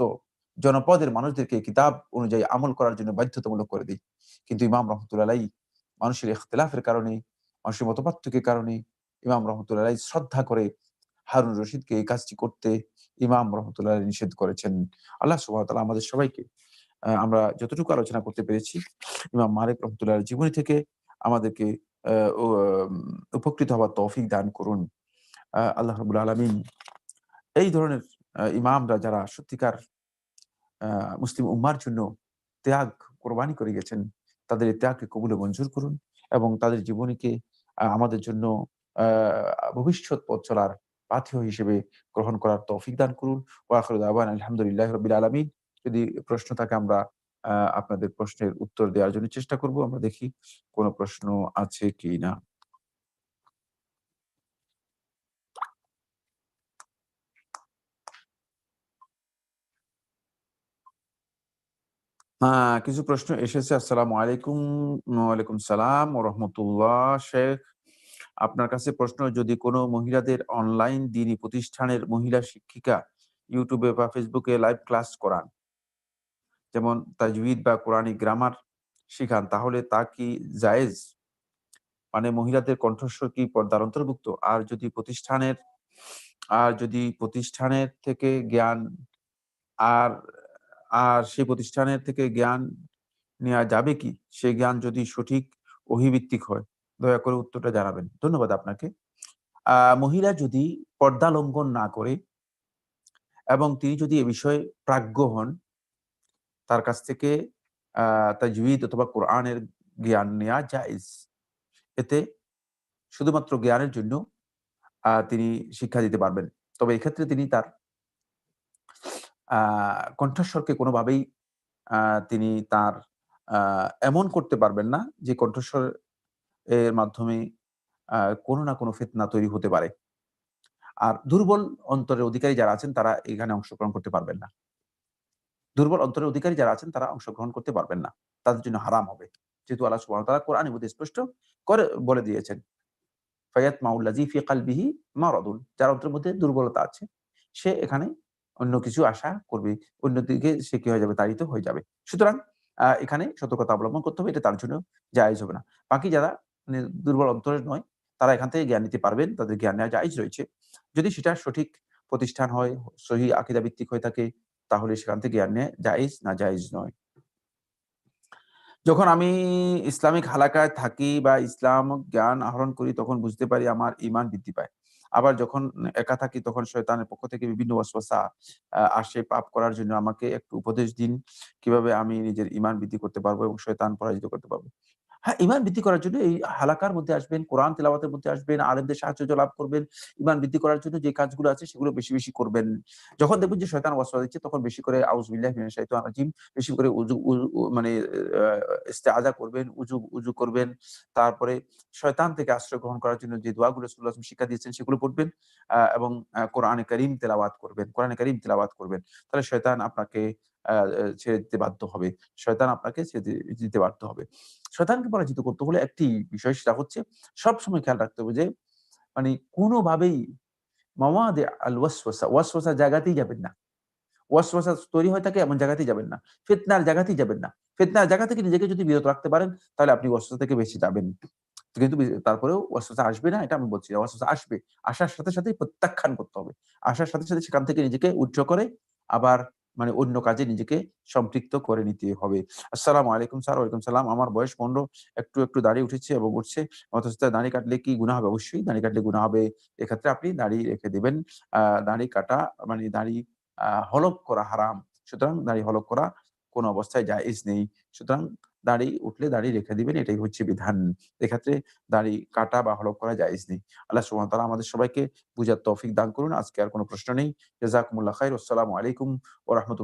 জনপদের মানুষদেরকে এই কিতাব অনুযায়ী আমল করার জন্য বাধ্যতামূলক করে দিই। কিন্তু ইমাম রহমতুল্লাহ আলাইহি মানুষের ইখতিলাফের কারণে, মানুষের মতপার্থক্যের কারণে ইমাম রহমতুল্লাহ আলাইহি শ্রদ্ধা করে হারুন রশিদকে এই কাজটি করতে ইমাম রহমতুল্লাহ আলাইহি নিষেধ করেছেন। আল্লাহ সুবহানাহু ওয়া তাআলা আমাদের সবাইকে আমরা যতটুকু আলোচনা করতে পেরেছি ইমাম মালিক রহমতুল্লাহ আলাইহির জীবনী থেকে আমাদেরকে আ ও উপকৃত হওয়ার তৌফিক দান করুন। আল্লাহ রাব্বুল আলামিন এই ধরনের ইমামরা যারা সত্যিকার আ মুসলিম উম্মাহর জন্য ত্যাগ, কোরবানি করে গেছেন, তাদের এই ত্যাগকে কবুল ও মঞ্জুর করুন এবং তাদের জীবনীকে আমাদের জন্য আ ভবিষ্যৎ পথ চলার পাথেয় হিসেবে গ্রহণ করার তৌফিক দান করুন। ওয়া আখিরু দাওয়ানা আলহামদুলিল্লাহি রাব্বিল আলামিন। যদি প্রশ্ন থাকে আমরা আপনাদের প্রশ্নের উত্তর দেওয়ার জন্য চেষ্টা করব। আমরা দেখি কোন প্রশ্ন আছে কিনা। কিছু প্রশ্ন এসেছে। আসসালামু আলাইকুম। ওয়ালাইকুম সালাম ওয়া রাহমাতুল্লাহ। শেখ, আপনার কাছে প্রশ্ন, যদি কোনো মহিলাদের অনলাইন দ্বীনী প্রতিষ্ঠানের মহিলা শিক্ষিকা YouTube বা Facebook এ লাইভ ক্লাস করান, যেমন তাজউীদ বা কোরআনিক গ্রামার শিখান, তাহলে তা কি জায়েজ? মানে মহিলাদের কণ্ঠস্বর কি পর্দার অন্তর্ভুক্ত? আর যদি প্রতিষ্ঠানের থেকে জ্ঞান আর আর সেই প্রতিষ্ঠানের থেকে জ্ঞান নেয়া যাবে কি? সেই জ্ঞান যদি সঠিক ওহীভিত্তিক হয়? দয়া করে উত্তরটা জানাবেন। ধন্যবাদ আপনাকে। মহিলা যদি পর্দা লঙ্ঘন না করে এবং তিনি যদি এ বিষয়ে প্রাজ্ঞ হন, তার কাছ থেকে আ তাজউীদ অথবা কোরআনের জ্ঞান নেয়া জায়েজ। এতে শুধুমাত্র জ্ঞানের জন্য তিনি শিক্ষা দিতে পারবেন। তবে এক্ষেত্রে তিনি তার আ কণ্ঠস্বরকে কোনোভাবেই আ তিনি তার আ এমন করতে পারবেন না যে কণ্ঠস্বর এর মাধ্যমে আ কোনো না কোনো ফিতনা তৈরি হতে পারে। আর দুর্বল অন্তরের অধিকারী যারা আছেন তারা এখানে অংশগ্রহণ করতে পারবেন না। দুর্বল অন্তরের অধিকারী যারা আছেন তারা অংশগ্রহণ করতে পারবেন না। তাদের জন্য হারাম হবে। যেহেতু আল্লাহ সুবহানাহু ওয়া তাআলা কোরআনের মধ্যে স্পষ্ট করে বলে দিয়েছেন। ফায়াতমাউল্লাযী ফি কলবিহি মারাদুন, যার অন্তরের মধ্যে দুর্বলতা আছে, সে এখানে অন্য কিছু আশা করবে। অন্যদিকে সে কি হয়ে যাবে? তাড়িত হয়ে যাবে। সুতরাং এখানে সতর্কতা অবলম্বন করতে হবে। এটা তার জন্য জায়েজ হবে না। বাকি যারা মানে দুর্বল অন্তরের নয়, তারা এখান থেকে জ্ঞান নিতে পারবেন। তাদের জ্ঞান নেওয়া জায়েজ রয়েছে। যদি সেটা সঠিক প্রতিষ্ঠান হয়, সহিহ আকীদা ভিত্তিক হয়ে থাকে, তাহলে সেখান থেকে জ্ঞান নেয়া জায়েজ, না জায়েজ নয়। যখন আমি ইসলামিক হালাকায় থাকি বা ইসলাম জ্ঞান আহরণ করি, তখন বুঝতে পারি আমার ঈমান বৃদ্ধি পায়। আবার যখন একা থাকি, তখন শয়তানের পক্ষ থেকে বিভিন্ন ওয়াসওয়াসা আসে। পাপ করার জন্য আমাকে একটু উপদেশ দিন। কিভাবে আমি নিজের ঈমান বৃদ্ধি করতে পারবো এবং শয়তান পরাজিত করতে পারবো? হ্যাঁ, ঈমান বৃদ্ধি করার জন্য এই হালাকার মধ্যে আসবেন, কোরআন তেলাওয়াতের মধ্যে আসবেন, আলেমদের সাহায্য লাভ করবেন। ঈমান বৃদ্ধি করার জন্য যে কাজগুলো আছে সেগুলো বেশি, বেশি করবেন। যখন দেখবেন যে শয়তান ওয়াসওয়াসা দিচ্ছে তখন বেশি করে আউযুবিল্লাহি মিনাশ শাইতানির রাজিম বেশি করে উযু উ উ মানে আ ইস্তেআযা করবেন, উযু করবেন। তারপরে শয়তান থেকে আশ্রয় গ্রহণ করার জন্য যে দোয়াগুলো রাসূলুল্লাহ সাল্লাল্লাহু আলাইহি ওয়াসাল্লাম শিক্ষা দিয়েছেন সেগুলো পড়বেন এবং কোরআনে কারীম তেলাওয়াত করবেন। কোরআনে কারীম তেলাওয়াত করবেন। তাহলে শয়তান আপনাকে আ আ ছেড়ে দিতে বাধ্য হবে। শয়তান আপনাকে ছেড়ে দিতে বাধ্য হবে। শয়তানকে পরাজিত করতে হলে একটি বিষয় সেটা হচ্ছে সবসময় খেয়াল রাখতে হবে যে মানে কোনভাবেই মাওয়াদি আল ওয়াসওয়াসা, ওয়াসওয়াসার জায়গাতেই যাবেন না। ওয়াসওয়াসা তৈরি হয়ে থাকে এমন জায়গাতেই যাবেন না। ফিতনার জায়গাতেই যাবেন না। ফিতনার জায়গা থেকে নিজেকে যদি বিরত রাখতে পারেন তাহলে আপনি ওয়াসওয়াসা থেকে বেঁচে যাবেন। কিন্তু তারপরেও ওয়াসওয়াসা আসবে না এটা আমি বলছি না। ওয়াসওয়াসা আসবে। আসার সাথে, সাথেই প্রত্যাখ্যান করতে হবে। আসার সাথে, সাথে সেখান থেকে নিজেকে উইথড্র করে আবার মানে অন্য কাজে নিজেকে সম্পৃক্ত করে নিতে হবে। আসসালামু আলাইকুম স্যার। ওয়ালাইকুম সালাম। আমার বয়স ১৫ একটু দাড়ি উঠেছে এবং উঠছে। অথচ দাড়ি কাটলে কি গুনাহ হবে? অবশ্যই দাড়ি কাটলে গুনাহ হবে। এক্ষেত্রে আপনি দাড়ি রেখে দিবেন। দাড়ি কাটা মানে দাড়ি হলক করা হারাম। সুতরাং দাড়ি হলক করা কোন অবস্থায় জায়েজ নেই। সুতরাং দাড়ি উঠলে দাড়ি রেখে দিবেন এটাই হচ্ছে বিধান। এক্ষেত্রে দাড়ি কাটা বা হলক করা জায়েজ নেই। আল্লাহ সুবহানাহু ওয়া তাআলা আমাদের সবাইকে বুঝার তৌফিক দান করুন। আজকে আর কোন প্রশ্ন নেই। জাযাকুমুল্লাহ খাইর। আসসালামু আলাইকুম ওয়া রাহমাতুল্লাহ।